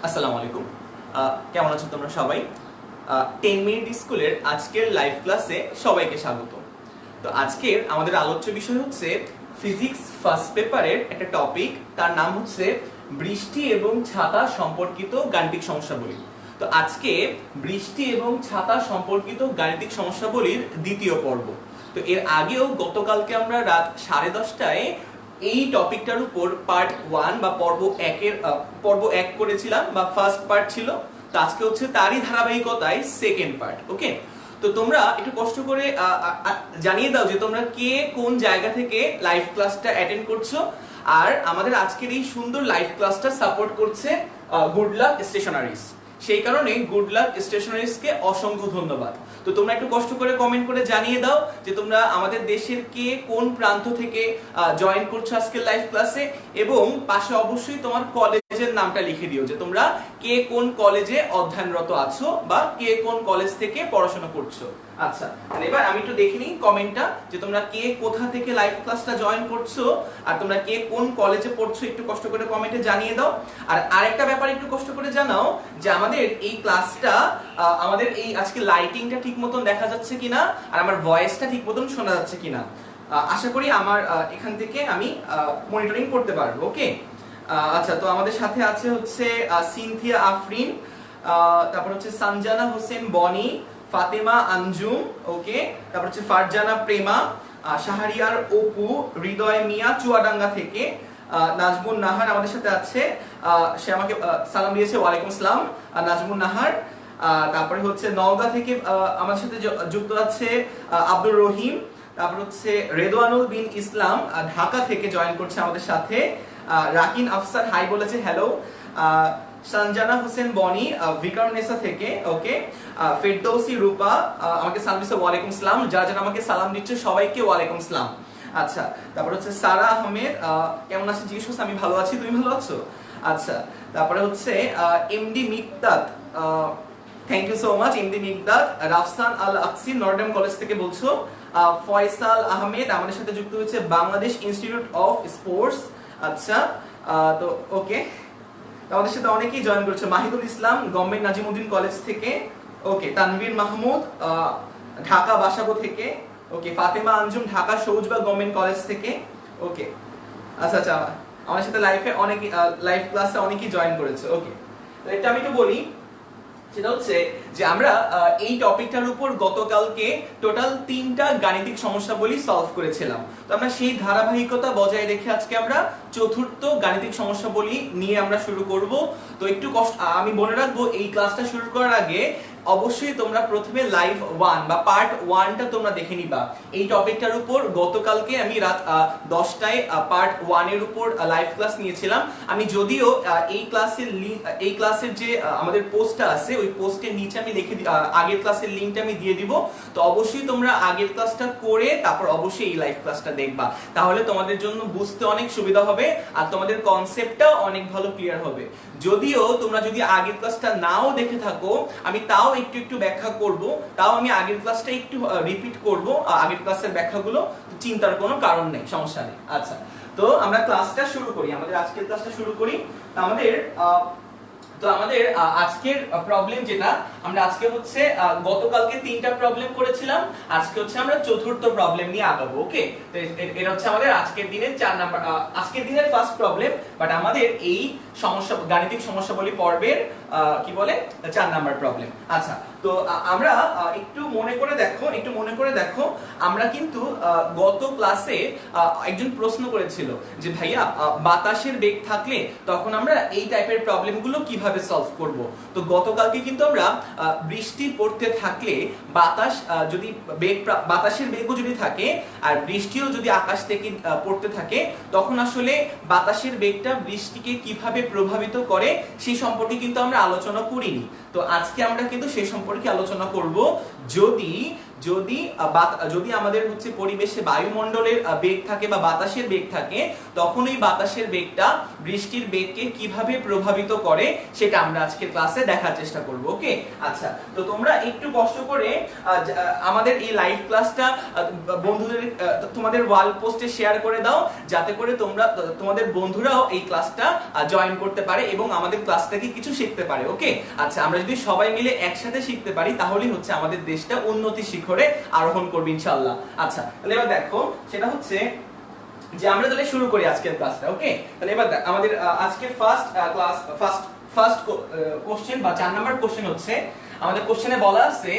আসসালামু আলাইকুম। কেমন আছো তোমরা সবাই? 10 মিনিট স্কুলের আজকের লাইভ ক্লাসে সবাইকে স্বাগত। তো আজকের আমাদের আলোচ্য বিষয় হচ্ছে ফিজিক্স ফার্স্ট পেপারের একটা টপিক, তার নাম হচ্ছে বৃষ্টি এবং ছাতা সম্পর্কিত গাণিতিক সমস্যাবলী। তো আজকে বৃষ্টি এবং ছাতা সম্পর্কিত গাণিতিক সমস্যাবলীর দ্বিতীয় পর্ব। তো এর আগেও গতকালকে আমরা রাত 10:30টায় এই টপিকটার উপর পার্ট 1 বা পর্ব 1 করেছিলাম বা ফার্স্ট পার্ট ছিল। তো আজকে হচ্ছে তারই ধারাবাহিকতায় সেকেন্ড পার্ট। ওকে, তো তোমরা একটু কষ্ট করে জানিয়ে দাও যে তোমরা কে কোন জায়গা থেকে লাইভ ক্লাসটা অ্যাটেন্ড করছো। আর আমাদের আজকের এই সুন্দর লাইভ ক্লাসটা সাপোর্ট করছে গুড লাক স্টেশনারিজ। সেই কারণে গুড লাক স্টেশনারিজকে অসংখ্য ধন্যবাদ। তো তোমরা একটু কষ্ট করে কমেন্ট করে জানিয়ে দাও যে তোমরা আমাদের দেশের কে কোন প্রান্ত থেকে জয়েন করছো আজকের লাইভ ক্লাসে, এবং পাশে অবশ্যই তোমার কলেজের নামটা লিখে দিও যে তোমরা কে কোন কলেজে অধ্যয়নরত আছো বা কে কোন কলেজ থেকে পড়াশোনা করছো। আচ্ছা, এবার আমি একটু দেখে নিই কমেন্টটা যে তোমরা কে কোথা থেকে লাইভ ক্লাসটা জয়েন করছো আর তোমরা কে কোন কলেজে পড়ছো, একটু কষ্ট করে কমেন্টে জানিয়ে দাও। আর আরেকটা ব্যাপার একটু কষ্ট করে জানাও যে আমাদের এই ক্লাসটা, আমাদের এই আজকে লাইটিংটা ঠিক মতন দেখা যাচ্ছে কিনা আর আমার ভয়েসটা ঠিক মতন শোনা যাচ্ছে কিনা। আশা করি আমার এখান থেকে আমি মনিটরিং করতে পারবো। ওকে, আচ্ছা, তো আমাদের সাথে আছে হচ্ছে সিনথিয়া আফরিন, তারপর হচ্ছে সঞ্জানা হোসেন বনি, ফাতেমা আঞ্জুম, ওকে, তারপর হচ্ছে ফারজানা প্রেমা, শাহরিয়ার অপু, হৃদয় মিয়া চুয়াডাঙ্গা থেকে, নাজমুন নাহার আমাদের সাথে আছে, সে আমাকে সালাম দিয়েছে, ওয়ালাইকুম আসসালাম নাজমুন নাহার। তারপরে হচ্ছে নওগাঁ থেকে আমার সাথে যুক্ত আছে আব্দুর রহিম, তারপর হচ্ছে রেদওয়ানুল বিন ইসলাম ঢাকা থেকে জয়েন করছে আমাদের সাথে, রাকিন আফসার হাই বলেছে হ্যালো, সঞ্জানা হোসেন বনি ভিকারুনেসা থেকে, ওকে, ফেরদৌসি রূপা আমাকে সালাম দিচ্ছে, ওয়ালাইকুম আসসালাম। যারা যারা আমাকে সালাম দিচ্ছে সবাইকে ওয়ালাইকুম আসসালাম। আচ্ছা, তারপর হচ্ছে সারা আহমেদ, কেমন আছিস জিজ্ঞেস করছে, আমি ভালো আছি, তুমি ভালো আছো? আচ্ছা, তারপরে হচ্ছে MD Miqdad, thank you so much MD Miqdad. Rafsan Al Aqsi Notre Dame college থেকে বলছো। ফয়সাল আহমেদ আমাদের সাথে যুক্ত হয়েছে বাংলাদেশ ইনস্টিটিউট অফ স্পোর্টস। আচ্ছা, তো ওকে, আমাদের সাথে অনেকেই জয়েন করেছে। মাহিদুল ইসলাম গভর্নমেন্ট নাজিমউদ্দিন কলেজ থেকে, ওকে, তানভীর মাহমুদ ঢাকা বাসাবো থেকে, ওকে, ফাতেমা আঞ্জুম ঢাকা সৌজবাগ গভর্নমেন্ট কলেজ থেকে, ওকে। আচ্ছা আচ্ছা, আমাদের সাথে লাইভ ক্লাসে অনেকেই জয়েন করেছে। ওকে, তো এটা আমি একটু বলি, সেটা হচ্ছে যে আমরা এই টপিকটার উপর গতকালকে টোটাল 3টা গাণিতিক সমস্যাবলী সলভ করেছিলাম। তো আমরা সেই ধারাবাহিকতা বজায় রেখে আজকে আমরা চতুর্থ গাণিতিক সমস্যাবলী নিয়ে আমরা শুরু করব। তো একটু আমি বলে রাখবো, এই ক্লাসটা শুরু করার আগে অবশ্যই তোমরা প্রথমে লাইভ 1 বা পার্ট 1টা তোমরা দেখে নিবা। এই টপিকটার উপর গতকালকে আমি রাত 10টায় পার্ট 1 এর উপর লাইভ ক্লাস নিয়েছিলাম। আমি যদিও এই ক্লাসের যে আমাদের পোস্টটা আছে ওই পোস্টের নিচে আমি আগের ক্লাসের লিংকটা আমি দিয়ে দিব। তো অবশ্যই তোমরা আগের ক্লাসটা করে তারপর অবশ্যই এই লাইভ ক্লাসটা দেখবা, তাহলে তোমাদের জন্য বুঝতে অনেক সুবিধা হবে আর তোমাদের কনসেপ্টটাও অনেক ভালো ক্লিয়ার হবে। যদিও তোমরা যদি আগের ক্লাসটা নাও দেখে থাকো, আমি তাও একটু একটু ব্যাখ্যা করব, তাও আমি আগের ক্লাসটা একটু রিপিট করব, আগের ক্লাসের ব্যাখ্যাগুলো, চিন্তার কোনো কারণ নেই, সমস্যা নেই। আচ্ছা, তো আমরা ক্লাসটা শুরু করি, আমাদের আজকের ক্লাসটা শুরু করি। তো আমাদের আজকের প্রবলেম যেটা আমরা আজকে হচ্ছে গতকালকে 3টা প্রবলেম করেছিলাম, আজকে হচ্ছে আমরা চতুর্থ প্রবলেম নিয়ে আগাবো। ওকে, তো এটা হচ্ছে আমাদের আজকের দিনের 4 নাম্বার, আজকের দিনের ফার্স্ট প্রবলেম, বাট আমাদের এই গাণিতিক সমস্যাবলী পর্বের কি বলে 4 নাম্বার প্রবলেম। আচ্ছা, তো আমরা একটু মনে করে দেখো আমরা কিন্তু গত ক্লাসে একজন প্রশ্ন করেছিল যে ভাইয়া বাতাসের বেগ থাকলে তখন আমরা এই টাইপের প্রবলেমগুলো কিভাবে সলভ করব। তো গতকালকে কিন্তু আমরা বৃষ্টি পড়তে থাকলে বাতাসের বেগও যদি থাকে আর বৃষ্টিও যদি আকাশ থেকে পড়তে থাকে, তখন আসলে বাতাসের বেগটা বৃষ্টিকে কিভাবে প্রভাবিত করে সেই সম্পর্কে কিন্তু আমরা আলোচনা করিনি। তো আজকে আমরা কিন্তু সেই সম্পর্কে আলোচনা করব। যদি যদি আমাদের হচ্ছে পরিবেশে বায়ুমণ্ডলের বেগ থাকে বা বাতাসের বেগ থাকে, তখন ওই বাতাসের বেগটা বৃষ্টির বেগকে কিভাবে প্রভাবিত করে সেটা আমরা আজকের ক্লাসে দেখার চেষ্টা করব। ওকে, আচ্ছা, তো তোমরা একটু কষ্ট করে আমাদের এই লাইভ ক্লাসটা বন্ধুদের তোমাদের ওয়াল পোস্টে শেয়ার করে দাও, যাতে করে তোমাদের বন্ধুরাও এই ক্লাসটা জয়েন করতে পারে এবং আমাদের ক্লাস থেকে কিছু শিখতে পারে। ওকে, আচ্ছা, আমরা যদি সবাই মিলে একসাথে শিখতে পারি তাহলেই হচ্ছে আমাদের দেশটা উন্নতি শিখরে আরোহণ করবে ইনশাআল্লাহ। আচ্ছা, তাহলে এবার দেখো, সেটা হচ্ছে যে আমরা তাহলে শুরু করি আজকের ক্লাসটা। ওকে, তাহলে এবার আমাদের আজকের ফার্স্ট কোশ্চেন বা 4 নাম্বার কোশ্চেন হচ্ছে, আমাদের কোশ্চেনে বলা আছে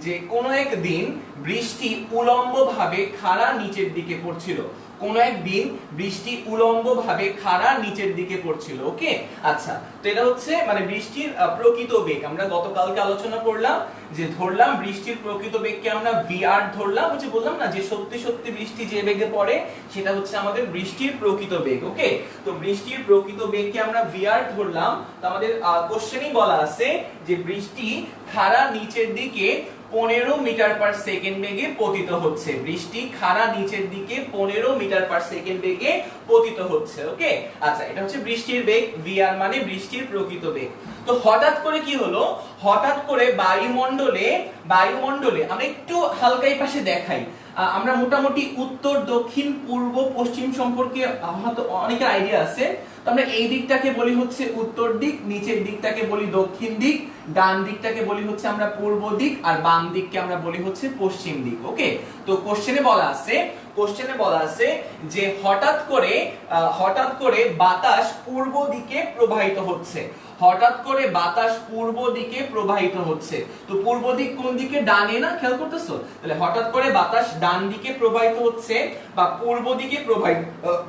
যে কোনো এক দিন বৃষ্টি উলম্বভাবে খাড়া নিচের দিকে পড়ছিল। কোনো একদিন বৃষ্টি উলম্বভাবে খাড়া নিচের দিকে পড়ছিল। ওকে, আচ্ছা, তো এটা হচ্ছে মানে বৃষ্টির প্রকৃত বেগ। আমরা গতকালকে আলোচনা করলাম যে ধরলাম বৃষ্টির প্রকৃত বেগকে আমরা vr ধরলাম, হচ্ছে বললাম না যে সত্যি সত্যি বৃষ্টি যে বেগে পড়ে সেটা হচ্ছে আমাদের বৃষ্টির প্রকৃত বেগ। ওকে, তো বৃষ্টির প্রকৃত বেগকে আমরা vr ধরলাম। তো আমাদের কোশ্চেনেই বলা আছে যে বৃষ্টি খাড়া নিচের দিকে 15 মিটার পার সেকেন্ড বেগে পতিত হচ্ছে। বৃষ্টি খাড়া নিচের দিকে 15 মিটার পার সেকেন্ড বেগে পতিত হচ্ছে। ওকে, আচ্ছা, এটা হচ্ছে বৃষ্টির বেগ, vr মানে বৃষ্টির প্রকৃত বেগ। তো হঠাৎ করে কি হলো, হঠাৎ করে বায়ুমণ্ডলে আমরা একটু হালকা এই পাশে দেখাই, আমরা মোটামুটি উত্তর দক্ষিণ পূর্ব পশ্চিম সম্পর্কে হয়তো অনেকের আইডিয়া আছে। তো আমরা এই দিকটাকে বলি হচ্ছে উত্তর দিক, নিচের দিকটাকে বলি দক্ষিণ দিক, ডান দিকটাকে বলি হচ্ছে আমরা পূর্ব দিক, আর বাম দিককে আমরা বলি হচ্ছে পশ্চিম দিক। ওকে, তো কোশ্চেনে বলা আছে যে হঠাৎ করে বাতাস পূর্ব দিকে প্রবাহিত হচ্ছে। হঠাৎ করে বাতাস পূর্ব দিকে প্রবাহিত হচ্ছে। তো পূর্ব দিক কোন দিকে? ডানে না? খেয়াল করতেছো? তাহলে হঠাৎ করে বাতাস ডান দিকে প্রবাহিত হচ্ছে বা পূর্ব দিকে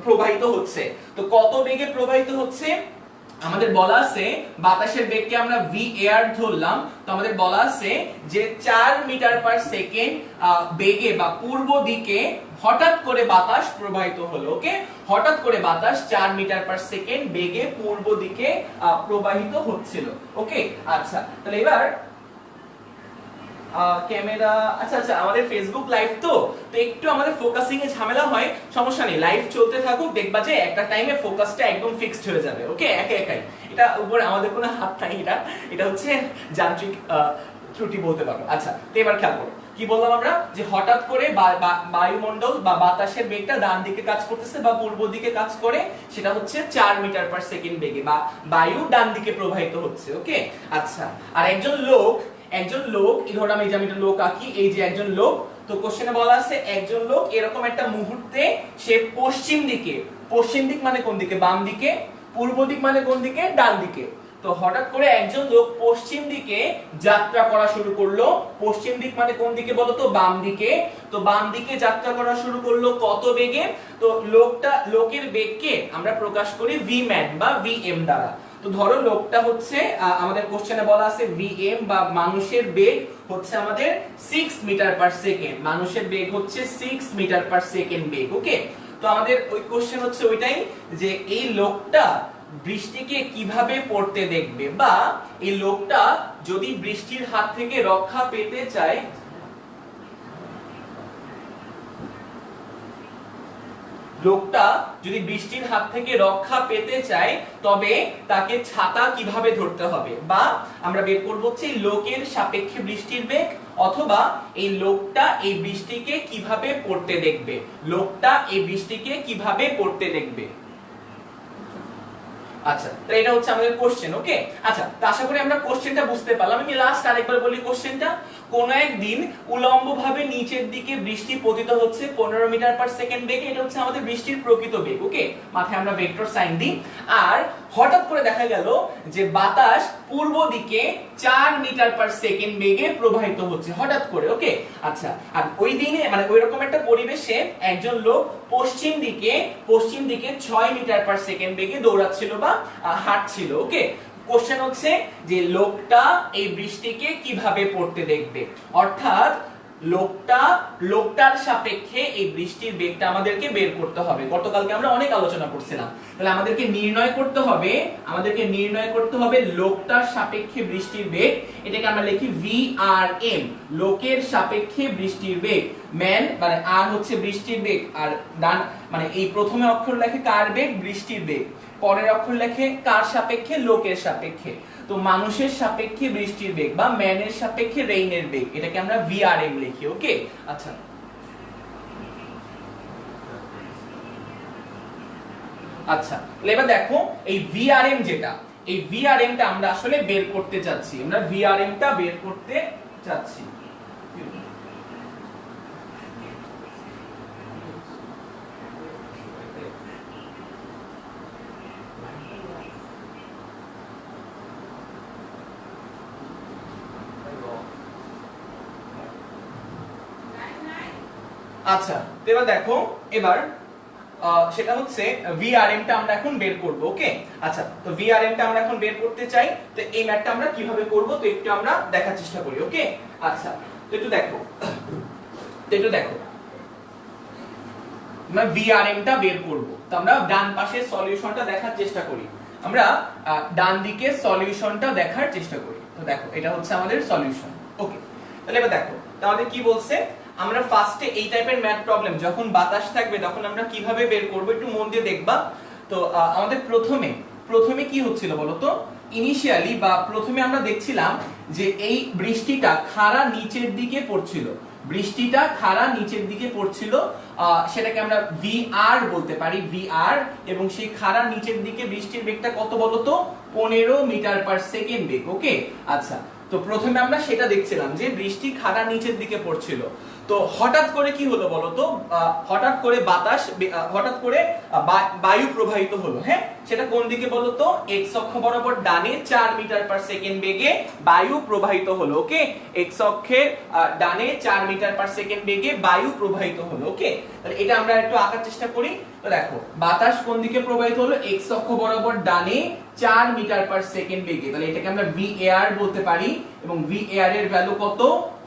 প্রবাহিত হচ্ছে। তো কত বেগে প্রবাহিত হচ্ছে? আমাদের বলা আছে বাতাসের বেগকে আমরা vAR ধরলাম। তো আমাদের বলা আছে যে 4 মিটার পার সেকেন্ড বেগে বা পূর্ব দিকে হঠাৎ করে বাতাস প্রবাহিত হলো। ওকে, হঠাৎ করে বাতাস 4 মিটার পার সেকেন্ড বেগে পূর্ব দিকে প্রবাহিত হচ্ছিল। ওকে, আচ্ছা, তাহলে এবার ক্যামেরা, আচ্ছা, আমাদের ফেসবুক লাইভ তো একটু আমাদের ফোকাসিং এ ঝামেলা হয়, সমস্যা নেই, লাইভ চলতে থাকুক, দেখবা যে একটা টাইমে ফোকাসটা একদম ফিক্সড হয়ে যাবে। ওকে, একাই, এটা উপরে আমাদের কোনো হাত নাই, এটা হচ্ছে যান্ত্রিক ত্রুটি বলতে পারো। আচ্ছা, তো এবার খেয়াল করো কি বললাম আমরা, যে হঠাৎ করে বায়ুমণ্ডল বা বাতাসের বেগটা ডান দিকে কাজ করতেছে বা পূর্ব দিকে কাজ করে, সেটা হচ্ছে 4 মিটার পার সেকেন্ড বেগে বা বায়ু ডান দিকে প্রবাহিত হচ্ছে। ওকে, আচ্ছা, আর একজন লোক এই ধরো আমি একটা লোক আঁকি, এই যে একজন লোক। তো কোশ্চেনে বলা আছে একজন লোক এরকম একটা মুহূর্তে সে পশ্চিম দিক মানে কোন দিকে? বাম দিকে। পূর্ব দিক মানে কোন দিকে? ডান দিকে। তো হঠাৎ করে একজন লোক পশ্চিম দিকে যাত্রা করা শুরু করলো। পশ্চিম দিক মানে কোন দিকে বলো তো? বাম দিকে। তো বাম দিকে যাত্রা করা শুরু করলো কত বেগে? তো লোকের বেগকে আমরা প্রকাশ করি vmax বা vm দ্বারা। তো ধরো লোকটা হচ্ছে আমাদের কোশ্চেনে বলা আছে vm বা মানুষের বেগ হচ্ছে আমাদের 6 মিটার পার সেকেন্ড। মানুষের বেগ হচ্ছে 6 মিটার পার সেকেন্ড বেগ। ওকে, তো আমাদের ওই কোশ্চেন হচ্ছে ওইটাই যে এই লোকটা বৃষ্টিকে কিভাবে পড়তে দেখবে, বা এই লোকটা যদি বৃষ্টির হাত থেকে রক্ষা পেতে চায়, লোকটা যদি বৃষ্টির হাত থেকে রক্ষা পেতে চায় তবে তাকে ছাতা কিভাবে ধরতে হবে, বা আমরা বের করব হচ্ছে লোকের সাপেক্ষে বৃষ্টির বেগ, অথবা এই লোকটা এই বৃষ্টিকে কিভাবে পড়তে দেখবে। আচ্ছা, তো এটা হচ্ছে আমাদের কোশ্চেন। ওকে, আচ্ছা, তো আশা করি আমরা কোশ্চেনটা বুঝতে পারলাম। আমি লাস্ট আরেকবার বলি কোশ্চেনটা। কোন একদিন উলম্বভাবে নিচের দিকে বৃষ্টি পতিত হচ্ছে 15 মিটার পার সেকেন্ড বেগে, এটা হচ্ছে আমাদের বৃষ্টির প্রকৃত বেগ। ওকে, মাথায় আমরা ভেক্টর সাইন দিই। আর হঠাৎ করে দেখা গেল যে বাতাস পূর্ব দিকে 4 মিটার পার সেকেন্ড বেগে প্রবাহিত হচ্ছে হঠাৎ করে। ওকে, আচ্ছা, আর ওই দিনে মানে ওই রকম একটা পরিবেশে একজন লোক পশ্চিম দিকে 6 মিটার পার সেকেন্ড বেগে দৌড়াচ্ছিল বা হাঁটছিল। ওকে, কোশ্চেন হচ্ছে যে লোকটা এই বৃষ্টিকে কিভাবে পড়তে দেখবে, অর্থাৎ লোকটার সাপেক্ষে এই বৃষ্টির বেগটা আমাদেরকে বের করতে হবে। গতকালকে আমরা অনেক আলোচনা করছিলাম। তাহলে আমাদেরকে নির্ণয় করতে হবে লোকটার সাপেক্ষে বৃষ্টির বেগ। এটাকে আমরা লিখি VRM, লোকের সাপেক্ষে বৃষ্টির বেগ। ম্যান মানে আর হচ্ছে বৃষ্টির বেগ, আর ডান মানে এই প্রথমে অক্ষর লেখে কার বেগ, বৃষ্টির বেগ, পরের অক্ষর লেখে কার সাপেক্ষে, লোকের সাপেক্ষে। তো মানুষের সাপেক্ষে বৃষ্টির বেগ বা ম্যানের সাপেক্ষে রেইনের বেগ, এটাকে আমরা VRM লিখি। ওকে, আচ্ছা আচ্ছা এবার দেখো এই VRM যেটা, এই VRM টা আমরা আসলে বের করতে চাচ্ছি, আমরা VRM টা বের করতে চাচ্ছি। আচ্ছা তো এবার দেখো, এবার সেটা হচ্ছে VRM টা আমরা এখন বের করব। ওকে, আচ্ছা তো VRM টা আমরা এখন বের করতে চাই। তো এই ম্যাথটা আমরা কিভাবে করব তো একটু আমরা দেখার চেষ্টা করি। ওকে, আচ্ছা তো একটু দেখো আমরা VRM টা বের করব। তো আমরা ডান পাশের সলিউশনটা দেখার চেষ্টা করি, আমরা ডান দিকের সলিউশনটা দেখার চেষ্টা করি। তো দেখো এটা হচ্ছে আমাদের সলিউশন। ওকে, তাহলে এবার দেখো আমাদের কি বলছে, আমরা ফার্স্টে এই টাইপের ম্যাথ প্রবলেম যখন বাতাস থাকবে তখন আমরা কিভাবে বের করব একটু মন দিয়ে দেখবা। তো আমাদের প্রথমে কি হচ্ছিল বলতো, ইনিশিয়ালি বা প্রথমে আমরা দেখছিলাম যে এই বৃষ্টিটা খাড়া নিচের দিকে পড়ছিল, সেটাকে আমরা VR বলতে পারি, VR। এবং সেই খাড়া নিচের দিকে বৃষ্টির বেগটা কত বলতো, 15 মিটার পার সেকেন্ড বেগ। ওকে, আচ্ছা তো প্রথমে আমরা সেটা দেখছিলাম যে বৃষ্টি খাড়া নিচের দিকে পড়ছিল। তো হঠাৎ করে কি হলো বলতো, হঠাৎ করে বায়ু প্রবাহিত হলো। হ্যাঁ, সেটা কোন দিকে বলতো, এক্স অক্ষ বরাবর ডানে 4 মিটার পার সেকেন্ড বেগে বায়ু প্রবাহিত হলো। ওকে, এক্স অক্ষের ডানে 4 মিটার পার সেকেন্ড বেগে বায়ু প্রবাহিত হলো। ওকে, তাহলে এটা আমরা একটু আঁকার চেষ্টা করি। তো দেখো বাতাস কোন দিকে প্রবাহিত হলো, এক্স অক্ষ বরাবর ডানে 4 মিটার পার সেকেন্ড বেগে, তাহলে এটাকে আমরা VAR বলতে পারি। এবং VAR এর ভ্যালু কত,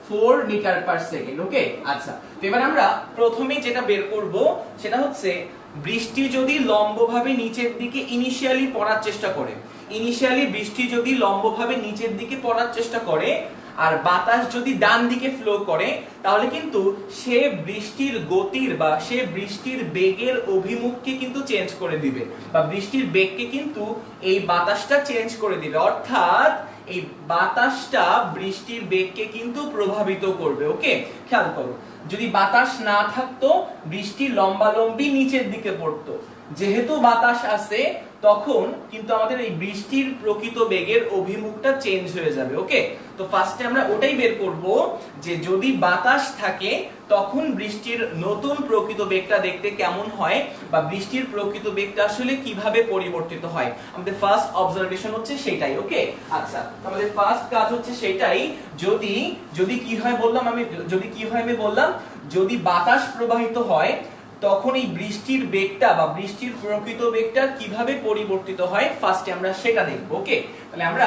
4 মিটার পার সেকেন্ড। ওকে, আচ্ছা তো এবার আমরা প্রথমে যেটা বের করব সেটা হচ্ছে বৃষ্টি যদি লম্বভাবে নিচের দিকে ইনিশিয়ালি পড়ার চেষ্টা করে আর বাতাস যদি ডান দিকে ফ্লো করে, তাহলে কিন্তু সে বৃষ্টির গতির বা সে বৃষ্টির বেগের অভিমুখকে কিন্তু চেঞ্জ করে দিবে, বা বৃষ্টির বেগকে কিন্তু এই বাতাসটা চেঞ্জ করে দিবে। অর্থাৎ এই বাতাসটা বৃষ্টির বেগকে কিন্তু প্রভাবিত করবে। ওকে, খেয়াল করো, যদি বাতাস না থাকতো বৃষ্টি লম্বালম্বি নিচের দিকে পড়তো, যেহেতু বাতাস আছে তখন কিন্তু আমাদের এই বৃষ্টির প্রকৃত বেগের অভিমুখটা চেঞ্জ হয়ে যাবে। ওকে, তো ফার্স্টে আমরা ওটাই বের করব যে যদি বাতাস থাকে তখন বৃষ্টির নতুন প্রকৃত বেগটা দেখতে কেমন হয়, বা বৃষ্টির প্রকৃত বেগটা আসলে কিভাবে পরিবর্তিত হয়। আমাদের ফার্স্ট অবজারভেশন হচ্ছে সেটাই। ওকে, আচ্ছা আমাদের ফার্স্ট কাজ হচ্ছে সেটাই, যদি কি হয় আমি বললাম যদি বাতাস প্রবাহিত হয় তখন এই বৃষ্টির বেগটা বা বৃষ্টির প্রকৃত বেগটা কিভাবে পরিবর্তিত হয় ফার্স্টে আমরা সেটা দেখব। ওকে, তাহলে আমরা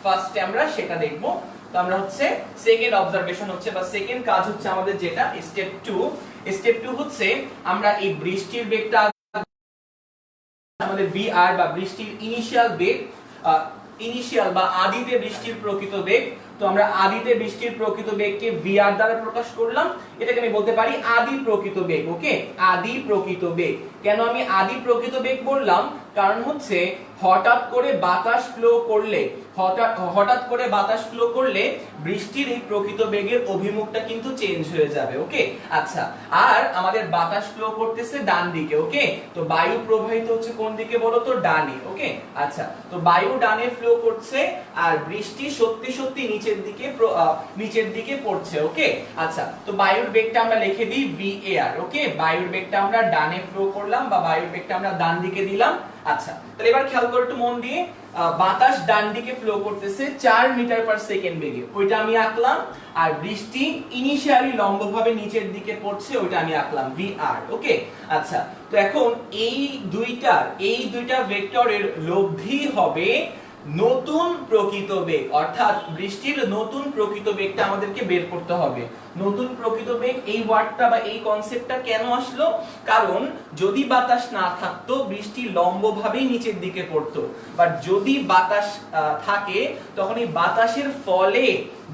ফার্স্টে আমরা সেটা দেখব। তো আমরা হচ্ছে সেকেন্ড অবজারভেশন হচ্ছে বা সেকেন্ড কাজ হচ্ছে আমাদের যেটা স্টেপ 2 হচ্ছে আমরা এই বৃষ্টির বেগটা আমাদের VR বা বৃষ্টির ইনিশিয়াল বা আদিতে বৃষ্টির প্রকৃত বেগ। তো আমরা আদিতে বৃষ্টির প্রকৃত বেগকে VR দ্বারা প্রকাশ করলাম, এটাকে আমি বলতে পারি আদি প্রকৃত বেগ। ওকে, আদি প্রকৃত বেগ। কেন আমি আদি প্রকৃত বেগ বললাম, কারণ হচ্ছে হঠাৎ করে বাতাস ফ্লো করলে বৃষ্টির এই প্রকৃত বেগের অভিমুখটা কিন্তু চেঞ্জ হয়ে যাবে। ওকে, আচ্ছা আর আমাদের বাতাস ফ্লো করতেছে ডান দিকে। ওকে, তো বায়ু প্রবাহিত হচ্ছে কোন দিকে বলো তো, ডানে। ওকে, আচ্ছা তো বায়ু ডানে ফ্লো করছে আর বৃষ্টি সত্যি নিচের দিকে পড়ছে। ওকে, আচ্ছা তো বায়ুর বেগটা আমরা লিখে দিই VAR। ওকে, বায়ুর বেগটা আমরা ডানে ফ্লো করলাম বা বায়ুর বেগটা আমরা ডান দিকে দিলাম। আচ্ছা তাহলে এবার খেয়াল করো একটু মন দিয়ে, বাতাস ডান দিকে ফ্লো করতেছে 4 মিটার পার সেকেন্ড বেগে, ওইটা আমি আঁকলাম। আর বৃষ্টি ইনিশিয়ালি লম্বভাবে নিচের দিকে পড়ছে, ওইটা আমি আঁকলাম VR। ওকে, আচ্ছা তো এখন এই দুইটা ভেক্টরের লব্ধি হবে নতুন প্রকৃত বেগ, অর্থাৎ বৃষ্টির নতুন প্রকৃত বেগটা আমাদেরকে বের করতে হবে। নতুন প্রকৃত বেগ, এই ওয়ার্ডটা বা এই কনসেপ্টটা কেন আসলো? কারণ যদি বাতাস না থাকতো বৃষ্টি লম্বভাবেই নিচের দিকে পড়তো, বাট যদি বাতাস থাকে তখন এই বাতাসের ফলে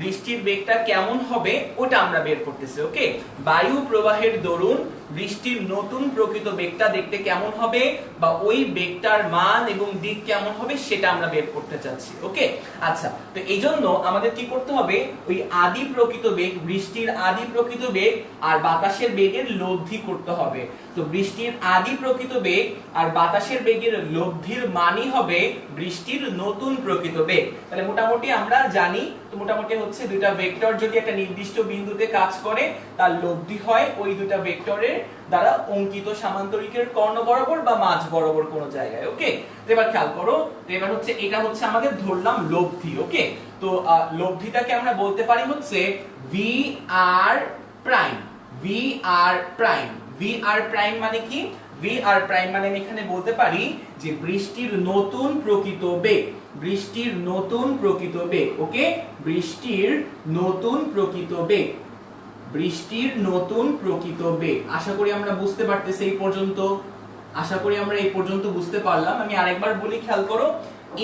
বৃষ্টির বেগটা কেমন হবে ওটা আমরা বের করতেছি। ওকে, বায়ু প্রবাহের দরুন বৃষ্টির নতুন প্রকৃত বেগটা দেখতে কেমন হবে বা ওই বেগটার মান এবং দিক কেমন হবে সেটা আমরা বের করতে চাচ্ছি। ওকে, আচ্ছা, তো এই জন্য আমাদের কি করতে হবে? ওই আদি প্রকৃত বেগ, বৃষ্টির আদি প্রকৃত বেগ আর বাতাসের বেগের লব্ধি করতে হবে। তো বৃষ্টির আদি প্রকৃত বেগ আর বাতাসের বেগের লব্ধির মানই হবে বৃষ্টির নতুন প্রকৃত বেগ। তাহলে মোটামুটি আমরা জানি, তো মোটামুটি হচ্ছে দুইটা ভেক্টর যদি একটা নির্দিষ্ট বিন্দুতে কাজ করে তার লব্ধি হয় ওই দুইটা ভেক্টরের দ্বারা অঙ্কিত সামান্তরিকের কর্ণ বরাবর বা মাঝ বরাবর কোন জায়গায়। ওকে, তো এবার খেয়াল করো, তো এবার হচ্ছে এটা হচ্ছে আমাদের ধরলাম লব্ধি। ওকে, তো লব্ধিটাকে আমরা বলতে পারি হচ্ছে V R prime. V R prime, V R prime মানে কি? ভি আর প্রাইম মানে আমি এখানে বলতে পারি যে বৃষ্টির নতুন প্রকৃত বেগ, বৃষ্টির নতুন প্রকৃত বেগ। ওকে, বৃষ্টির নতুন প্রকৃত বেগ, বৃষ্টির নতুন প্রকৃত বেগ। আশা করি আমরা বুঝতে পারতেছি এই পর্যন্ত, আশা করি আমরা এই পর্যন্ত বুঝতে পারলাম। আমি আরেকবার বলি, খেয়াল করো,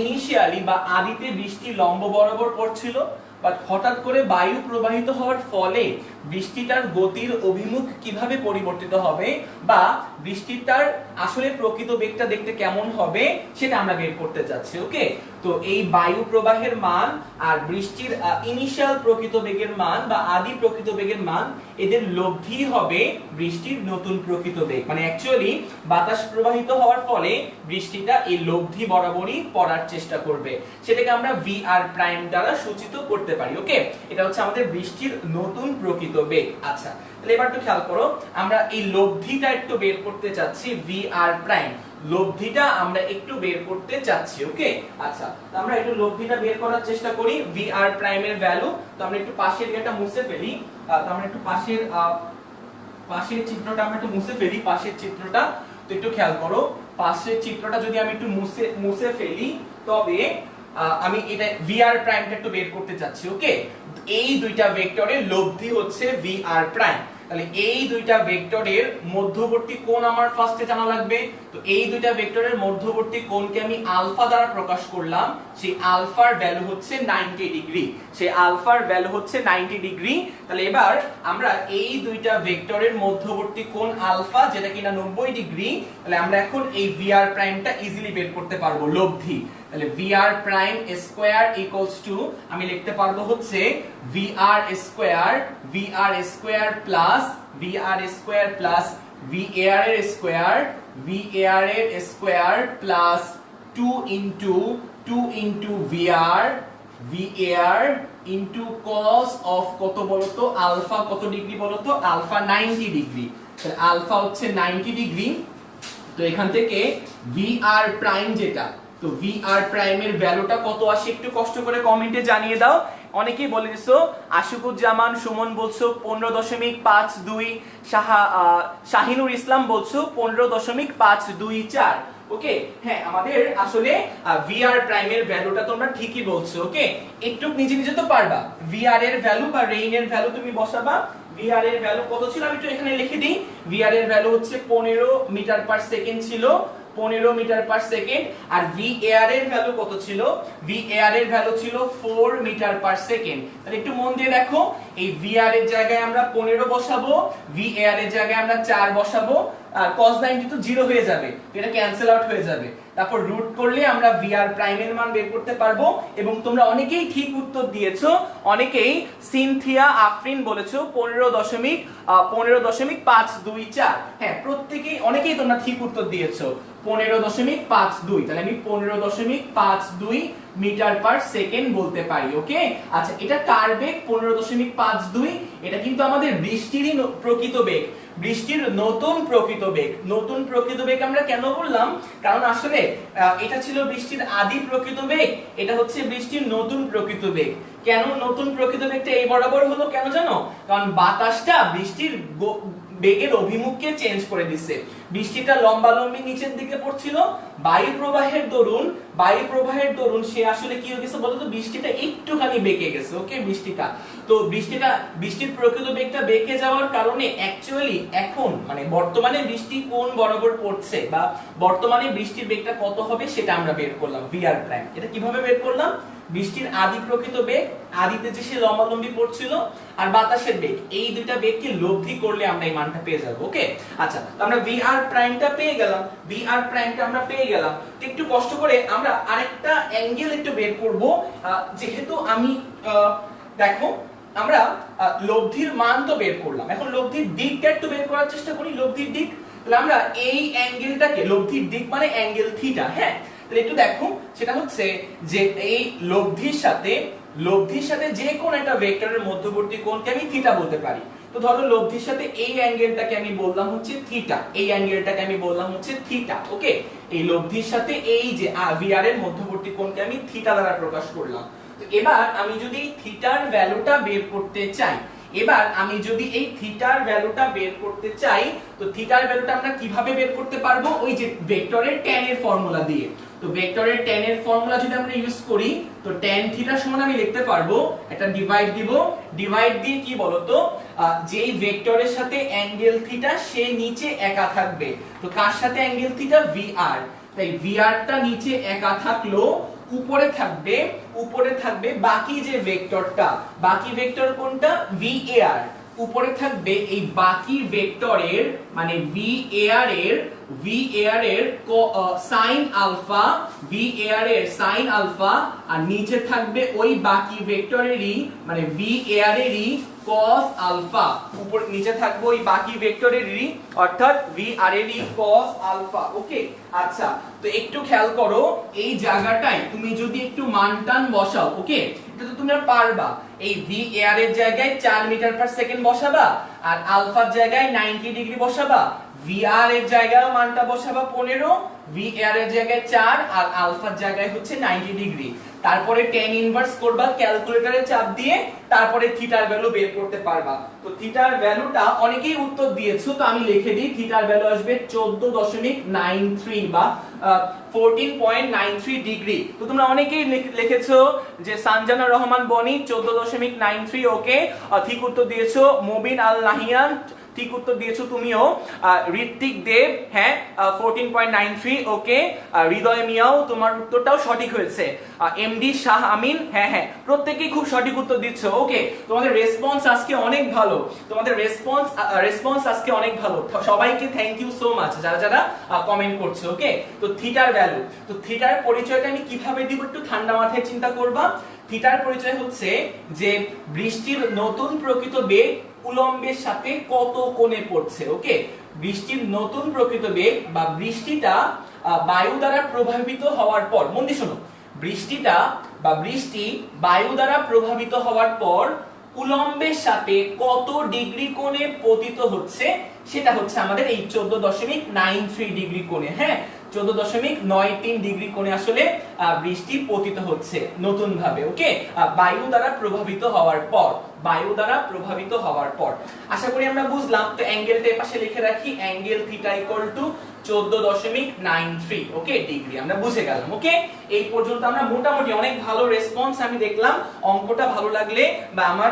ইনিশিয়ালি বা আদিতে বৃষ্টি লম্ব বরাবর পড়ছিল, বাট হঠাৎ করে বায়ু প্রবাহিত হওয়ার ফলে বৃষ্টিটার গতির অভিমুখ কিভাবে পরিবর্তিত হবে বা বৃষ্টিটার আসলে প্রকৃত বেগটা দেখতে কেমন হবে সেটা আমরা বের করতে যাচ্ছি। ওকে, তো এই বায়ু প্রবাহের মান আর বৃষ্টির ইনিশিয়াল প্রকৃত বেগের মান বা আদি প্রকৃত বেগের মান, এদের লব্ধি হবে বৃষ্টির নতুন প্রকৃত বেগ। মানে অ্যাকচুয়ালি বাতাস প্রবাহিত হওয়ার ফলে বৃষ্টিটা এই লব্ধি বরাবরই পড়ার চেষ্টা করবে, সেটাকে আমরা ভি আর প্রাইম দ্বারা সূচিত করতে পারি। ওকে, এটা হচ্ছে আমাদের বৃষ্টির নতুন প্রকৃত বেগ। আচ্ছা, তাহলে এবার একটু খেয়াল করো, আমরা এই লব্ধিটা একটু বের করতে চাচ্ছি, ভি আর প্রাইম লব্ধিটা আমরা একটু বের করতে চাচ্ছি। ওকে, আচ্ছা, আমরা একটু লব্ধিটা বের করার চেষ্টা করি, ভি আর প্রাইমের ভ্যালু। তো আমরা একটু পাশের এটা মুছে ফেলি, তো আমরা একটু পাশের চিত্রটা আমরা একটু মুছে ফেলি, পাশের চিত্রটা। তো একটু খেয়াল করো, পাশের চিত্রটা যদি আমি একটু মুছে ফেলি তবে আমি এটা ভি আর প্রাইমটা একটু বের করতে চাচ্ছি। ওকে, এই দুইটা ভেক্টরের লব্ধি হচ্ছে ভি আর প্রাইম। তাহলে এই দুইটা ভেক্টরের মধ্যবর্তী কোণ আমার ফার্স্টে জানা লাগবে। তো এই দুইটা ভেক্টরের মধ্যবর্তী কোণকে আমি আলফা দ্বারা প্রকাশ করলাম, সেই আলফার ভ্যালু হচ্ছে 90 ডিগ্রি, সেই আলফার ভ্যালু হচ্ছে 90 ডিগ্রি। তাহলে এবার আমরা এই দুইটা ভেক্টরের মধ্যবর্তী কোণ আলফা, যেটা কিনা 90 ডিগ্রি, তাহলে আমরা এখন এই ভি আর প্রাইমটা ইজিলি বের করতে পারবো, লব্ধি। তাহলে V R prime square equals to, আমি লিখতে পারবো হচ্ছে V R square, V R square plus V R square plus V এর স্কয়ার, ভি এর square plus 2 into V R into cos of কত বলতো, আলফা কত ডিগ্রি বলতো, আলফা 90 ডিগ্রি। তাহলে আলফা হচ্ছে 90 ডিগ্রি। তো এখান থেকে ভি আর প্রাইম যেটা, তো ভি আর প্রাইমের ভ্যালুটা কত আসে একটু কষ্ট করে কমেন্টে জানিয়ে দাও। অনেকেই বলে দিছো, আশিকুজ্জামান সুমন বলছো 15.52, শাহিনুর ইসলাম বলছো 15.524। ওকে, হ্যাঁ, আমাদের আসলে ভি আর প্রাইমের ভ্যালুটা তোমরা ঠিকই বলছো। ওকে, একটু নিজে নিজে তো পারবা, ভি আর এর ভ্যালু বা রেইন এর ভ্যালু তুমি বসাবা। ভি আর এর ভ্যালু কত ছিল আমি একটু এখানে লিখে দিই, ভি আর এর ভ্যালু হচ্ছে 15 মিটার পার সেকেন্ড ছিল, 15 মিটার পার সেকেন্ড। আর ভি এর ভ্যালু কত ছিল? ভি এর ভ্যালু ছিল 4 মিটার পার সেকেন্ড। তাহলে একটু মন দিয়ে দেখো, এই ভি আর এর জায়গায় আমরা 15 বসাবো, ভি এর জায়গায় আমরা 4 বসাবো, আর cos 90 তো 0 হয়ে যাবে, তো এটা ক্যান্সেল আউট হয়ে যাবে। তারপর রুট করলে আমরা ভি আর প্রাইমের মান বের করতে পারবো। এবং তোমরা অনেকেই ঠিক উত্তর দিয়েছো, অনেকেই সিনথিয়া আফরিন বলেছো 15.524। হ্যাঁ, প্রত্যেকেই অনেকেই তোমরা ঠিক উত্তর দিয়েছো 15.52। তাহলে আমি 15.52 মিটার পার সেকেন্ড বলতে পারি। ওকে, আচ্ছা, এটা কার বেগ 15.52? এটা কিন্তু আমাদের বৃষ্টিরই প্রকৃত বেগ, বৃষ্টির নতুন প্রকৃত বেগ। নতুন প্রকৃত বেগ আমরা কেন বললাম? কারণ আসলে এটা ছিল বৃষ্টির আদি প্রকৃত বেগ, এটা হচ্ছে বৃষ্টির নতুন প্রকৃত বেগ। কেন নতুন প্রকৃত বেগটা এই বরাবর হলো কেন জানো? কারণ বাতাসটা বৃষ্টির বেগের অভিমুখকে চেঞ্জ করে দিচ্ছে। বৃষ্টিটা লম্বালম্বি নিচের দিকে পড়ছিল, বায়ু প্রবাহের দরুন সে আসলে কি হয়ে গেছে বলতো, বৃষ্টিটা একটুখানি বেঁকে গেছে। ওকে, বৃষ্টির প্রকৃত বেগটা বেঁকে যাওয়ার কারণে অ্যাকচুয়ালি এখন মানে বর্তমানে বৃষ্টি কোন বরাবর পড়ছে বা বর্তমানে বৃষ্টির বেগটা কত হবে সেটা আমরা বের করলাম vr প্রাইম। এটা কিভাবে বের করলাম, বৃষ্টির আদি প্রকৃত বেগ, আদিতে যে সে লম্বালম্বি পড়ছিল, আর বাতাসের বেগ, এই দুইটা বেগকে লব্ধি করলে আমরা এই মানটা পেয়ে যাব। ওকে, আচ্ছা, তো আমরা vr প্রাইমটা পেয়ে গেলাম, তো একটু কষ্ট করে আমরা আরেকটা অ্যাঙ্গেল একটু বের করব। যেহেতু আমি দেখো আমরা লব্ধির মান তো বের করলাম, এখন লব্ধির দিকটা একটু বের করার চেষ্টা করি। লব্ধির দিক, তাহলে আমরা এই অ্যাঙ্গেলটাকে, লব্ধির দিক মানে অ্যাঙ্গেল থিটা, হ্যাঁ, তাহলে একটু দেখো, সেটা হচ্ছে যে এই লব্ধির সাথে যে কোন একটা ভেক্টরের মধ্যবর্তী কোণকে আমি থিটা বলতে পারি। তো ধরো লব্ধির সাথে এই অ্যাঙ্গেলটাকে আমি বললাম হচ্ছে থিটা, ওকে, এই লব্ধির সাথে এই যে vr এর মধ্যবর্তী কোণকে আমি থিটা দ্বারা প্রকাশ করলাম। তো এবার আমি যদি এই থিটার ভ্যালুটা বের করতে চাই, তো থিটার ভ্যালুটা আমরা কিভাবে বের করতে পারবো, ওই যে ভেক্টরের tan এর ফর্মুলা দিয়ে। তো ভেক্টরের tan এর ফর্মুলা যদি আমরা ইউজ করি, তো tan থিটা সমান আমি লিখতে পারবো, একটা ডিভাইড দিয়ে কি বলতো, যেই ভেক্টরের সাথে অ্যাঙ্গেল থিটা সে নিচে একা থাকবে। তো কার সাথে অ্যাঙ্গেল থিটা, vr, তাই vr টা নিচে একা থাকলো, উপরে থাকবে বাকি যে ভেক্টরটা, বাকি ভেক্টর কোনটা, var, উপরে থাকবে এই বাকি ভেক্টরের মানে var এর sin আলফা, আর নিচে থাকবে ওই বাকি ভেক্টরেরই মানে var এরই cos আলফা, উপর নিচে থাকবে ওই বাকি ভেক্টরেরই অর্থাৎ var এরই cos আলফা। ওকে, আচ্ছা, তো একটু খেয়াল করো, এই জায়গাটায় তুমি যদি একটু মান টান বসাও, ওকে, এটা তো তোমরা পারবা, এই var এর জায়গায় 4 মিটার পার সেকেন্ড বসাবা, আর আলফার জায়গায় 90 ডিগ্রি বসাবা, vr এর জায়গায় মানটা বসাবা 15, var এর জায়গায় 4 আর আলফার জায়গায় হচ্ছে 90 ডিগ্রি। তারপরে tan ইনভার্স করবা ক্যালকুলেটরে চাপ দিয়ে, তারপরে থিটার ভ্যালু বের করতে পারবা। তো থিটার ভ্যালুটা অনেকেই উত্তর দিয়েছো, তো আমি লিখে দিই, থিটার ভ্যালু আসবে 14.93 বা 14.93 ডিগ্রি। তো তোমরা অনেকেই লিখেছো যে সানজানা রহমান বনি 14.93, ওকে, ঠিক উত্তর দিয়েছো। মুবিন আল নাহিয়ান ঠিক উত্তর দিয়েছো তুমিও। ঋত্বিক দেব, হ্যাঁ, 14.93, ওকে। হৃদয় মিয়াও, তোমার উত্তরটাও সঠিক হয়েছে। এমডি শাহ আমিন, হ্যাঁ, প্রত্যেকেই খুব সঠিক উত্তর দিচ্ছ। ওকে, তোমাদের রেসপন্স আজকে অনেক ভালো, সবাইকে থ্যাংক ইউ সো মাচ যারা কমেন্ট করছো। ওকে, তো থিটার ভ্যালু, তো থিটার পরিচয়টা আমি কিভাবে দিব একটু ঠান্ডা মাথায় চিন্তা করবা। থিটার পরিচয় হচ্ছে যে বৃষ্টির নতুন প্রকৃত বেগ উলম্বের সাথে কত কোণে পড়ছে। ওকে, বৃষ্টির নতুন প্রকৃত বেগ বা বৃষ্টিটা বায়ু দ্বারা প্রভাবিত হওয়ার পর, মন দিয়ে শোনো, বৃষ্টি বায়ু দ্বারা প্রভাবিত হওয়ার পর উলম্বের সাথে কত ডিগ্রি কোণে পতিত হচ্ছে, সেটা হচ্ছে আমাদের এই 14.93 ডিগ্রি কোণে, হ্যাঁ, 14.93 ডিগ্রি কোণে আসলে বৃষ্টি পতিত হচ্ছে নতুন ভাবে। ওকে, বায়ু দ্বারা প্রভাবিত হওয়ার পর আশা করি আমরা বুঝলাম। তো অ্যাঙ্গেলটা এই পাশে লিখে রাখি, angle theta equal to 14.93, okay, degree আমরা বুঝে গেলাম। ওকে, এই পর্যন্ত আমরা মোটামুটি অনেক ভালো রেসপন্স আমি দেখলাম। অঙ্কটা ভালো লাগলে বা আমার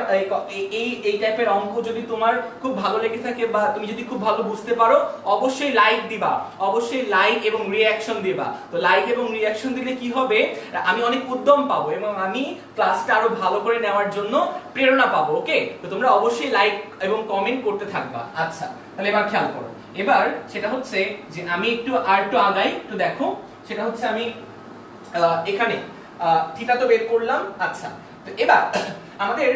এই টাইপের অঙ্ক যদি তোমার খুব ভালো লেগে থাকে বা তুমি যদি খুব ভালো বুঝতে পারো, অবশ্যই লাইক দিবা, অবশ্যই লাইক এবং রিঅ্যাকশন দিবা। তো লাইক এবং রিঅ্যাকশন দিলে কি হবে, আমি অনেক উদ্যম পাবো এবং আমি ক্লাসটা আরো ভালো করে নেওয়ার জন্য প্রেরণা পাবো। ওকে, তো তোমরা অবশ্যই লাইক এবং কমেন্ট করতে থাকবা। আচ্ছা, তাহলে এবার খেয়াল করো, এবার সেটা হচ্ছে যে আমি একটু আগাই, একটু দেখো, সেটা হচ্ছে আমি এখানে থিটা তো বের করলাম। আচ্ছা, তো এবার আমাদের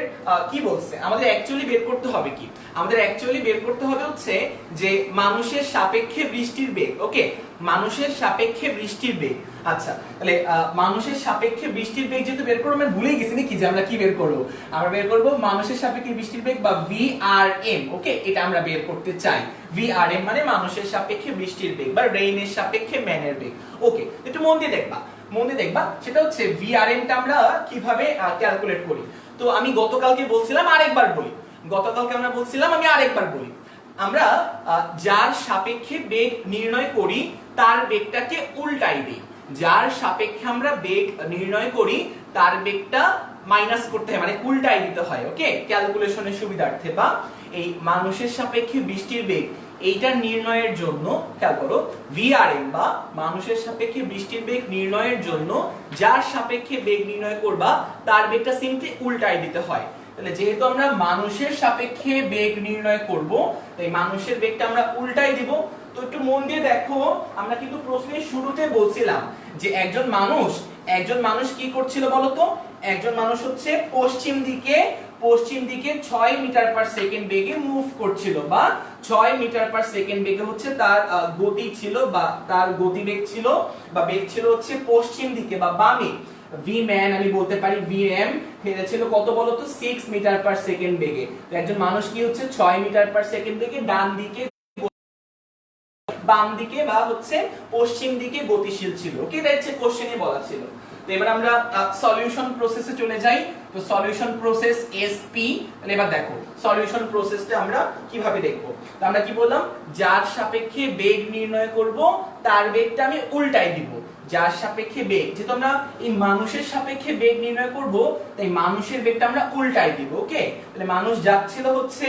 কি বলছে, আমাদের অ্যাকচুয়ালি বের করতে হবে কি, আমাদের অ্যাকচুয়ালি বের করতে হবে হচ্ছে যে মানুষের সাপেক্ষে বৃষ্টির বেগ। ওকে, মানুষের সাপেক্ষে বৃষ্টির বেগ। আচ্ছা, তাহলে মানুষের সাপেক্ষে বৃষ্টির বেগ যেহেতু বের করবো, আমরা ভুলেই গেছি নাকি যে আমরা কি বের করবো, আমরা বের করবো মানুষের সাপেক্ষে বৃষ্টির বেগ বা VRM। ওকে, এটা আমরা বের করতে চাই। VRM মানে মানুষের সাপেক্ষে বৃষ্টির বেগ বা রেইনের সাপেক্ষে ম্যানের বেগ। ওকে, একটু মন দিয়ে দেখবা, সেটা হচ্ছে VRM টা আমরা কিভাবে ক্যালকুলেট করি। তো আমি গতকালকে বলছিলাম, আরেকবার বলি, আমি আরেকবার বলি, আমরা যার সাপেক্ষে বেগ নির্ণয় করি তার বেগটাকে উল্টাই দিই। যার সাপেক্ষে আমরা বেগ নির্ণয় করি তার বেগটা মাইনাস করতে হয়, মানে উল্টাই দিতে হয়। ওকে, ক্যালকুলেশনের সুবিধার্থে। বা এই মানুষের সাপেক্ষে বৃষ্টির বেগ এইটা নির্ণয়ের জন্য খেয়াল করো, ভিআরএম বা মানুষের সাপেক্ষে বৃষ্টির বেগ নির্ণয়ের জন্য যার সাপেক্ষে বেগ নির্ণয় করবা তার বেগটা সিম্পলি উল্টাই দিতে হয়। তাহলে যেহেতু আমরা মানুষের সাপেক্ষে বেগ নির্ণয় করব, তাই মানুষের বেগটা আমরা উল্টাই দিব। তো একটু মন দিয়ে দেখো, আমরা কিন্তু প্রশ্নের শুরুতে বলছিলাম যে একজন মানুষ কি করছিল বলতো? একজন মানুষ হচ্ছে পশ্চিম দিকে 6 মিটার পার সেকেন্ড বেগে মুভ করছিল, বা 6 মিটার পার সেকেন্ড বেগে হচ্ছে তার গতি ছিল, বা তার গতিবেগ ছিল, বা বেগ ছিল হচ্ছে পশ্চিম দিকে বা বামে। ভি ম্যান আমি বলতে পারি, ভিএম ফেলেছিল কত বলতো? 6 মিটার পার সেকেন্ড বেগে। তো একজন মানুষ কি হচ্ছে 6 মিটার পার সেকেন্ড বেগে ডান দিকে, বাম দিকে বা হচ্ছে পশ্চিম দিকে গতিশীল ছিল। ওকে, এটা হচ্ছে কোশ্চেনে বলা ছিল। তো এবার আমরা সলিউশন প্রসেসে চলে যাই। তো সলিউশন প্রসেস এসপি। তাহলে এবার দেখো সলিউশন প্রসেসটা আমরা কিভাবে দেখব। তো আমরা কি বললাম? যার সাপেক্ষে বেগ নির্ণয় করব তার বেগটা আমি উল্টাই দিব। যার সাপেক্ষে বেগ, যেহেতু আমরা এই মানুষের সাপেক্ষে বেগ নির্ণয় করব, তাই মানুষের বেগটা আমরা উল্টাই দিব। ওকে, তাহলে মানুষ যাচ্ছিল হচ্ছে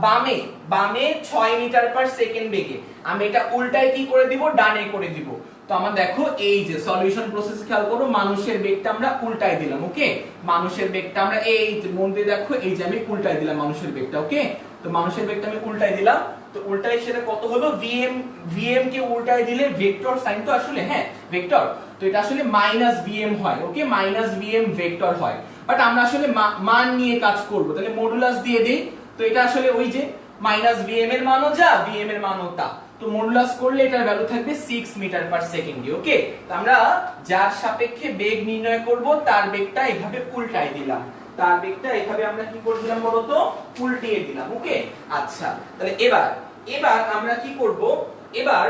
বামে 6 মিটার পার সেকেন্ড বেগে, আমি এটা উল্টাই কি করে দিব? ডানে করে দিব। তো আমরা দেখো এই যে সলিউশন প্রসেস খেয়াল করো, মানুষের বেগটা আমরা উল্টাই দিলাম। ওকে, মানুষের বেগটা আমরা এই যে মন দিয়ে দেখো, এই যে আমি উল্টাই দিলাম মানুষের বেগটা। ওকে, তো মানুষের বেগটা আমি উল্টাই দিলাম। তো উল্টাই সেটা কত হলো? vm কে উল্টাই দিলে ভেক্টর সাইন তো আসলে, হ্যাঁ ভেক্টর, তো এটা আসলে মাইনাস vm হয়। ওকে, মাইনাস vm ভেক্টর হয়, বাট আমরা আসলে মান নিয়ে কাজ করব, তাহলে মডুলাস দিয়ে দেই। তো এটা আসলে ওই যে মাইনাস vm এর মানও যা, vm এর মানও তা, তো মডুলাস করলে এটার ভ্যালু থাকবে 6 মিটার পার সেকেন্ড। ওকে, তো আমরা যার সাপেক্ষে বেগ নির্ণয় করব তার বেগটা এইভাবে উল্টাই দিলাম, তার বেগটা এইভাবে আমরা কি করে দিলাম বলতো? উল্টিয়ে দিলাম। ওকে, আচ্ছা, তাহলে এবার আমরা কি করব? এবার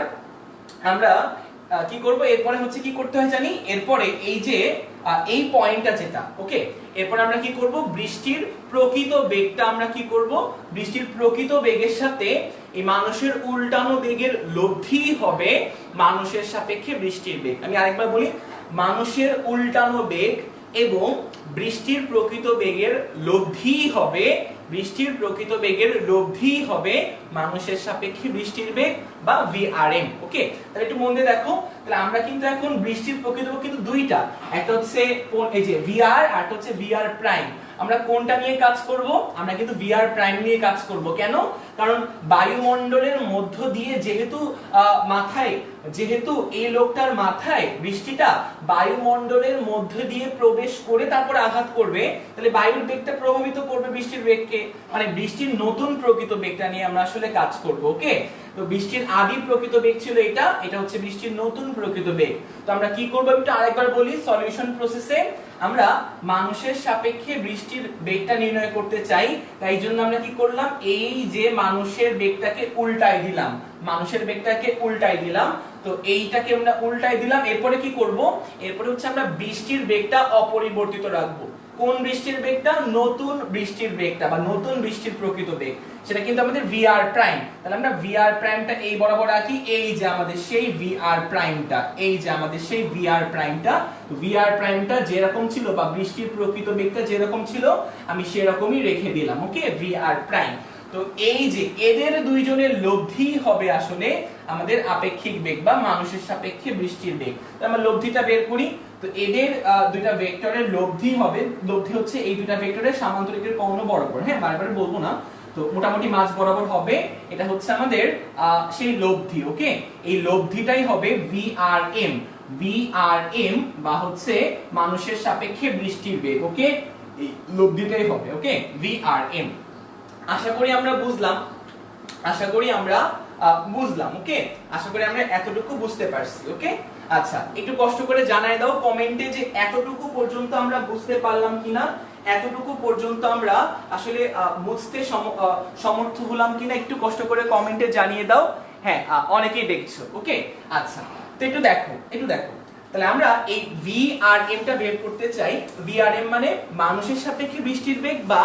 আমরা কি করব? এরপরে হচ্ছে কি করতে হয় জানি? এরপরে এই যে এই পয়েন্টটা যেটা, ওকে, এরপর আমরা কি করব? বৃষ্টির প্রকৃত বেগটা আমরা কি করব? বৃষ্টির প্রকৃত বেগের সাথে এই মানুষের উল্টানো বেগের লব্ধি হবে মানুষের সাপেক্ষে বৃষ্টির বেগ। আমি আরেকবার বলি, মানুষের উল্টানো বেগ এবং বৃষ্টির প্রকৃত বেগের লব্ধি হবে, বৃষ্টির প্রকৃত বেগের লব্ধি হবে মানুষের সাপেক্ষে বৃষ্টির বেগ বা ভিআরএম। ওকে, তাহলে একটু মন দিয়ে দেখো, তাহলে আমরা কিন্তু এখন বৃষ্টির প্রকৃত বেগ কিন্তু দুইটা, একটা হচ্ছে এই যে ভিআর, আর একটা হচ্ছে ভিআর প্রাইম। আমরা কোনটা নিয়ে কাজ করব? আমরা কিন্তু ভিআর প্রাইম নিয়ে কাজ করব। কেন? কারণ বায়ুমণ্ডলের মধ্য দিয়ে যেহেতু এই লোকটার মাথায় বৃষ্টিটা বায়ুমণ্ডলের মধ্য দিয়ে প্রবেশ করে তারপর আঘাত করবে, তাহলে বায়ুর বেগটা প্রভাবিত করবে বৃষ্টির বেগকে, মানে বৃষ্টির নতুন প্রকৃত বেগটা নিয়ে আমরা আসলে কাজ করব। ওকে, তো বৃষ্টির আদি প্রকৃত বেগ ছিল এটা হচ্ছে বৃষ্টির নতুন প্রকৃত বেগ। তো আমরা কি করব একটু আরেকবার বলি। সলিউশন প্রসেসে আমরা মানুষের সাপেক্ষে বৃষ্টির বেগটা নির্ণয় করতে চাই, তাই জন্য আমরা কি করলাম? এই যে মানুষের বেগটাকে উল্টাই দিলাম, মানুষের বেগটাকে উল্টাই দিলাম। তো এইটাকে আমরা উল্টাই দিলাম। এরপরে কি করব? এরপরে হচ্ছে আমরা বৃষ্টির বেগটা অপরিবর্তিত রাখবো। কোন বৃষ্টির বেগটা? নতুন বৃষ্টির বেগটা বা নতুন বৃষ্টির প্রকৃত বেগ, সেটা কিন্তু আমাদের ভিআর প্রাইম। তাহলে আমরা ভিআর প্রাইমটা এই বরাবর রাখি, এই যে আমাদের সেই ভিআর প্রাইমটা, এই যে আমাদের সেই ভিআর প্রাইমটা। ভিআর প্রাইমটা যেরকম ছিল বা বৃষ্টির প্রকৃত বেগটা যেরকম ছিল আমি সেরকমই রেখে দিলাম। ওকে, ভিআর প্রাইম। তো এই যে এদের দুইজনের লব্ধি হবে আসলে আমাদের আপেক্ষিক বেগ বা মানুষের সাপেক্ষে বৃষ্টির বেগ। তো আমরা লব্ধিটা বের করি। তো এদের দুইটা ভেক্টরের লব্ধি হবে, লব্ধি হচ্ছে এই দুইটা ভেক্টরের সামান্তরিকের কর্ণ বরাবর। হ্যাঁ, বারবার বলবো না, তো মোটামুটি মাঝ বরাবর হবে। এটা হচ্ছে আমাদের সেই লব্ধি। ওকে, এই লব্ধিটাই হবে ভিআরএম, ভিআরএম বা হচ্ছে মানুষের সাপেক্ষে বৃষ্টির বেগ। ওকে, এই লব্ধিটাই হবে ওকে ভিআরএম। আশা করি আমরা বুঝলাম, ওকে, আশা করি আমরা এতটুকু বুঝতে পারছি। ওকে, আচ্ছা, একটু কষ্ট করে জানাই দাও কমেন্টে যে এতটুকু পর্যন্ত আমরা বুঝতে পারলাম কিনা, এতটুকু পর্যন্ত আমরা আসলে বুঝতে সমর্থ হলাম কিনা, একটু কষ্ট করে কমেন্টে জানিয়ে দাও। হ্যাঁ, অনেকেই দেখছো। ওকে, আচ্ছা, তো একটু দেখো তাহলে আমরা এই ভিআরএম টা বের করতে চাই। ভিআরএম মানে মানুষের সাপেক্ষে বৃষ্টির বেগ বা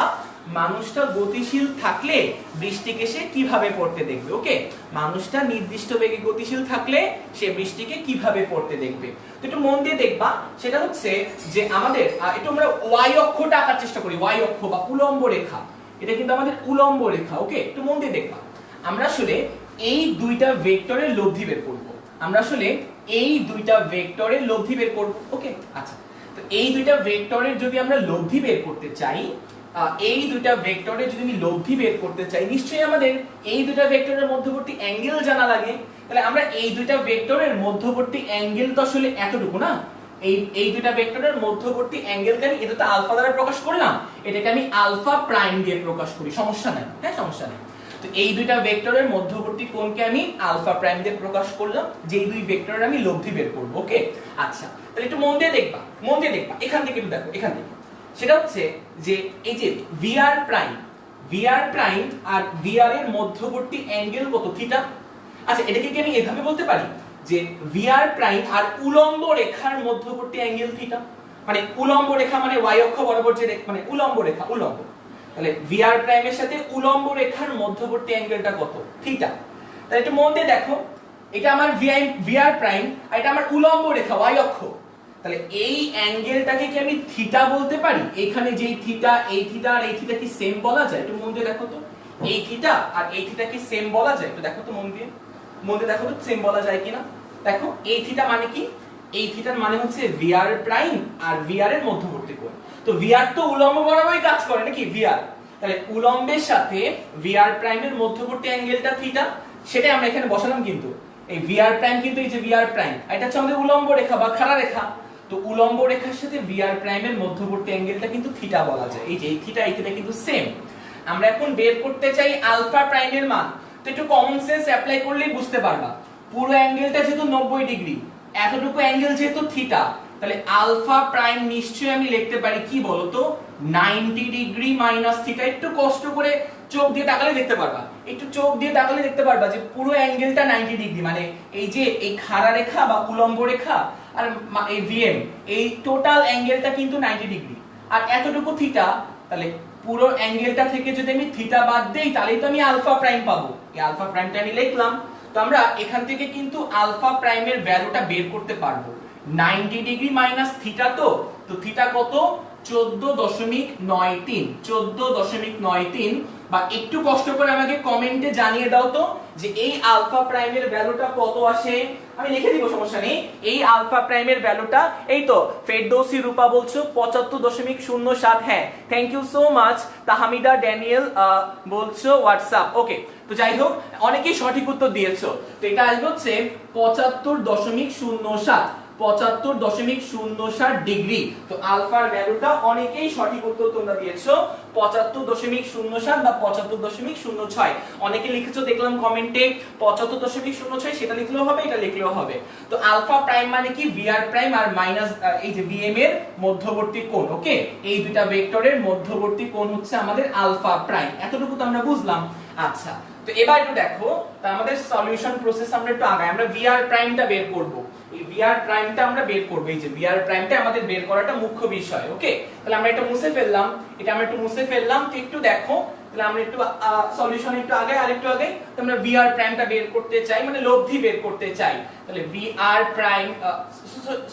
মানুষটা গতিশীল থাকলে বৃষ্টিকে সে কিভাবে পড়তে দেখবে। ওকে, মানুষটা নির্দিষ্ট বেগে গতিশীল থাকলে সে বৃষ্টিকে কিভাবে পড়তে দেখবে। তো একটু মন দিয়ে দেখবা, সেটা হচ্ছে যে আমাদের একটু আমরা ওয়াই অক্ষটা আঁকার চেষ্টা করি। ওয়াই অক্ষ বা উলম্ব রেখা, এটা কিন্তু আমাদের উলম্ব রেখা। ওকে, একটু মন দিয়ে দেখবা, আমরা আসলে এই দুইটা ভেক্টরের লব্ধি বের করব। আমরা আসলে এই দুইটা ভেক্টরের লব্ধি বের করব। ওকে, আচ্ছা, তো এই দুইটা ভেক্টরের যদি আমরা লব্ধি বের করতে চাই, এই দুইটা ভেক্টরের যদি আমি লব্ধি বের করতে চাই, নিশ্চয়ই আমাদের এই দুইটা ভেক্টরের মধ্যবর্তী অ্যাঙ্গেল জানা লাগে। তাহলে আমরা এই দুইটা ভেক্টরের মধ্যবর্তী অ্যাঙ্গেল তো আসলে এতটুকু না, এই দুইটা ভেক্টরের মধ্যবর্তী অ্যাঙ্গেলকে আমি এটা তো আলফা দ্বারা প্রকাশ করলাম, এটাকে আমি আলফা প্রাইম দিয়ে প্রকাশ করি, সমস্যা নাই। হ্যাঁ, সমস্যা নেই। তো এই দুইটা ভেক্টরের মধ্যবর্তী কোণকে আমি আলফা প্রাইম দিয়ে প্রকাশ করলাম, যেই দুই ভেক্টরের আমি লব্ধি বের করব। ওকে, আচ্ছা, তাহলে একটু মন দিয়ে দেখবা, মন দিয়ে দেখবা, এখান থেকে একটু দেখো, এখান থেকে সেটা হচ্ছে যে এই যে ভিআর প্রাইম আর ভিআর এর মধ্যবর্তী অ্যাঙ্গেল কত, থিটা। আচ্ছা, এটাকে কি আমি এভাবে বলতে পারি যে ভিআর প্রাইম আর উলম্ব রেখার মধ্যবর্তী অ্যাঙ্গেল থিটা, মানে উলম্ব রেখা মানে ওয়াই অক্ষ বরাবর যে মানে উলম্ব রেখা, উলম্ব, তাহলে ভিআর প্রাইমের সাথে উলম্ব রেখার মধ্যবর্তী অ্যাঙ্গেলটা কত, থিটা। তাহলে একটু মন দিয়ে দেখো, এটা আমার ভিআর প্রাইম আর এটা আমার উলম্ব রেখা ওয়াই অক্ষ। তাহলে এই অ্যাঙ্গেলটাকে কি আমি থিটা বলতে পারি? এখানে যেই থিটা, এই থিটা আর এই থিটা কি সেম বলা যায়? একটু মন দিয়ে দেখো তো, এই থিটা আর এই থিটা কি সেম বলা যায়? একটু দেখো তো মন দিয়ে দেখো তো সেম বলা যায় কিনা। দেখো, এই থিটা মানে কি? এই থিটার মানে হচ্ছে ভিআর প্রাইম আর ভিআর এর মধ্যবর্তী কোণ। তো ভিআর তো উলম্ব বরাবরই কাজ করে নাকি, ভিআর। তাহলে উলম্বের সাথে ভিআর প্রাইমের মধ্যবর্তী অ্যাঙ্গেলটা থিটা, সেটাই আমরা এখানে বসালাম। কিন্তু এই ভিআর প্রাইম কিন্তু এই যে ভিআর প্রাইম, এটা হচ্ছে আমাদের উলম্ব রেখা বা খাড়া রেখা। তো উলম্ব রেখার সাথে ভিআর প্রাইমের মধ্যবর্তী অ্যাঙ্গেলটা কিন্তু থিটা বলা যায়। এই যে এই থিটা কিন্তু সেম। আমরা এখন বের করতে চাই আলফা প্রাইমের মান। তো একটু কমন সেন্স অ্যাপ্লাই করলেই বুঝতে পারবা, পুরো অ্যাঙ্গেলটা যেহেতু 90 ডিগ্রি, এতটুকু অ্যাঙ্গেল যেহেতু থিটা, তাহলে আলফা প্রাইম নিশ্চয়ই আমি লিখতে পারি কি বলতো, 90 ডিগ্রি মাইনাস থিটা। একটু কষ্ট করে চোখ দিয়ে তাকালে দেখতে পারবা, একটু চোখ দিয়ে তাকালে দেখতে পারবা যে পুরো অ্যাঙ্গেলটা 90 ডিগ্রি, মানে এই যে এই খাড়া রেখা বা উলম্ব রেখা আর এই ভিএম, এই টোটাল অ্যাঙ্গেলটা কিন্তু 90 ডিগ্রি আর এতটুকু থিটা। তাহলে পুরো অ্যাঙ্গেলটা থেকে যদি আমি থিটা বাদ দেই, তাহলেই তো আমি আলফা প্রাইম পাবো। এই আলফা প্রাইমটা আমি লিখলাম। তো আমরা এখান থেকে কিন্তু আলফা প্রাইমের ভ্যালুটা বের করতে পারবো। 90 ডিগ্রি মাইনাস থিটা, তো থিটা কত, 14.93, 14.93। বা একটু কষ্ট করে আমাকে কমেন্টে জানিয়ে দাও তো যে এই আলফা প্রাইমের ভ্যালুটা কত আসে। আমি লিখে দিব, সমস্যা নেই। এই আলফা প্রাইমের ভ্যালুটা, এই তো ফেরদৌসি রূপা বলছো 75.07। হ্যাঁ, thank you so much. Tahmida Daniel বলছো হোয়াটসঅ্যাপ। ওকে, তো যাই হোক, অনেকেই সঠিক উত্তর দিয়েছো। তো এটা আসবে হচ্ছে 75.07, 75.07 ডিগ্রি। তো আলফার ভ্যালুটা অনেকেই সঠিক উত্তর তোমরা দিয়েছো 75.07 বা 75.06। অনেকে লিখেছো দেখলাম কমেন্টে 75.06, সেটা লিখলেও হবে, এটা লিখলেও হবে। তো আলফা প্রাইম মানে কি, ভিআর প্রাইম আর মাইনাস এই যে ভিএম এর মধ্যবর্তী কোণ। ওকে, এই দুইটা ভেক্টরের মধ্যবর্তী কোণ হচ্ছে আমাদের আলফা প্রাইম। এতটুকু তো আমরা বুঝলাম। আচ্ছা, তো এবার একটু দেখো, তা আমাদের সলিউশন প্রসেস আমরা একটু আগাই। আমরা ভিআর প্রাইমটা বের করব। এই ভিআর প্রাইমটা আমরা বের করব, এই যে ভিআর প্রাইমটা আমাদের বের করাটা মুখ্য বিষয়। ওকে, তাহলে আমরা এটা মুছে ফেললাম, এটা আমরা একটু মুছে ফেললাম। তো একটু দেখো, তাহলে আমরা একটু সলিউশন একটু আগে, আরেকটু আগে। তো আমরা ভিআর প্রাইমটা বের করতে চাই, মানে লব্ধি বের করতে চাই। তাহলে ভিআর প্রাইম,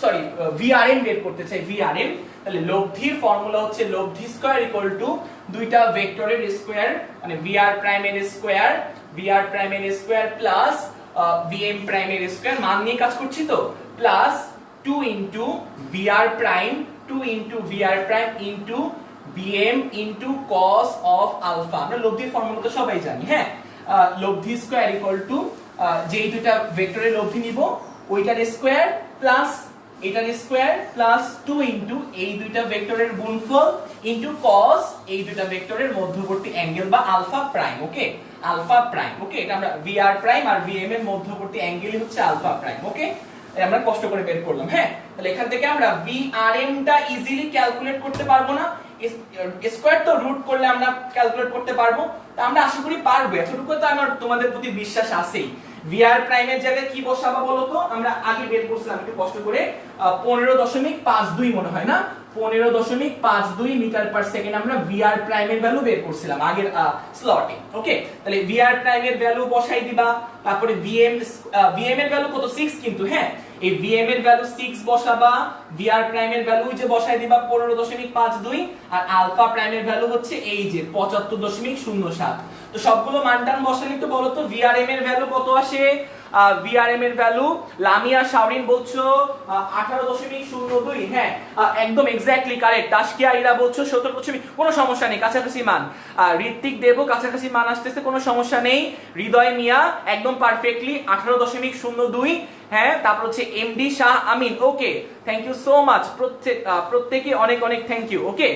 সরি ভিআরএম বের করতে চাই, ভিআরএম। তাহলে লব্ধির ফর্মুলা হচ্ছে লব্ধি স্কয়ার ইকুয়াল টু দুইটা ভেক্টরের স্কয়ার, মানে ভিআর প্রাইমের স্কয়ার, ভিআর প্রাইমের স্কয়ার প্লাস ভিএম প্রাইমের স্কয়ার, মান নিয়ে কাজ করছি তো, plus 2 into VR prime, 2 into VR prime into VM into cos of alpha. আমরা লব্ধির ফর্মুলা তো সবাই জানি। হ্যাঁ, লব্ধি স্কয়ার ইকুয়াল টু যেই দুইটা ভেক্টরের লব্ধি নিব ওইটার স্কয়ার প্লাস এটার স্কয়ার প্লাস 2 ইনটু এই দুইটা ভেক্টরের গুণফল ইনটু cos এই দুইটা ভেক্টরের মধ্যবর্তী অ্যাঙ্গেল বা আলফা প্রাইম। ওকে, আলফা প্রাইম। ওকে, এটা আমরা ভিআর প্রাইম আর ভিএম এর মধ্যবর্তী অ্যাঙ্গেল হচ্ছে আলফা প্রাইম। ওকে, আমরা কষ্ট করে বের করলাম। হ্যাঁ, তাহলে এখান থেকে আমরা ভিআরএম টা ইজিলি ক্যালকুলেট করতে পারবো না, স্কয়ার তো রুট করলে আমরা ক্যালকুলেট করতে পারবো। তো আমরা আশা করি পারবো, এতটুকু তো আমার তোমাদের প্রতি বিশ্বাস আছেই। ভিআর প্রাইমের জায়গায় কি বসাবো বলো তো, আমরা আগে বের করছিলাম একটু কষ্ট করে 15.52 মনে হয় না, 15.52 মিটার পার সেকেন্ড আমরা ভিআর প্রাইমের ভ্যালু বের করছিলাম আগের স্লটে। ওকে, তাহলে ভিআর প্রাইমের ভ্যালু বসাই দিবা, তারপরে ভিএম এর ভ্যালু কত 6 কিন্তু, হ্যাঁ এই ভিএম এর ভ্যালু 6 বসাবা, ভিআর প্রাইমের ভ্যালু যে বসাই দিবা 15.52 আর আলফা প্রাইমের ভ্যালু হচ্ছে এই যে 75.07। তো সবগুলো মানটান বসালে একটু বলো তো ভিআরএম এর ভ্যালু কত আসে? ভিআরএম এর ভ্যালু লামিয়া শাওরিন বলছো 18.02, হ্যাঁ একদম এক্স্যাক্টলি কারেক্ট। তাসকিয়া ইরা বলছো 17, কোনো সমস্যা নেই, কাছাকাছি মান। ঋত্বিক দেব কাছাকাছি মান আসতেছে, কোনো সমস্যা নেই। হৃদয় মিয়া একদম পারফেক্টলি 18.02, হ্যাঁ তারপর হচ্ছে MD Shah Amin, okay thank you so much, প্রত্যেকে অনেক অনেক থ্যাংক ইউ। ওকে,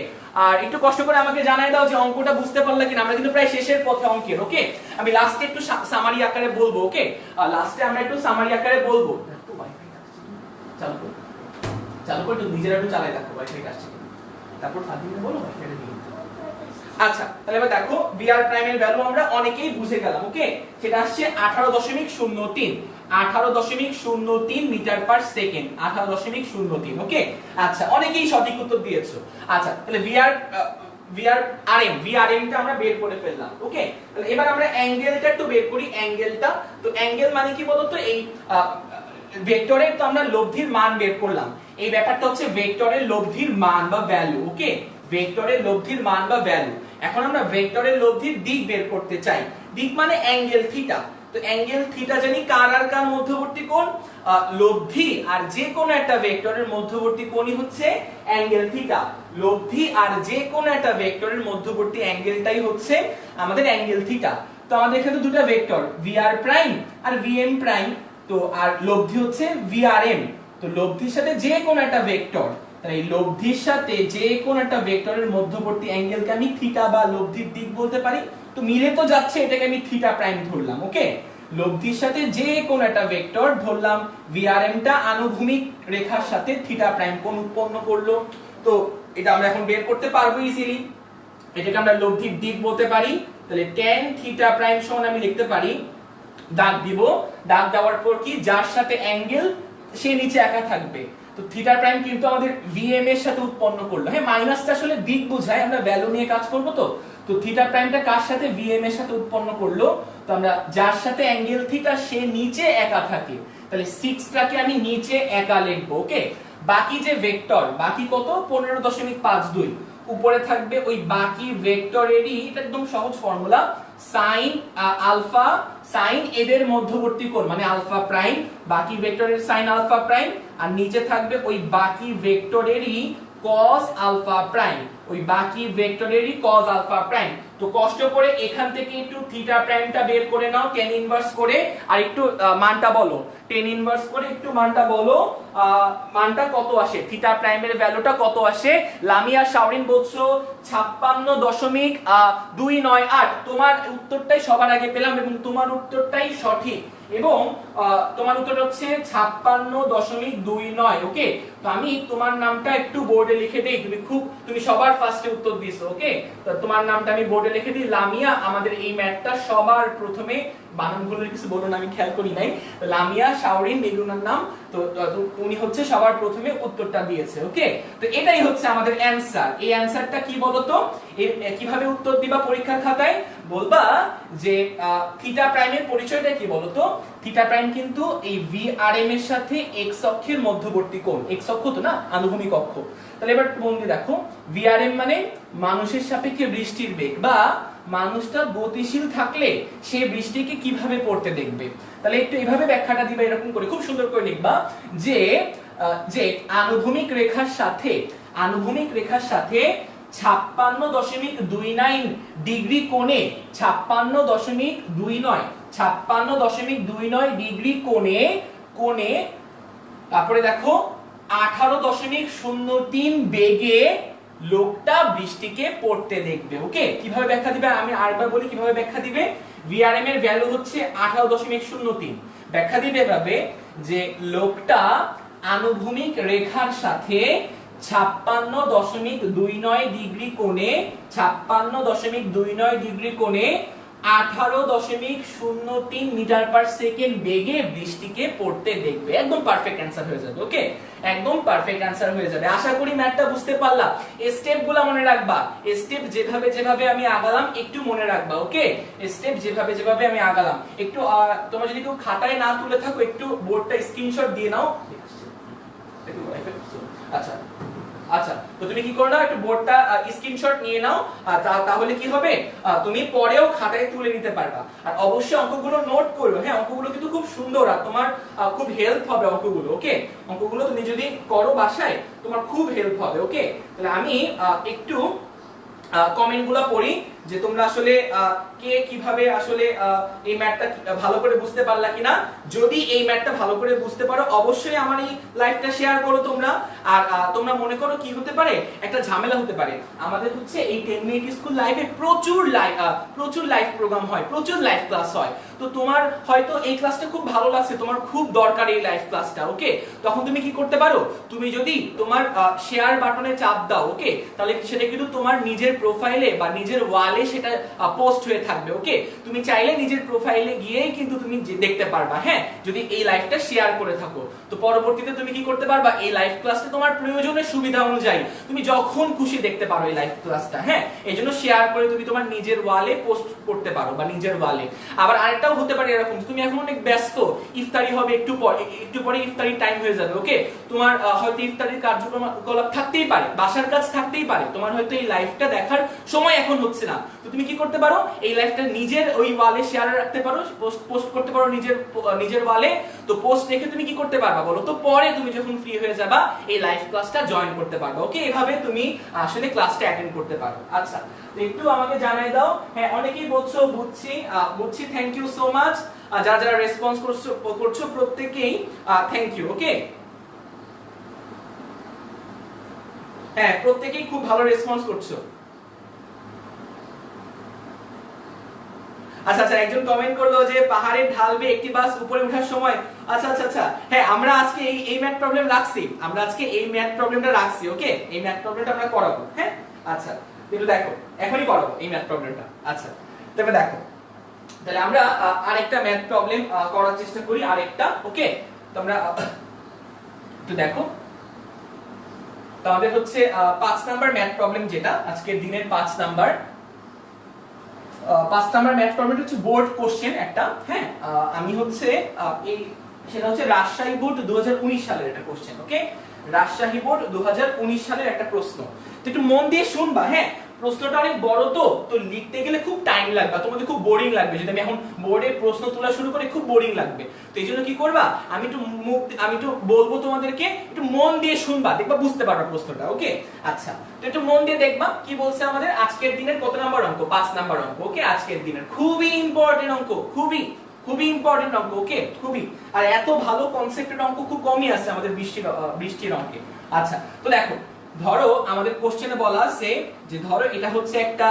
আর একটু কষ্ট করে আমাকে জানাই দাও যে অঙ্কটা বুঝতে পারলে কিনা, আমরা কিন্তু প্রায় শেষের পথে অঙ্কের। ওকে, আমি লাস্টে একটু সামারি আকারে বলবো। ওকে, লাস্টে আমরা একটু সামারি আকারে বলবো। চালু করে একটু নিজেরা একটু চালাই দেখো ওয়াইফাই আসছে কিনা, তারপর ফাদিলে বলো ওয়াইফাইটা দিয়ে। আচ্ছা, তাহলে এবার দেখো ভিআর প্রাইমের ভ্যালু আমরা অনেকেই বুঝে গেলাম। ওকে, সেটা আসছে 18.03, 18.03 মিটার পার সেকেন্ড, 18.03। ওকে, আচ্ছা অনেকেই সঠিক উত্তর দিয়েছো। আচ্ছা, তাহলে ভিআরএম টা আমরা বের করে ফেললাম। ওকে, তাহলে এবার আমরা অ্যাঙ্গেলটা একটু বের করি। অ্যাঙ্গেলটা, তো অ্যাঙ্গেল মানে কি বলতো, এই ভেক্টরের তো আমরা লব্ধির মান বের করলাম, এই ব্যাপারটা হচ্ছে ভেক্টরের লব্ধির মান বা ভ্যালু। ওকে, ভেক্টরের লব্ধির মান বা ভ্যালু। এখন আমরা ভেক্টরের লব্ধির দিক বের করতে চাই, দিক মানে অ্যাঙ্গেল থিটা। তো অ্যাঙ্গেল থিটা জানি কার আর কার মধ্যবর্তী কোণ, লব্ধি আর যে কোনো একটা ভেক্টরের মধ্যবর্তী কোণই হচ্ছে অ্যাঙ্গেল থিটা। লব্ধি আর যে কোনো একটা ভেক্টরের মধ্যবর্তী অ্যাঙ্গেলটাই হচ্ছে আমাদের অ্যাঙ্গেল থিটা। তো আমাদের এখানে দুটো ভেক্টর ভিআর প্রাইম আর ভিএম প্রাইম, তো আর লব্ধি হচ্ছে ভিআরএম। তো লব্ধির সাথে যে কোনো একটা ভেক্টর, তাহলে এই লব্ধির সাথে যে কোনো একটা ভেক্টরের মধ্যবর্তী অ্যাঙ্গেলকে আমি থিটা বা লব্ধির দিক বলতে পারি। তো মিলে তো যাচ্ছে, এটাকে আমি থিটা প্রাইম ধরলাম। ওকে, লব্ধির সাথে যে কোনো একটা ভেক্টর ধরলাম, ভিআরএম টা আনুভূমিক রেখার সাথে থিটা প্রাইম কোণ উৎপন্ন করলো। তো এটা আমরা এখন বের করতে পারবো ইজিলি, এটাকে আমরা লব্ধির দিক বলতে পারি। তাহলে tan থিটা প্রাইম সমান আমি লিখতে পারি, দাগ দিব, দাগ দেওয়ার পর কি যার সাথে অ্যাঙ্গেল সে নিচে একা থাকবে। তো থিটা প্রাইম কিন্তু আমাদের ভিএম এর সাথে উৎপন্ন করলো, হ্যাঁ মাইনাসটা আসলে দিক বোঝায়, আমরা ভ্যালু নিয়ে কাজ করব। তো থিটা প্রাইমটা কার সাথে, ভিএম এর সাথে উৎপন্ন করলো। তো আমরা যার সাথে অ্যাঙ্গেল থিটা সে নিচে একা থাকে, তাহলে 6 টাকে আমি নিচে একা লিখবো। ওকে, বাকি যে ভেক্টর, বাকি কত 15.52, উপরে থাকবে ওই বাকি ভেক্টরেরই, এটা একদম সহজ ফর্মুলা, সাইন আলফা, সাইন এদের মধ্যবর্তী কোণ মানে আলফা প্রাইম, বাকি ভেক্টরের সাইন আলফা প্রাইম, আর নিচে থাকবে ওই বাকি ভেক্টরেরই cos আলফা প্রাইম, ওই বাকি ভেক্টরেরই cos আলফা প্রাইম। তো কষ্ট করে এখান থেকে একটু থিটা প্রাইমটা বের করে নাও tan ইনভার্স করে, আর একটু মানটা বলো, tan ইনভার্স করে একটু মানটা বলো, মানটা কত আসে, থিটা প্রাইমের ভ্যালুটা কত আসে। লামিয়া শাওরিন বলছো 56.298, তোমার উত্তরটাই সবার আগে পেলাম এবং তোমার উত্তরটাই সঠিক, এবং তোমার উত্তর হচ্ছে 56.29। ওকে, তো আমি তোমার নামটা একটু বোর্ডে লিখে দেই, তুমি সবার ফার্স্টে উত্তর দিছো। ওকে, তো তোমার নামটা আমি বোর্ডে লিখে দিই, লামিয়া। আমাদের এই ম্যাথটা সবার প্রথমে, বানান ভুলের কিছু বলো না, আমি খেয়াল করি নাই, লামিয়া শাওরিন বেগুনার নাম, তো উনি হচ্ছে সবার প্রথমে উত্তরটা দিয়েছে। ওকে, তো এটাই হচ্ছে আমাদের অ্যানসার। এই অ্যানসারটা কি বলতো, কিভাবে উত্তর দিবা পরীক্ষার খাতায়, বলবা যে থিটা প্রাইমের পরিচয়টা কি বলতো, থিটা প্রাইম কিন্তু এই ভিআরএম এর সাথে এক্স অক্ষের মধ্যবর্তী কোণ, এক্স অক্ষ তো না, আনুভূমিক অক্ষ। তাহলে এবার মন দিয়ে দেখো, ভিআরএম মানে মানুষের সাপেক্ষে বৃষ্টির বেগ, বা মানুষটা গতিশীল থাকলে সে বৃষ্টিকে কিভাবে পড়তে দেখবে। তাহলে একটু এইভাবে ব্যাখ্যাটা দিবা, এরকম করে খুব সুন্দর করে লিখবা যে আনুভূমিক রেখার সাথে 56.29 ডিগ্রি কোণে, 56.29 ডিগ্রি কোণে, তারপরে দেখো 18.03 বেগে লোকটা বৃষ্টিকে পড়তে দেখবে। ওকে, কিভাবে ব্যাখ্যা দিবে, আমি আরেকবার বলি কিভাবে ব্যাখ্যা দিবে। ভিআরএম এর ভ্যালু হচ্ছে 18.03, ব্যাখ্যা দিবে এভাবে যে লোকটা আনুভূমিক রেখার সাথে 56.29 ডিগ্রি কোণে 56.29 ডিগ্রি কোণে 18.03 মিটার পার সেকেন্ড বেগে বৃষ্টিকে পড়তে দেখবে। একদম পারফেক্ট অ্যান্সার হয়ে যাবে। ওকে, একদম পারফেক্ট অ্যান্সার হয়ে যাবে। আশা করি ম্যাথটা বুঝতে পারলা। স্টেপগুলো মনে রাখবা, স্টেপ যেভাবে যেভাবে আমি আগালাম একটু মনে রাখবা। ওকে, স্টেপ যেভাবে যেভাবে আমি আগালাম একটু, তোমরা যদি কেউ খাতায় না তুলে থাকো একটু বোর্ডটা স্ক্রিনশট দিয়ে নাও। আচ্ছা আচ্ছা, তো তুমি কি করো না, একটু বোর্ডটা স্ক্রিনশট নিয়ে নাও, তাহলে কি হবে, তুমি পরেও খাতায় তুলে নিতে পারবা। আর অবশ্যই অঙ্কগুলো নোট করো। হ্যাঁ, অঙ্কগুলো কিন্তু খুব সুন্দর আর তোমার খুব হেল্প হবে অঙ্কগুলো। ওকে, অঙ্কগুলো তুমি যদি করো বাসায় তোমার খুব হেল্প হবে। ওকে, তাহলে আমি একটু কমেন্টগুলো পড়ি যে তোমরা আসলে কে কিভাবে আসলে এই ম্যাথটা ভালো করে বুঝতে পারলা কিনা। যদি এই ম্যাথটা ভালো করে বুঝতে পারো অবশ্যই আমার এই লাইভটা শেয়ার করো তোমরা। আর তোমরা মনে করো কি হতে পারে, একটা ঝামেলা হতে পারে। আমাদের হচ্ছে এই 10 মিনিট স্কুল লাইভে প্রচুর লাইভ প্রোগ্রাম হয়, প্রচুর লাইভ ক্লাস হয়। তো তোমার হয়তো এই ক্লাসটা খুব ভালো লাগছে, তোমার খুব দরকার এই লাইভ ক্লাসটা। ওকে, তখন তুমি কি করতে পারো, তুমি যদি তোমার শেয়ার বাটনে চাপ দাও, ওকে, তাহলে সেটা কিন্তু তোমার নিজের প্রোফাইলে বা নিজের ওয়ালে সেটা পোস্ট হয়ে থাকবে। ওকে, তুমি চাইলে নিজের প্রোফাইলে গিয়েই কিন্তু তুমি দেখতে পারবা। হ্যাঁ, যদি এই লাইভটা শেয়ার করে থাকো, তো পরবর্তীতে তুমি কি করতে পারবা, এই লাইভ ক্লাসটা তোমার প্রয়োজনের সুবিধা অনুযায়ী তুমি যখন খুশি দেখতে পারো এই লাইভ ক্লাসটা। হ্যাঁ, এইজন্য শেয়ার করে তুমি তোমার নিজের ওয়ালে পোস্ট করতে পারো বা নিজের ওয়ালে। আবার আরেকটাও হতে পারে এরকম, তুমি এখন অনেক ব্যস্ত, ইফতারি হবে একটু পরে ইফতারি টাইম হয়ে যাবে। ওকে, তোমার হয়তো ইফতারির কার্যকলাপ থাকতেই পারে, বাসার কাজ থাকতেই পারে, তোমার হয়তো এই লাইভটা দেখার সময় এখন হচ্ছে না। তো তুমি কি করতে পারো, এই লাইভটা নিজের ওই ওয়ালে শেয়ার রাখতে পারো, পোস্ট করতে পারো নিজের ওয়ালে। তো পোস্ট রেখে তুমি কি করতে পারবা বলো তো, পরে তুমি যখন ফ্রি হয়ে যাবা এই লাইভ ক্লাসটা জয়েন করতে পারবে। ওকে, এভাবে তুমি আসলে ক্লাসটা অ্যাটেন্ড করতে পারো। আচ্ছা, তো একটু আমাকে জানাই দাও। হ্যাঁ, অনেকেই বলছো বুঝছি, থ্যাংক ইউ সো মাচ। যারা যারা রেসপন্স করছো প্রত্যেককেই থ্যাংক ইউ। ওকে, হ্যাঁ, প্রত্যেকেই খুব ভালো রেসপন্স করছো। আচ্ছা আচ্ছা, একজন কমেন্ট করলো যে পাহাড়ে ঢালবে একটি বাস উপরে ওঠার সময়। আচ্ছা আচ্ছা আচ্ছা, হ্যাঁ, আমরা আজকে এই ম্যাথ প্রবলেম রাখছি, আমরা আজকে এই ম্যাথ প্রবলেমটা রাখছি। ওকে, এই ম্যাথ প্রবলেমটা আমরা করাবো। হ্যাঁ, আচ্ছা, একটু দেখো, এখনই করাবো এই ম্যাথ প্রবলেমটা। আচ্ছা, তবে দেখো, তাহলে আমরা আরেকটা ম্যাথ প্রবলেম করার চেষ্টা করি, আরেকটা। ওকে, তোমরা একটু দেখো, তো আমাদের হচ্ছে 5 নাম্বার ম্যাথ প্রবলেম, যেটা আজকের দিনের 5 নাম্বার ম্যাথ প্রবলেমটা হচ্ছে বোর্ড কোশ্চেন একটা। হ্যাঁ, আমি হচ্ছে এই সেটা হচ্ছে রাজশাহী বোর্ড 2019 সালের একটা কোশ্চেন। ওকে, রাজশাহী বোর্ড 2019 সালের একটা প্রশ্ন। তো একটু মন দিয়ে শুনবা। হ্যাঁ, প্রশ্নটা অনেক বড়, তো লিখতে গেলে খুব টাইম লাগবে, তোমাদের খুব বোরিং লাগবে। যদি আমি এখন বোর্ডে প্রশ্ন তোলা শুরু করি খুব বোরিং লাগবে। তো এই জন্য কি করবা, আমি একটু বলবো তোমাদেরকে, একটু মন দিয়ে শুনবা, দেখবা বুঝতে পারবা প্রশ্নটা। ওকে, আচ্ছা, তো একটু মন দিয়ে দেখবা কি বলছে আমাদের। আজকের দিনের কত নাম্বার অঙ্ক, 5 নাম্বার অঙ্ক। ওকে, আজকের দিনের খুবই ইম্পর্টেন্ট অঙ্ক, খুবই ইম্পর্টেন্ট অঙ্ক। ওকে, খুবই, আর এত ভালো কনসেপ্টের অঙ্ক খুব কমই আছে আমাদের বৃষ্টির অঙ্কে। আচ্ছা, তো দেখো, ধরো আমাদের কোশ্চেনে বলা আছে যে ধরো এটা হচ্ছে একটা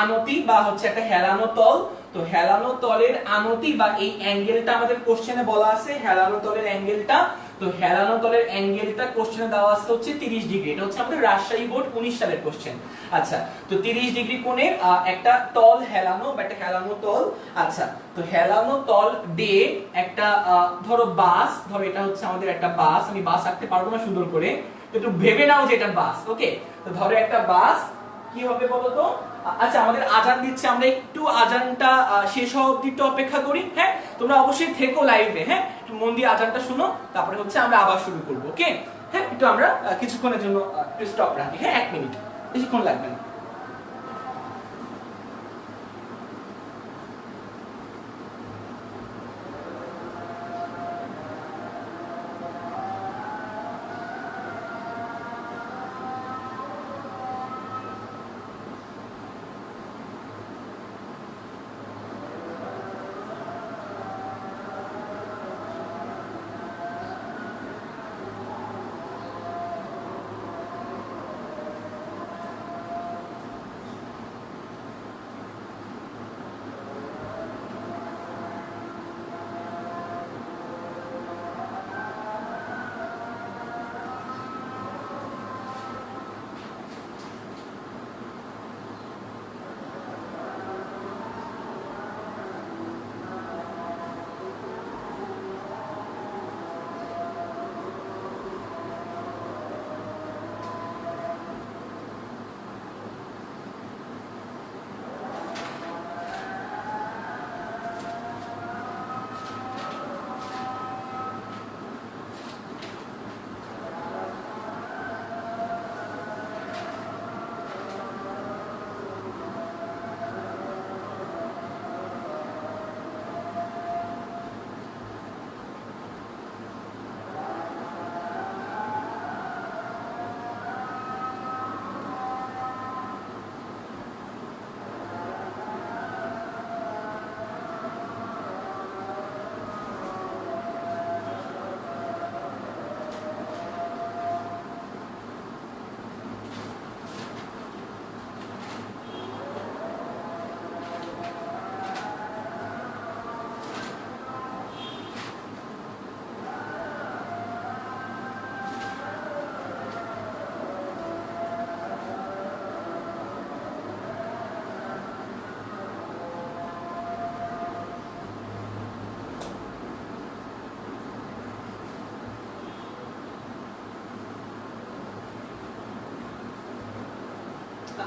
আনতি বা হচ্ছে একটা হেলানো তল। তো হেলানো তলের আনতি বা এই অ্যাঙ্গেলটা আমাদের কোশ্চেনে বলা আছে, হেলানো তলের অ্যাঙ্গেলটা। তো হেলানো তলের অ্যাঙ্গেলটা কোশ্চেনে দেওয়া আছে হচ্ছে 30 ডিগ্রি। এটা হচ্ছে আমাদের রাজশাহী বোর্ড 19 সালের কোশ্চেন। আচ্ছা, তো 30 ডিগ্রি কোণে একটা তল হেলানো বা একটা হেলানো তল। আচ্ছা, তো হেলানো তল দিয়ে একটা ধরো বাস, ধরো এটা হচ্ছে আমাদের একটা বাস, আমি বাস আঁকতে পারবো না সুন্দর করে, একটু ভেবে নাও যে এটা বাস। ওকে, তো ধরো একটা বাস, কি হবে বলো তো। আচ্ছা, আমাদের আজান দিচ্ছে, আমরা একটু আজানটা শেষ হওয়া অবধি একটু অপেক্ষা করি। হ্যাঁ, তোমরা অবশ্যই থেকো লাইভে। হ্যাঁ, একটু মন দিয়ে আজানটা শুনো, তারপরে হচ্ছে আমরা আবার শুরু করবো। ওকে, হ্যাঁ, একটু আমরা কিছুক্ষণের জন্য একটু স্টপ রাখি। হ্যাঁ, 1 মিনিট, বেশিক্ষণ লাগবে না।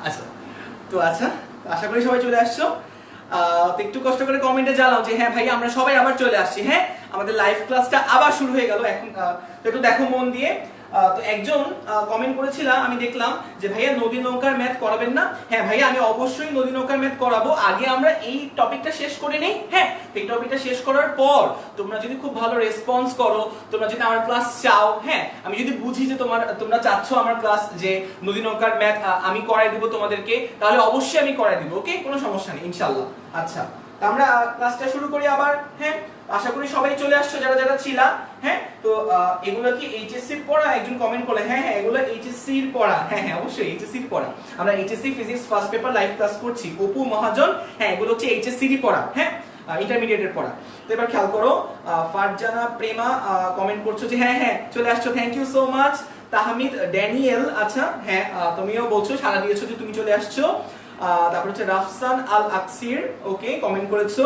আচ্ছা তো আচ্ছা, আশা করি সবাই চলে আসছো। তো একটু কষ্ট করে কমেন্টে জানাও যে হ্যাঁ ভাই আমরা সবাই আবার চলে আসছি। হ্যাঁ, আমাদের লাইভ ক্লাসটা আবার শুরু হয়ে গেল এখন। তো একটু দেখো মন দিয়ে। তো একজন কমেন্ট করেছিলাম, আমি দেখলাম যে ভাইয়া নদী নৌকার ম্যাথ করাবেন না। হ্যাঁ ভাইয়া, আমি অবশ্যই নদী নৌকার ম্যাথ করাবো। আগে আমরা এই টপিকটা শেষ করে নেই। হ্যাঁ, এই টপিকটা শেষ করার পর তোমরা যদি খুব ভালো রেসপন্স করো, তোমরা যদি আমার ক্লাস চাও, হ্যাঁ আমি যদি বুঝি যে তোমরা চাচ্ছ আমার ক্লাস যে নদী নৌকার ম্যাথ আমি করাই দিব তোমাদেরকে, তাহলে অবশ্যই আমি করাই দিব। ওকে, কোনো সমস্যা নেই ইনশাআল্লাহ। আচ্ছা, আমরা ক্লাসটা শুরু করি আবার। হ্যাঁ, আশা করি সবাই চলে আসছো যারা যারা ছিলা। হ্যাঁ, তো এগুলো কি এইচএসসি এর পড়া? একজন কমেন্ট করলে হ্যাঁ হ্যাঁ এগুলো এইচএসসি এর পড়া। হ্যাঁ হ্যাঁ অবশ্যই এইচএসসি এর পড়া। আমরা HSC physics first paper live class করছি। অপু মহাজন, হ্যাঁ এগুলো হচ্ছে এইচএসসি এর পড়া। হ্যাঁ, ইন্টারমিডিয়েটের পড়া। তো এবার খেয়াল করো, ফারজানা প্রেমা কমেন্ট করছো যে হ্যাঁ হ্যাঁ চলে আসছো, thank you so much. Tahmid Daniel, আচ্ছা হ্যাঁ তুমিও বলছো, সাড়া দিয়েছো যে তুমি চলে আসছো। তারপর হচ্ছে রাফসান আল আকসির, ওকে কমেন্ট করেছো।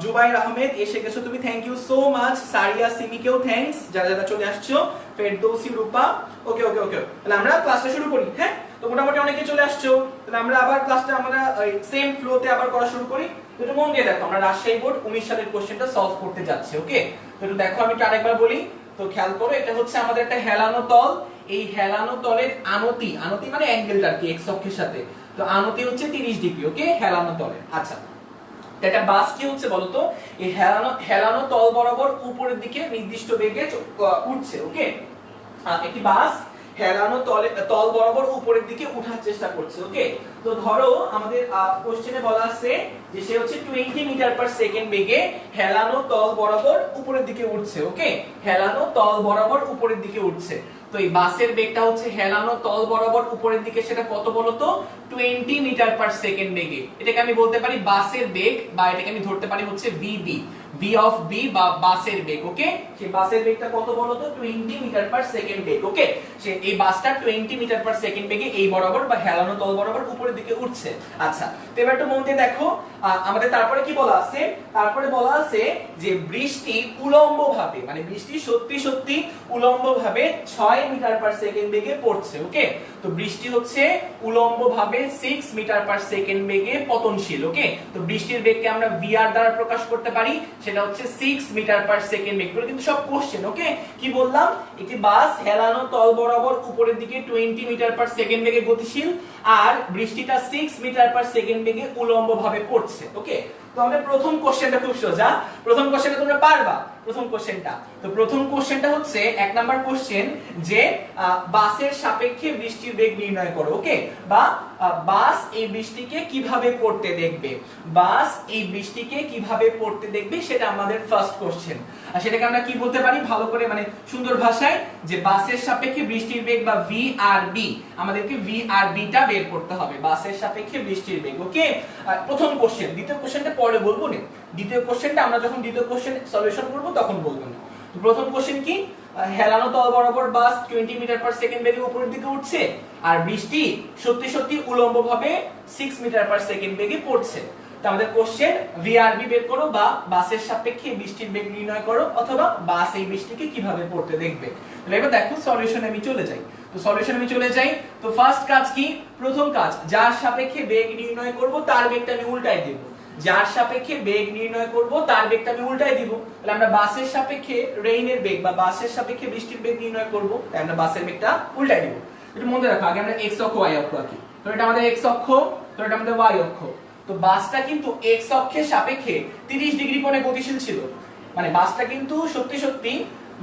জুবাইর আহমেদ এসে গেছো তুমি, thank you so much. Sariya সিমিকেও থ্যাঙ্কস, যারা যারা চলে আসছো। ফেরদৌসি রূপা, ওকে ওকে ওকে। তাহলে আমরা ক্লাসটা শুরু করি। হ্যাঁ, তো মোটামুটি অনেকে চলে আসছো। তাহলে আমরা আবার ক্লাসটা আমরা সেম ফ্লোতে আবার করা শুরু করি। তো একটু মন দিয়ে দেখো, আমরা রাজশাহী বোর্ড 19 সালের কোশ্চেনটা সলভ করতে যাচ্ছি। ওকে, তো একটু দেখো, আমি একটু আরেকবার বলি। তো খেয়াল করো, এটা হচ্ছে আমাদের একটা হেলানো তল। এই হেলানো তলের আনতি, আনতি মানে অ্যাঙ্গেলটা আর কি এক্স অক্ষের সাথে। তো আনতি হচ্ছে 30 ডিগ্রি। ওকে, হেলানো তলের। আচ্ছা, একটা বাস কি হচ্ছে বলতো, এই হেলানো তল বরাবর উপরের দিকে নির্দিষ্ট বেগে উঠছে। ওকে, একটি বাস হেলানো তল বরাবর উপরের দিকে উঠার চেষ্টা করছে। ওকে, তো ধরো আমাদের কোশ্চেনে বলা আছে যে সে হচ্ছে 20 মিটার পার সেকেন্ড বেগে হেলানো তল বরাবর উপরের দিকে উঠছে। ওকে, হেলানো তল বরাবর উপরের দিকে উঠছে। তো এই বাসের বেগটা হচ্ছে হেলানো তল বরাবর উপরের দিকে, সেটা কত বলতো, 20 মিটার পার সেকেন্ড বেগে। এটাকে আমি বলতে পারি বাসের বেগ, বা এটাকে আমি ধরতে পারি হচ্ছে ভিবি, ভি অফ বি বা বাসের বেগ। ওকে, সেই বাসের বেগটা কত বলতো, 20 মিটার পার সেকেন্ড বেগ। ওকে, সে এই বাসটা 20 মিটার পার সেকেন্ড বেগে এই বরাবর বা হেলানো তল বরাবর উপরের দিকে উঠছে। আচ্ছা, তো এবার একটু মন দিয়ে দেখো, আমাদের তারপরে কি বলা আছে, তারপরে বলা আছে যে বৃষ্টি উলম্ব ভাবে, মানে বৃষ্টি সত্যি সত্যি উলম্ব ভাবে 6 মিটার পার সেকেন্ড বেগে পড়ছে। ওকে, তো বৃষ্টি হচ্ছে উলম্ব ভাবে 6 মিটার পার সেকেন্ড বেগে পতনশীল। ওকে, তো বৃষ্টির বেগকে আমরা ভিআর দ্বারা প্রকাশ করতে পারি, সেটা হচ্ছে 6 মিটার পার সেকেন্ড বেগ। এগুলো কিন্তু সব কোশ্চেন। ওকে, কি বললাম, একটি বাস হেলানো তল বরাবর উপরের দিকে 20 মিটার পার সেকেন্ড বেগে গতিশীল, আর বৃষ্টিটা 6 মিটার পার সেকেন্ড বেগে উলম্ব ভাবে পড়ছে। ওকে, তো আমাদের প্রথম কোশ্চেনটা খুব সোজা। প্রথম কোশ্চেনটা তোমরা পারবা, প্রথম কোশ্চেনটা। তো প্রথম কোশ্চেনটা হচ্ছে 1 নাম্বার কোশ্চেন, যে বাসের সাপেক্ষে বৃষ্টির বেগ নির্ণয় করো। ওকে, বা বাস এই বৃষ্টিকে কিভাবে পড়তে দেখবে, বাস এই বৃষ্টিকে কিভাবে পড়তে দেখবে, সেটা আমাদের ফার্স্ট কোশ্চেন। আর সেটাকে আমরা কি বলতে পারি ভালো করে, মানে সুন্দর ভাষায়, যে বাসের সাপেক্ষে বৃষ্টির বেগ বা ভিআরবি, আমাদেরকে ভিআরবিটা বের করতে হবে, বাসের সাপেক্ষে বৃষ্টির বেগ। ওকে, প্রথম কোশ্চেন। দ্বিতীয় কোশ্চেনটা পরে বলবো না, দ্বিতীয় কোশ্চেনটা আমরা যখন দ্বিতীয় কোশ্চেন সলিউশন করব তখন বলবো না। তো প্রথম কোশ্চেন কি, হেলানো তল বরাবর বাস 20 মিটার পার সেকেন্ড বেগে উপরের দিকে উঠছে, আর বৃষ্টি সত্যি সত্যি উলম্ব ভাবে 6 মিটার পার সেকেন্ড বেগে পড়ছে। তো আমাদের কোশ্চেন ভিআরবি বের করো, বা বাসের সাপেক্ষে বৃষ্টির বেগ নির্ণয় করো, অথবা বাস এই বৃষ্টিকে কিভাবে পড়তে দেখবে। তাহলে এবার দেখো সলিউশনে আমি চলে যাই। তো সলিউশনে আমি চলে যাই। তো ফার্স্ট কাজ কি, প্রথম কাজ, যার সাপেক্ষে বেগ নির্ণয় করব তার বেগটা আমি উল্টাই দেব। যার সাপেক্ষে বেগ নির্ণয় করব তার বেগটা আমি উল্টাই দিব। তাহলে আমরা বাসের সাপেক্ষে রেইনের বেগ বা বাসের সাপেক্ষে বৃষ্টির বেগ নির্ণয় করব, তাই আমরা বাসের বেগটা উল্টাই দিব। একটু মনে রাখো, আগে আমরা x অক্ষ y অক্ষ আঁকি। তো এটা আমাদের x অক্ষ, তো এটা আমাদের y অক্ষ। তো বাসটা কিন্তু x অক্ষের সাপেক্ষে 30 ডিগ্রি কোণে গতিশীল ছিল, মানে বাসটা কিন্তু সত্যি সত্যি,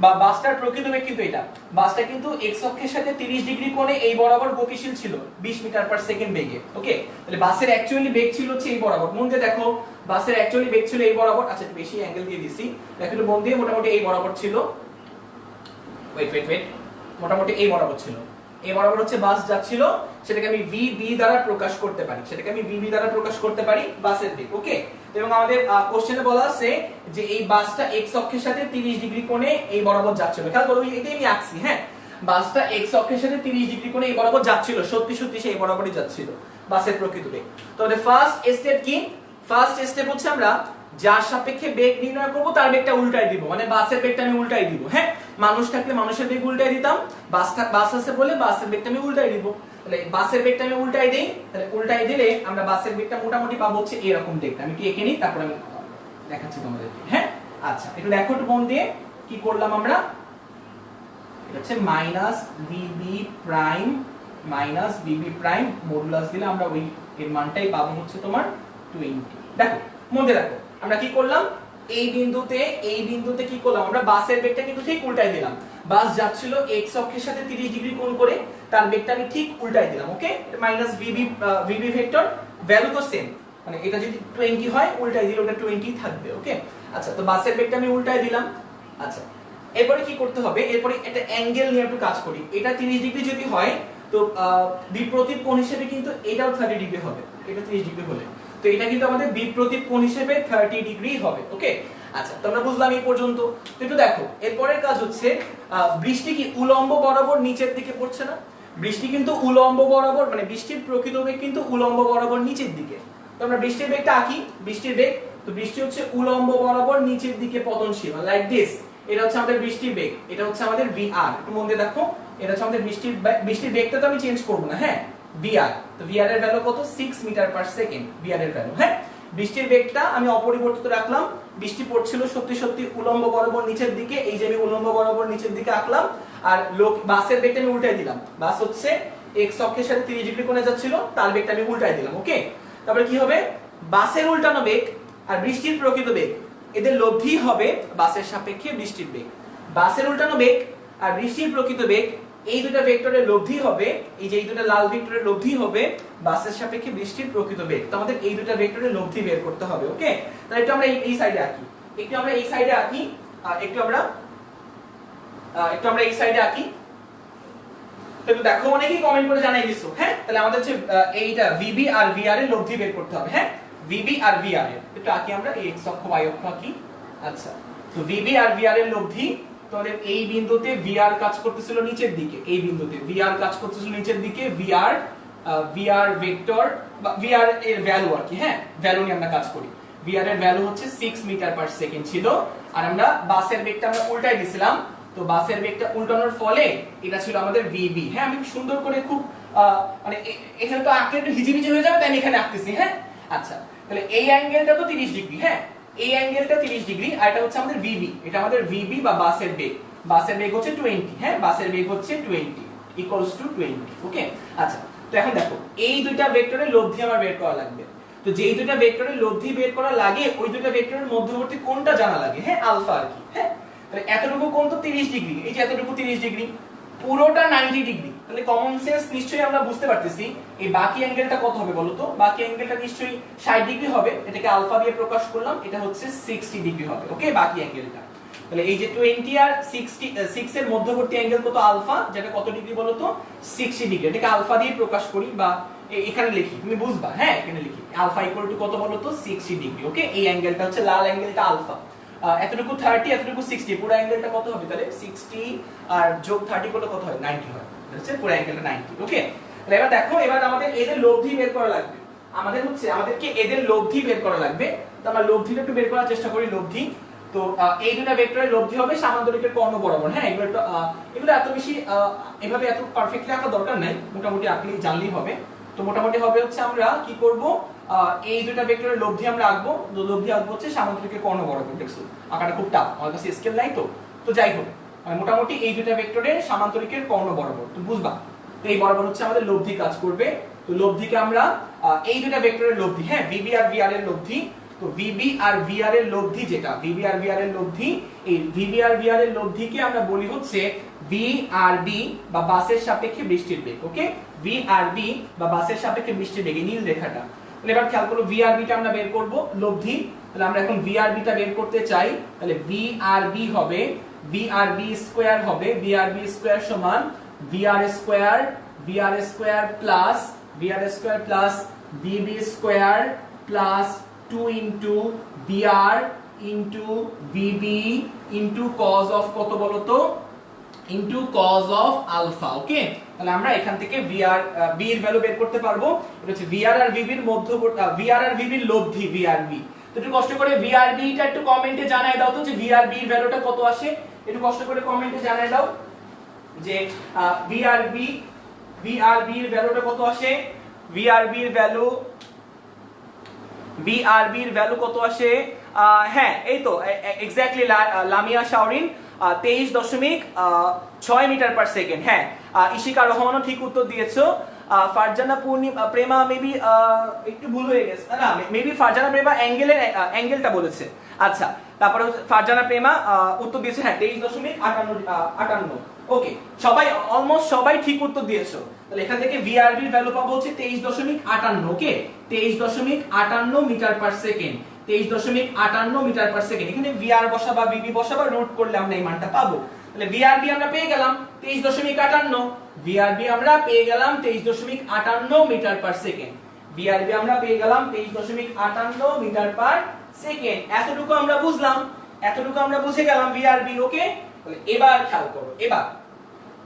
বা বাসটার প্রকৃত বেগ কিন্তু এটা, বাসটা কিন্তু x অক্ষের সাথে 30 ডিগ্রি কোণে এই বরাবর গতিশীল ছিল 20 মিটার পার সেকেন্ড বেগে। ওকে, তাহলে বাসের অ্যাকচুয়ালি বেগ ছিল হচ্ছে এই বরাবর। মন দিয়ে দেখো, বাসের অ্যাকচুয়ালি বেগ ছিল এই বরাবর। আচ্ছা, একটু বেশি অ্যাঙ্গেল দিয়ে দিছি, দেখো একটু মন দিয়ে, মোটামুটি এই বরাবর ছিল। ওয়েট, মোটামুটি এই বরাবর ছিল। এই বরাবর হচ্ছে বাস যাচ্ছিল, সেটাকে আমি ভিবি দ্বারা প্রকাশ করতে পারি, সেটাকে আমি ভিবি দ্বারা প্রকাশ করতে পারি বাসের বেগ। ওকে, এবং আমাদের কোশ্চেনে বলা আছে যে এই বাসটা x অক্ষের সাথে 30 ডিগ্রি কোণে এই বরাবর যাচ্ছিল। খেয়াল করো, এটাই আমি আঁকছি। হ্যাঁ, বাসটা x অক্ষের সাথে 30 ডিগ্রি কোণে এই বরাবর যাচ্ছিল, সত্যি সত্যি সেই বরাবরই যাচ্ছিল বাসের প্রকৃত বেগ। তো আমাদের ফার্স্ট স্টেপ কি, ফার্স্ট স্টেপ হচ্ছে আমরা যার সাপেক্ষে বেগ নির্ণয় করব তার বেগটা উল্টাই দিব, মানে বাসের বেগটা আমি উল্টাই দিব। হ্যাঁ, মানুষ থাকলে মানুষের বেগ উল্টাই দিতাম, বাস আছে বলে বাসের বেগটা আমি উল্টাই দিব। তাহলে বাসের বেগটা আমি উল্টাই দেই, তাহলে উল্টাই দিলে আমরা বাসের বেগটা মোটামুটি পাবো হচ্ছে এরকম দেখতে। আমি কি এঁকে নিই, তারপর আমি দেখাচ্ছি তোমাদেরকে। হ্যাঁ, আচ্ছা একটু দেখো একটু মন দিয়ে কি করলাম আমরা। এটা হচ্ছে মাইনাস বিবি প্রাইম মডুলাস দিলে আমরা ওই এর মানটাই পাবো হচ্ছে তোমার 20। দেখো মনে রাখো আমরা কি করলাম, এই বিন্দুতে কি করলাম আমরা, বাসের বেগটা কিন্তু ঠিক উল্টাই দিলাম। বাস যাচ্ছিল এক্স অক্ষের সাথে 30 ডিগ্রি কোণ করে, তার বেগটা আমি ঠিক উল্টাই দিলাম। ওকে, মাইনাস বিবি ভেক্টর ভ্যালু তো সেম, মানে এটা যদি 20 হয় উল্টাই দিলে ওটা 20 থাকবে। ওকে, আচ্ছা তো বাসের বেগটা আমি উল্টাই দিলাম। আচ্ছা এরপরে কি করতে হবে, এরপরে একটা অ্যাঙ্গেল নিয়ে একটু কাজ করি। এটা 30 ডিগ্রি যদি হয় তো বিপ্রতীপ কোণ হিসেবে কিন্তু এটাও 30 ডিগ্রি হবে, এটা 30 ডিগ্রি হলে তো এটা কিন্তু আমাদের বিপ্রতীপ কোণ হিসেবে 30 ডিগ্রি হবে। ওকে, আচ্ছা তো আমরা বুঝলাম এই পর্যন্ত। তো একটু দেখো এরপরের কাজ হচ্ছে, বৃষ্টি কি উলম্ব বরাবর নিচের দিকে পড়ছে না? বৃষ্টি কিন্তু উলম্ব বরাবর, মানে বৃষ্টির প্রকৃত বেগ কিন্তু উলম্ব বরাবর নিচের দিকে। তো আমরা বৃষ্টির বেগটা আঁকি, বৃষ্টির বেগ, তো বৃষ্টি হচ্ছে উলম্ব বরাবর নিচের দিকে পতনশীল, লাইক দিস। এটা হচ্ছে আমাদের বৃষ্টির বেগ, এটা হচ্ছে আমাদের ভিআর। একটু মন দিয়ে দেখো, এটা হচ্ছে আমাদের বৃষ্টির বেগটা তো আমি চেঞ্জ করব না। হ্যাঁ, ভিআর, তো ভিআর এর ভ্যালু কত, 6 মিটার পার সেকেন্ড ভিআর এর ভ্যালু। হ্যাঁ, বৃষ্টির বেগটা আমি অপরিবর্তিত রাখলাম। বৃষ্টি পড়ছিল সত্যি উলম্ব বরাবর নিচের দিকে, এই যে আমি উলম্ব বরাবর নিচের দিকে আঁকলাম। আর বাসের বেগটা আমি উল্টাই দিলাম, বাস হচ্ছে এক্স অক্ষের সাথে 30 ডিগ্রি কোণে যাচ্ছিল, তার বেগটা আমি উল্টাই দিলাম। ওকে, তারপরে কি হবে, বাসের উল্টানো বেগ আর বৃষ্টির প্রকৃত বেগ এদের লব্ধি হবে বাসের সাপেক্ষে বৃষ্টির বেগ। বাসের উল্টানো বেগ আর বৃষ্টির প্রকৃত বেগ এই দুটো ভেক্টরের লব্ধি হবে, এই যে এই দুটো লাল ভেক্টরের লব্ধি হবে বাসের সাপেক্ষে বৃষ্টির প্রকৃত বেগ। তো আমাদের এই দুটো ভেক্টরের লব্ধি বের করতে হবে। ওকে, তাহলে একটু আমরা এই সাইডে আঁকি, একটু আমরা এই সাইডে আঁকি। তো দেখো অনেকেই কমেন্ট করে জানাই দিছো। হ্যাঁ, তাহলে আমাদের হচ্ছে এইটা ভিবি আর ভিআর এর লব্ধি বের করতে হবে। হ্যাঁ, ভিবি আর ভিআর এর একটু আঁকি আমরা, এই এক্স অক্ষ y অক্ষ আঁকি। আচ্ছা, তো ভিবি আর ভিআর এর লব্ধি, তাহলে এই বিন্দুতে ভিআর কাজ করতেছিল নিচের দিকে, এই বিন্দুতে ভিআর কাজ করতেছিল নিচের দিকে, ভিআর ভেক্টর বা ভিআর এর ভ্যালু আর কি। হ্যাঁ, ভ্যালু নিয়ে আমরা কাজ করি। ভিআর এর ভ্যালু হচ্ছে 6 মিটার পার সেকেন্ড ছিল, আর আমরা বাসের বেগটা আমরা উল্টাই দিয়েছিলাম। তো বাসের বেগটা উল্টানোর ফলে এটা ছিল আমাদের ভিবি। হ্যাঁ, আমি সুন্দর করে খুব মানে এখানে তো আঁকলে একটু হিজিবিজি হয়ে যাবে, তাই আমি এখানে আঁকতেছি। হ্যাঁ, আচ্ছা তাহলে এই অ্যাঙ্গেলটা তো 30 ডিগ্রি। হ্যাঁ, এই অ্যাঙ্গেলটা 30 ডিগ্রি, আর এটা হচ্ছে আমাদের ভিবি, এটা আমাদের ভিবি বা বাসের বেগ। বাসের বেগ হচ্ছে 20। হ্যাঁ, বাসের বেগ হচ্ছে 20 ইকুয়ালস টু 20। ওকে, আচ্ছা তো এখন দেখো এই দুইটা ভেক্টরের লব্ধি আমার বের করা লাগবে। তো যেই দুইটা ভেক্টরের লব্ধি বের করা লাগে ওই দুইটা ভেক্টরের মধ্যবর্তী কোণটা জানা লাগে। হ্যাঁ, আলফা আর কি। হ্যাঁ, তাহলে এতটুকু কোণ তো 30 ডিগ্রি, এই যে এতটুকু 30 ডিগ্রি, পুরোটা 90 ডিগ্রি। তাহলে কমন সেন্স নিশ্চয়ই আমরা বুঝতে পারতেছি এই বাকি অ্যাঙ্গেলটা কত হবে বলো তো? বাকি অ্যাঙ্গেলটা নিশ্চয়ই 60 ডিগ্রি হবে, এটাকে আলফা দিয়ে প্রকাশ করলাম, এটা হচ্ছে 60 ডিগ্রি হবে। ওকে, বাকি অ্যাঙ্গেলটা তাহলে এই যে 20 আর 6 এর মধ্যবর্তী অ্যাঙ্গেল কত, আলফা, যেটা কত ডিগ্রি বলো তো, 60 ডিগ্রি। এটাকে আলফা দিয়ে প্রকাশ করি বা এখানে লিখি, তুমি বুঝবা। হ্যাঁ, এখানে লিখি আলফা ইকুয়াল টু কত বলো তো, 60 ডিগ্রি। ওকে, এই অ্যাঙ্গেলটা হচ্ছে লাল অ্যাঙ্গেলটা আলফা, এতটুকু 30, এতটুকু 60, পুরো অ্যাঙ্গেলটা কত হবে তাহলে 60 আর যোগ 30 করলে কত হয়, 90 হয়। হচ্ছে পুরো অ্যাঙ্গেলটা 90। ওকে, তাহলে এবার দেখো, এবার আমাদের এদের লব্ধি বের করা লাগবে। আমাদেরকে এদের লব্ধি বের করা লাগবে। তো আমরা লব্ধিটা একটু বের করার চেষ্টা করি। লব্ধি, তো এই দুটো ভেক্টরের লব্ধি হবে সামান্তরিকের কর্ণ বরাবর। হ্যাঁ, এগুলো এত বেশি এভাবে এত পারফেক্টলি আঁকার দরকার নাই, মোটামুটি আঁকলেই জানলেই হবে। তো মোটামুটি হবে হচ্ছে আমরা কি করব, এই দুটো ভেক্টরের লব্ধি আমরা আঁকবো। লব্ধি আঁকবো হচ্ছে সামান্তরিকের কর্ণ বরাবর। দেখছো আঁকাটা খুব টাফ, আমার কাছে স্কেল নাই তো যাই হোক মোটামুটি এই দুটো ভেক্টরের সামান্তরিকের কর্ণ বরাবর তো বুঝবা। তো এই বরাবর হচ্ছে আমাদের লব্ধি কাজ করবে। তো লব্ধিকে আমরা এই দুটো ভেক্টরের লব্ধি, হ্যাঁ ভিবি আর ভিআর এর লব্ধি, তো ভিবি আর ভিআর এর লব্ধি, যেটা ভিবি আর ভিআর এর লব্ধি, এই ভিবি আর ভিআর এর লব্ধিকে আমরা বলি হচ্ছে ভিআরবি বা বাসের সাপেক্ষে বৃষ্টির বেগ। ওকে, ভিআরবি বা বাসের সাপেক্ষে বৃষ্টির বেগ, এই নীল রেখাটা। তাহলে এবার খেয়াল করো, ভিআরবিটা আমরা বের করব লব্ধি। তাহলে আমরা এখন ভিআরবিটা বের করতে চাই, তাহলে ভিআরবি হবে ভিআরবি স্কয়ার হবে, ভিআরবি স্কয়ার সমান VR square plus VB square plus 2 into VR into VB into cos of কত বলো তো, into cos of alpha. Okay, তাহলে আমরা এখান থেকে ভিআর বি এর ভ্যালু বের করতে পারবো। এটা হচ্ছে ভিআর আর ভিবির মধ্যবর্তী, ভিআর আর ভিবির লব্ধি ভিআরবি, তো একটু কষ্ট করে ভিআরবি টা একটু কমেন্টে জানাই দাও তো যে ভিআরবি এর ভ্যালুটা কত আসে, একটু কষ্ট করে কমেন্টে জানাই দাও যে ভিআরবি এর ভ্যালুটা কত আসে, ভিআরবি এর ভ্যালু কত আসে। হ্যাঁ এই তো exactly Lamia Shaorin 23.6 meter per second. হ্যাঁ ইশিকা রহমানও ঠিক উত্তর দিয়েছো। ফারজানা প্রেমা মেবি একটু ভুল হয়ে গেছে, না মেবি ফারজানা প্রেমা অ্যাঙ্গেলটা বলেছে। আচ্ছা তারপরে ফারজানা প্রেমা উত্তর দিয়েছে হ্যাঁ 23.58। ওকে সবাই অলমোস্ট সবাই ঠিক উত্তর দিয়েছো। তাহলে এখান থেকে ভিআরবি এর ভ্যালু পাবো হচ্ছে 23.58। Okay 23.58 metre per second, 23.58 metre per second. এখানে ভিআর বসাবা ভিবি বসাবা রুট করলে আমরা এই মানটা পাবো। তাহলে ভিআরবি আমরা পেয়ে গেলাম 23.58, ভিআরবি আমরা পেয়ে গেলাম 23.58 মিটার পার সেকেন্ড, ভিআরবি আমরা পেয়ে গেলাম 23.58 মিটার পার সেকেন্ড। এতটুকু আমরা বুঝলাম, এতটুকু আমরা বুঝে গেলাম ভিআরবি। ওকে তাহলে এবার খেয়াল করো, এবার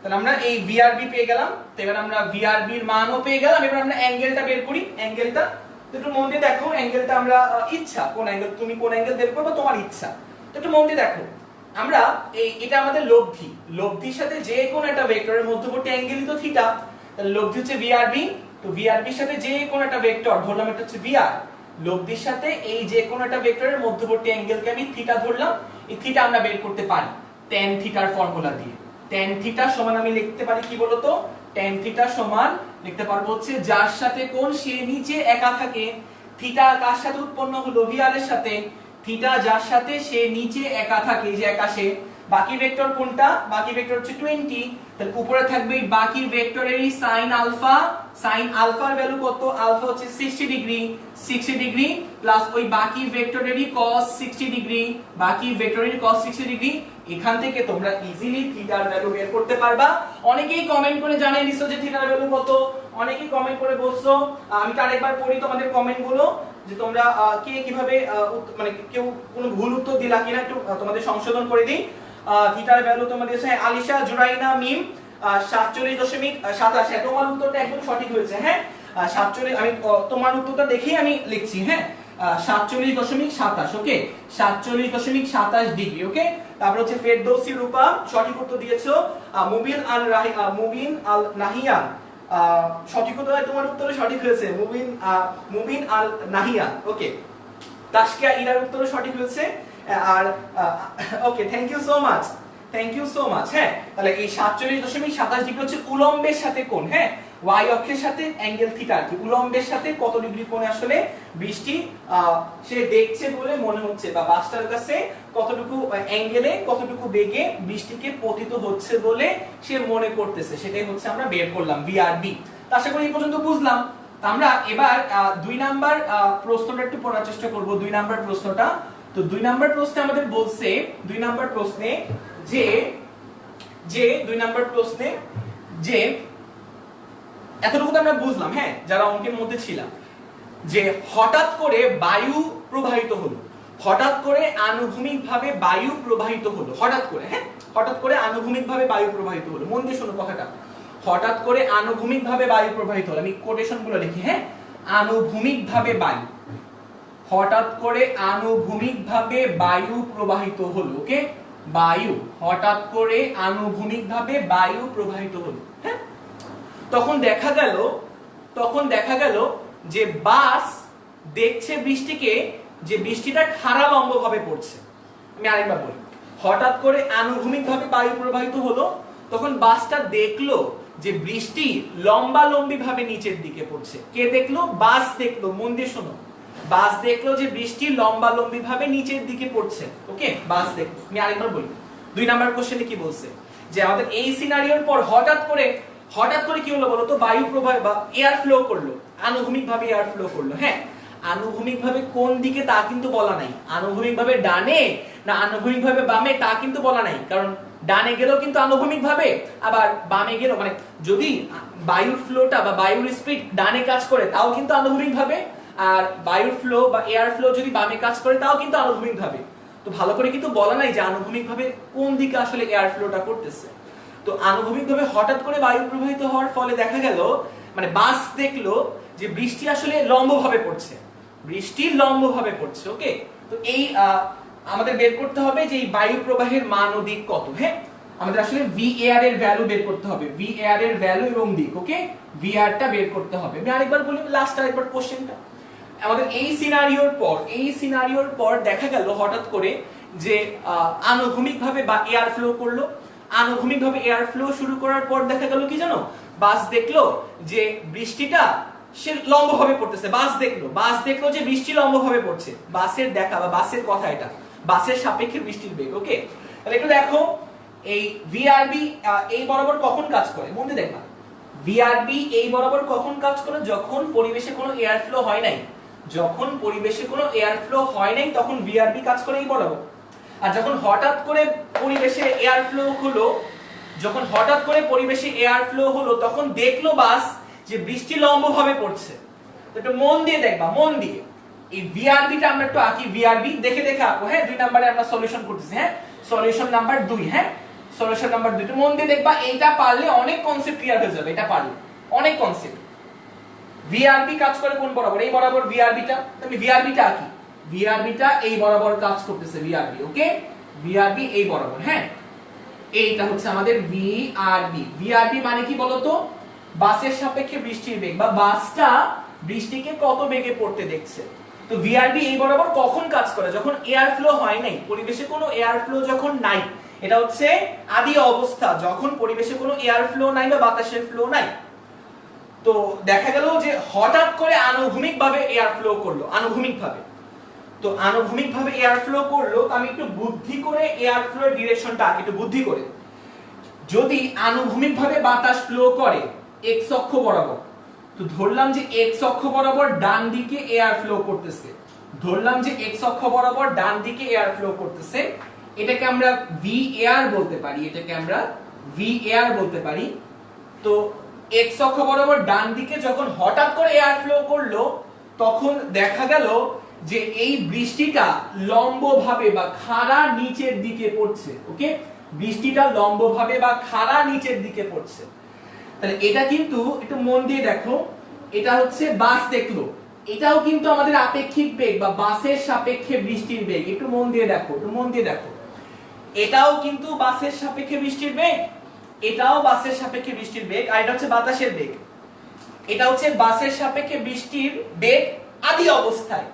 তাহলে আমরা এই ভিআরবি পেয়ে গেলাম, তো এবার আমরা ভিআরবি এর মানও পেয়ে গেলাম। এবার আমরা অ্যাঙ্গেলটা বের করি, অ্যাঙ্গেলটা তো একটু মন দিয়ে দেখো। অ্যাঙ্গেলটা আমরা ইচ্ছা কোন অ্যাঙ্গেল, তুমি কোন অ্যাঙ্গেল বের করবে তোমার ইচ্ছা, তো একটু মন দিয়ে দেখো। আমরা এটা আমাদের লব্ধি, লব্ধির সাথে যে কোন একটা ভেক্টরের মধ্যবর্তী অ্যাঙ্গেলই তো থিটা। তাহলে লব্ধি হচ্ছে ভিআরবি, তো ভিআরবির সাথে যে কোন একটা ভেক্টর ধরলাম এটা হচ্ছে ভিআর, লব্ধির সাথে এই যে কোন একটা ভেক্টরের মধ্যবর্তী অ্যাঙ্গেলকে আমি থিটা ধরলাম। এই থিটা আমরা বের করতে পারি tan থিটার ফর্মুলা দিয়ে। tan থিটা সমান আমি লিখতে পারি কি বলতো, tan থিটা সমান লিখতে পারবো হচ্ছে যার সাথে কোণ সে নিচে একা থাকে। থিটা কার সাথে উৎপন্ন হলো, ভিআর এর সাথে। থিটা যার সাথে সে নিচে একা থাকে, যে একা সে। বাকি ভেক্টর কোনটা, বাকি ভেক্টর হচ্ছে 20। তাহলে উপরে থাকবে এই বাকি ভেক্টরেরই sin আলফা, sin আলফার ভ্যালু কত, আলফা হচ্ছে 60 ডিগ্রি, 60 ডিগ্রি প্লাস ওই বাকি ভেক্টরেরই cos 60 ডিগ্রি, বাকি ভেক্টরেরই cos 60 ডিগ্রি। এখান থেকে তোমরা ইজিলি থিটার ভ্যালু বের করতে পারবা। অনেকেই কমেন্ট করে জানিয়ে দিছো যে থিটার ভ্যালু কত, অনেকেই কমেন্ট করে বলছো। আমি আরেকবার পড়ি তোমাদের কমেন্টগুলো যে তোমরা কে কিভাবে মানে কেউ কোনো ভুল উত্তর দিলা কিনা একটু তোমাদের সংশোধন করে দিই। থিটার ভ্যালু তোমাদের দিয়েছে আলিশা জুরাইনা মিম 47.27। তোমার উত্তরটা একদম সঠিক হয়েছে। হ্যাঁ 47, আমি তোমার উত্তরটা দেখেই আমি লিখছি। হ্যাঁ 47.27। ওকে 47.27 ডিগ্রি। ওকে তারপর হচ্ছে ফেরদৌসি রূপা সঠিক উত্তর দিয়েছো। মুবিন আল নাহিয়ান সঠিক উত্তর, তোমার উত্তরে সঠিক হয়েছে মুবিন আল নাহিয়ান। ওকে তাসকিয়া ইরার উত্তরে সঠিক হয়েছে। আর okay thank you so much, thank you so much. হ্যাঁ তাহলে এই 47.27 ডিগ্রি হচ্ছে উলম্বের সাথে কোণ। হ্যাঁ ওয়াই অক্ষের সাথে অ্যাঙ্গেল থিটা আর কি, উলম্বের সাথে কত ডিগ্রি কোণে আসলে বৃষ্টি সে দেখছে বলে মনে হচ্ছে, বা বাসটার কাছে কতটুকু অ্যাঙ্গেলে কতটুকু বেগে বৃষ্টিকে পতিত হচ্ছে বলে সে মনে করতেছে, সেটাই হচ্ছে আমরা বের করলাম ভিআরবি। তো আশা করি এই পর্যন্ত বুঝলাম। আমরা এবার 2 নাম্বার প্রশ্নটা একটু পড়ার চেষ্টা করব। 2 নাম্বার প্রশ্নটা, তো 2 নাম্বার প্রশ্নে আমাদের বলছে, 2 নাম্বার প্রশ্নে যে 2 নাম্বার প্রশ্নে যে এতটুকু তো আমরা বুঝলাম। হ্যাঁ যারা অঙ্কের মধ্যে ছিলাম, যে হঠাৎ করে বায়ু প্রবাহিত হলো, হঠাৎ করে আনুভূমিকভাবে বায়ু প্রবাহিত হলো, হঠাৎ করে। হ্যাঁ হঠাৎ করে আনুভূমিকভাবে বায়ু প্রবাহিত হলো, মন দিয়ে শোনো কথাটা, হঠাৎ করে আনুভূমিকভাবে বায়ু প্রবাহিত হলো। আমি কোটেশনগুলো লিখি। হ্যাঁ আনুভূমিকভাবে বায়ু, হঠাৎ করে আনুভূমিকভাবে বায়ু প্রবাহিত হলো। ওকে বায়ু, হঠাৎ করে আনুভূমিকভাবে বায়ু প্রবাহিত হলো। হ্যাঁ তখন দেখা গেল যে বাস দেখছে বৃষ্টিকে, যে বৃষ্টিটা খাড়া লম্বভাবে পড়ছে। আমি আরেকবার বলি, হঠাৎ করে আনুভূমিকভাবে বায়ু প্রবাহিত হলো, তখন বাসটা দেখলো যে বৃষ্টি লম্বালম্বি ভাবে নিচের দিকে পড়ছে। কে দেখলো? বাস দেখলো। মন দিয়ে শোনো, বাস দেখলো যে বৃষ্টি লম্বালম্বি ভাবে নিচের দিকে পড়ছে। ওকে বাস দেখলো। আমি আরেকবার বলি, 2 নাম্বার কোশ্চেনে কি বলছে, যে আমাদের এই সিনারিওর পর হঠাৎ করে কি হলো বলো তো, বায়ু প্রবাহ বা এয়ার ফ্লো করলো, আনুভূমিক ভাবে এয়ার ফ্লো করলো। হ্যাঁ আনুভূমিক ভাবে কোন দিকে তা কিন্তু বলা নাই, আনুভূমিক ভাবে ডানে না আনুভূমিক ভাবে বামে তা কিন্তু বলা নাই, কারণ ডানে গেলেও কিন্তু আনুভূমিক ভাবে, আবার বামে গেলেও, মানে যদি বায়ুর ফ্লোটা বা বায়ুর স্পিড ডানে কাজ করে তাও কিন্তু আনুভূমিক ভাবে, আর বায়ুর ফ্লো বা এয়ার ফ্লো যদি বামে কাজ করে তাও কিন্তু আনুভূমিক ভাবে। তো ভালো করে কিন্তু বলা নাই যে আনুভূমিক ভাবে কোন দিকে আসলে এয়ার ফ্লোটা করতেছে। তো আনুভূমিক ভাবে হঠাৎ করে বায়ু প্রবাহিত হওয়ার ফলে দেখা গেল, মানে বাস দেখলো যে বৃষ্টি আসলে লম্বভাবে পড়ছে। বৃষ্টি লম্বভাবে পড়ছে। ওকে, তো এই আমাদের বের করতে হবে যে এই বায়ু প্রবাহের মান ও দিক কত। হ্যাঁ, আমাদের আসলে VAR এর ভ্যালু বের করতে হবে, VAR এর ভ্যালু এবং দিক। ওকে, VAR টা বের করতে হবে। আমি আরেকবার বলি, লাস্ট আরেকবার কোশ্চেনটা। আমাদের এই সিনারিওর পর দেখা গেল হঠাৎ করে যে আনুভূমিকভাবে বা এয়ার ফ্লো করলো। আনুভূমিকভাবে এয়ার ফ্লো শুরু করার পর দেখা গেল কি জানো, বাস দেখলো যে বৃষ্টিটা সে লম্বভাবে পড়তেছে। বাস দেখলো যে বৃষ্টি লম্বভাবে পড়ছে। বাসের দেখা বা বাসের কথা এটা, বাসের সাপেক্ষে বৃষ্টির বেগ। ওকে, তাহলে একটু দেখো এই ভিআরবি এই বরাবর কখন কাজ করে, মন দিয়ে দেখবা। ভিআরবি এই বরাবর কখন কাজ করে, যখন পরিবেশে কোনো এয়ার ফ্লো হয় নাই। যখন পরিবেশে কোনো এয়ার ফ্লো হয় নাই তখন ভিআরবি কাজ করে এই বরাবর। আর যখন হঠাৎ করে পরিবেশে এয়ার ফ্লো হলো, যখন হঠাৎ করে পরিবেশে এয়ার ফ্লো হলো, তখন দেখলো বাস যে বৃষ্টি লম্বভাবে পড়ছে। তো একটু মন দিয়ে দেখবা, মন দিয়ে এই ভিআরবিটা আমরা একটু আঁকি। ভিআরবি দেখে দেখে আঁকো। হ্যাঁ, 2 নম্বরে আমরা সলিউশন করতেছি। হ্যাঁ, সলিউশন নাম্বার 2। হ্যাঁ, সলিউশন নাম্বার 2 একটু মন দিয়ে দেখবা। এইটা পারলে অনেক কনসেপ্ট ক্লিয়ার হয়ে যাবে। এটা পারলে অনেক কনসেপ্ট। ভিআরবি কাজ করে কোন বরাবর, এই বরাবর ভিআরবিটা। আমি ভিআরবিটা আঁকি। ভিআরবিটা এই বরাবর কাজ করতেছে, ভিআরবি। ওকে, ভিআরবি এই বরাবর। হ্যাঁ, এইটা হচ্ছে আমাদের ভিআরবি। ভিআরবি মানে কি বলতো, বাসের সাপেক্ষে বৃষ্টির বেগ, বা বাসটা বৃষ্টিকে কত বেগে পড়তে দেখছে। তো ভিআরবি এই বরাবর কখন কাজ করে, যখন এয়ার ফ্লো হয় নাই, পরিবেশে কোনো এয়ার ফ্লো যখন নাই। এটা হচ্ছে আদি অবস্থা, যখন পরিবেশে কোনো এয়ার ফ্লো নাই বা বাতাসের ফ্লো নাই। তো দেখা গেল যে হঠাৎ করে আনুভূমিকভাবে এয়ার ফ্লো করলো, আনুভূমিকভাবে। তো আনুভূমিকভাবে এয়ার ফ্লো করলো, আমি একটু বুদ্ধি করে এয়ার ফ্লোর ডিরেকশনটা আঁকি, একটু বুদ্ধি করে। যদি আনুভূমিকভাবে বাতাস ফ্লো করে এক্স অক্ষ বরাবর, তো ধরলাম যে এক্স অক্ষ বরাবর ডান দিকে এয়ার ফ্লো করতেছে। ধরলাম যে এক্স অক্ষ বরাবর ডান দিকে এয়ার ফ্লো করতেছে। এটাকে আমরা VAR বলতে পারি, এটাকে আমরা VAR বলতে পারি। তো এক্স অক্ষ বরাবর ডান দিকে যখন হঠাৎ করে এয়ার ফ্লো করলো, তখন দেখা গেল যে এই বৃষ্টিটা লম্বভাবে বা খাড়া নিচের দিকে পড়ছে। ওকে, বৃষ্টিটা লম্বভাবে বা খাড়া নিচের দিকে পড়ছে। তাহলে এটা কিন্তু একটু মন দিয়ে দেখো, এটা হচ্ছে বাস দেখলো, এটাও কিন্তু আমাদের আপেক্ষিক বেগ বা বাসের সাপেক্ষে বৃষ্টির বেগ। একটু মন দিয়ে দেখো, একটু মন দিয়ে দেখো, এটাও কিন্তু বাসের সাপেক্ষে বৃষ্টির বেগ, এটাও বাসের সাপেক্ষে বৃষ্টির বেগ। আর এটা হচ্ছে বাতাসের বেগ। এটা হচ্ছে বাসের সাপেক্ষে বৃষ্টির বেগ আদি অবস্থায়,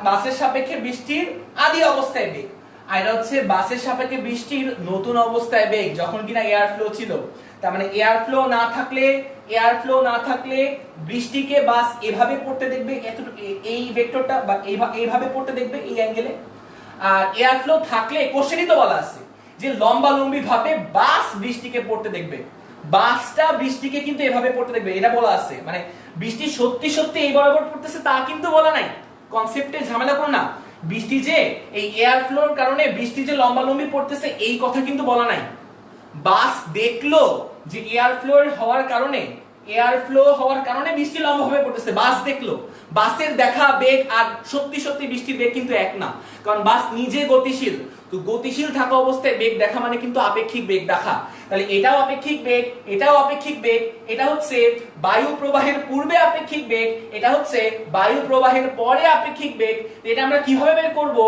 বাসের সাপেক্ষে বৃষ্টির আদি অবস্থায় বেগ। আর এটা হচ্ছে বাসের সাপেক্ষে বৃষ্টির নতুন অবস্থায় বেগ, যখন কিনা এয়ার ফ্লো ছিল। তার মানে এয়ার ফ্লো না থাকলে বৃষ্টিকে বাস এভাবে পড়তে দেখবে, এই ভেক্টরটা বা এইভাবে পড়তে দেখবে, এই অ্যাঙ্গেলে। আর এয়ার ফ্লো থাকলে কোশ্চেনই তো বলা আছে যে লম্বালম্বি ভাবে বাস বৃষ্টিকে পড়তে দেখবে। বাসটা বৃষ্টিকে কিন্তু এভাবে পড়তে দেখবে, এটা বলা আছে। মানে বৃষ্টি সত্যি সত্যি এই বরাবর পড়তেছে তা কিন্তু বলা নাই। কনসেপ্টে ঝামেলা করো না। বৃষ্টি যে এই এয়ার ফ্লোর কারণে বৃষ্টি যে লম্বালম্বি পড়তেছে এই কথা কিন্তু বলা নাই। বাস দেখলো যে এয়ার ফ্লো হওয়ার কারণে বৃষ্টি লম্বভাবে পড়তেছে। বাস দেখলো, বাসের দেখা বেগ আর সত্যি সত্যি বৃষ্টির বেগ কিন্তু এক না। কারণ বাস নিজে গতিশীল। তো গতিশীল থাকা অবস্থায় বেগ দেখা মানে কিন্তু আপেক্ষিক বেগ দেখা। তাহলে এটাও আপেক্ষিক বেগ, এটাও আপেক্ষিক বেগ। এটা হচ্ছে বায়ু প্রবাহের পূর্বে আপেক্ষিক বেগ, এটা হচ্ছে বায়ু প্রবাহের পরে আপেক্ষিক বেগ। এটা আমরা কিভাবে বের করব?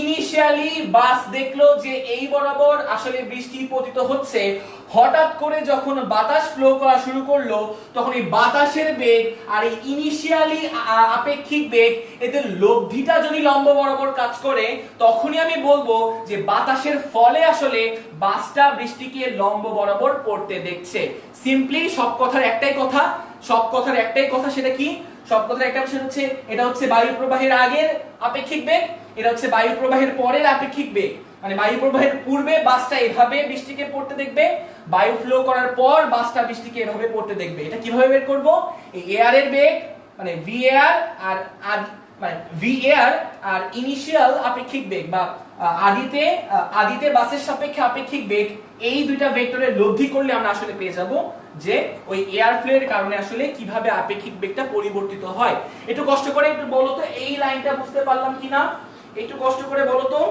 ইনিশিয়ালি বাস দেখলো যে এই বরাবর আসলে বৃষ্টি পতিত হচ্ছে। হঠাৎ করে যখন বাতাস ফ্লো করা শুরু করলো, তখন এই বাতাসের বেগ আর এই ইনিশিয়ালি আপেক্ষিক বেগ, এদের লব্ধিটা যদি লম্ব বরাবর কাজ করে, তখনই আমি বলবো যে বাতাসের ফলে আসলে বাসটা বৃষ্টিকে লম্ব বরাবর পড়তে দেখছে। সিম্পলি সব কথার একটাই কথা, সেটা কি? সব কথার একটা বিষয় হচ্ছে, এটা হচ্ছে বায়ু প্রবাহের আগের আপেক্ষিক বেগ, এটা হচ্ছে বায়ু প্রবাহের পরের আপেক্ষিক বেগ। মানে বায়ু প্রবাহের পূর্বে বাসটা এভাবে বৃষ্টিকে পড়তে দেখবে, বায়ু ফ্লো করার পর বাসটা বৃষ্টিকে এভাবে পড়তে দেখবে। এটা কিভাবে বের করব? এই এয়ার এর বেগ মানে VAR আর ইনিশিয়াল আপেক্ষিক বেগ বা আদিতে বাসের সাপেক্ষে আপেক্ষিক বেগ, এই দুইটা ভেক্টরের লব্ধি করলে আমরা আসলে পেয়ে যাব যে ওই এয়ার ফ্লো এর কারণে আসলে কিভাবে আপেক্ষিক বেগটা পরিবর্তিত হয়। একটু কষ্ট করে একটু বলো তো, এই লাইনটা বুঝতে পারলাম কিনা? একটু কষ্ট করে বলো তো।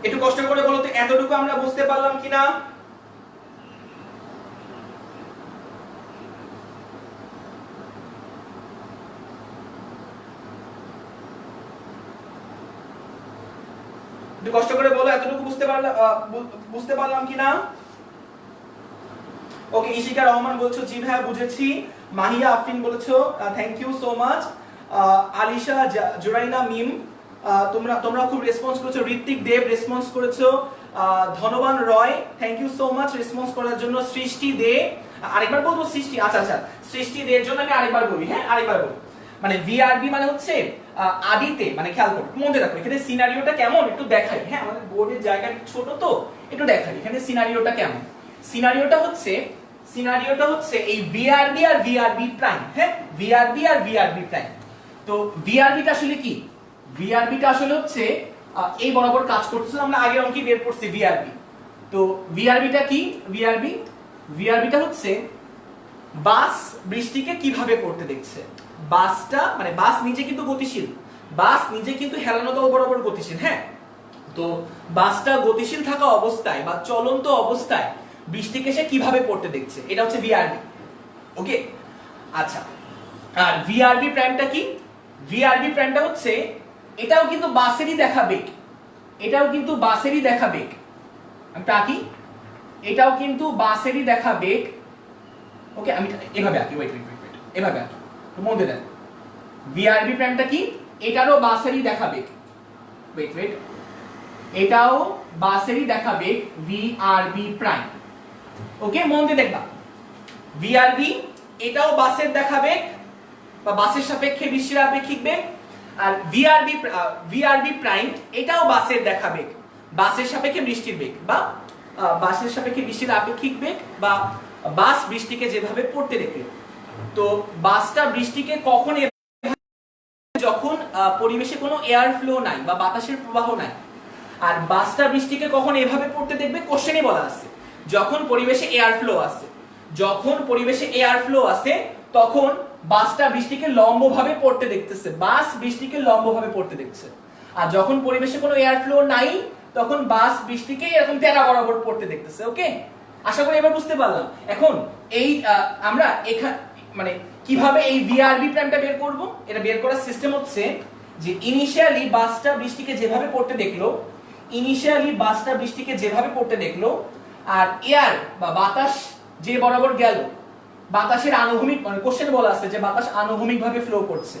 একটু কষ্ট করে বলো তো এতটুকু আমরা বুঝতে পারলাম কিনা? একটু কষ্ট করে বলো এতটুকু বুঝতে পারলাম কিনা? ওকে, ইশিকা রহমান বলছো জি ভাইয়া বুঝেছি। মাহিয়া আফরিন বলেছো থ্যাংক ইউ সো মাচ। আলিশা জুরাইনা মিম তোমরা খুব রেসপন্স করেছো। ঋত্বিক দেব রেসপন্স করেছো। Dhanaban Roy thank you so much response করার জন্য। সৃষ্টি দে, আরেকবার বলবো সৃষ্টি, আচ্ছা আচ্ছা সৃষ্টি দে এর জন্য আমি আরেকবার বলি, হ্যাঁ আরেকবার বলি। মানে ভিআরবি মানে হচ্ছে আদিতে, মানে খেয়াল করো মনে রাখো এখানে সিনারিওটা কেমন একটু দেখাই, হ্যাঁ আমাদের বোর্ডের জায়গা ছোট তো একটু দেখাই এখানে সিনারিওটা কেমন। সিনারিওটা হচ্ছে এই ভিআরবি আর ভিআরবি প্রাইম, হ্যাঁ ভিআরবি আর ভিআরবি প্রাইম। তো ভিআরবিটা আসলে কি? ভিআরবিটা আসলে হচ্ছে এই বরাবর কাজ করতেছে, আমরা আগের অঙ্কে বের করছি ভিআরবি। তো ভিআরবিটা কি? ভিআরবিটা হচ্ছে বাস বৃষ্টিকে কিভাবে পড়তে দেখছে। বাসটা মানে বাস নিজে কিন্তু গতিশীল, বাস নিজে কিন্তু হেলানো দল বরাবর গতিশীল, হ্যাঁ। তো বাসটা গতিশীল থাকা অবস্থায় বা চলন্ত অবস্থায় বৃষ্টিকে সে কিভাবে পড়তে দেখছে, এটা হচ্ছে ভিআরবি। ওকে, আচ্ছা আর ভিআরবি প্রাইমটা কি? ভিআরবি প্রাইমটা হচ্ছে এটাও কিন্তু বাসেরই দেখা বেগ, এটাও কিন্তু বাসেরই দেখা বেগ। আমি আঁকি, এটাও কিন্তু বাসেরই দেখা বেগ। ওকে, আমি এভাবে আঁকি, ওয়েট এভাবে আঁকি, মন দিয়ে দেন। ভিআরবি প্রাইমটা কি? এটারও বাসেরই দেখা বেগ, ওয়েট এটাও বাসেরই দেখা বেগ ভিআরবি প্রাইম। ওকে, মন দিয়ে দেখবা ভিআরবি এটাও বাসের দেখা বেগ বা বাসের সাপেক্ষে বৃষ্টির আপেক্ষিক বেগ, আর ভিআরবি প্রাইম এটাও বাসের দেখা বেগ, বাসের সাপেক্ষে বৃষ্টির বেগ বা বাসের সাপেক্ষে বৃষ্টির আপেক্ষিক বেগ বা বাস বৃষ্টিকে যেভাবে পড়তে দেখলো। তো বাসটা বৃষ্টিকে কখন, যখন পরিবেশে কোনো এয়ার ফ্লো নাই বা বাতাসের প্রবাহ নাই। আর বাসটা বৃষ্টিকে কখন এভাবে পড়তে দেখবে, কোশ্চেনে বলা আছে যখন পরিবেশে এয়ার ফ্লো আছে, যখন পরিবেশে এয়ার ফ্লো আছে তখন বাসটা বৃষ্টিকে লম্বভাবে পড়তে দেখতেছে, বাস বৃষ্টিকে লম্বভাবে পড়তে দেখছে। আর যখন পরিবেশে কোনো এয়ার ফ্লো নাই তখন বাস বৃষ্টিকে এরকম তেরা বরাবর পড়তে দেখতেছে। ওকে, আশা করি এবার বুঝতে পারলাম। এখন এই আমরা এখানে মানে কিভাবে এই ভিআরবি প্রাইমটা বের করব, এটা বের করার সিস্টেম হচ্ছে যে ইনিশিয়ালি বাসটা বৃষ্টিকে যেভাবে পড়তে দেখলো, আর এয়ার বা বাতাস যে বরাবর গেল, বাতাসের আনুভূমিক মানে কোশ্চেন বলা আছে যে বাতাস আনুভূমিক ভাবে ফ্লো করছে।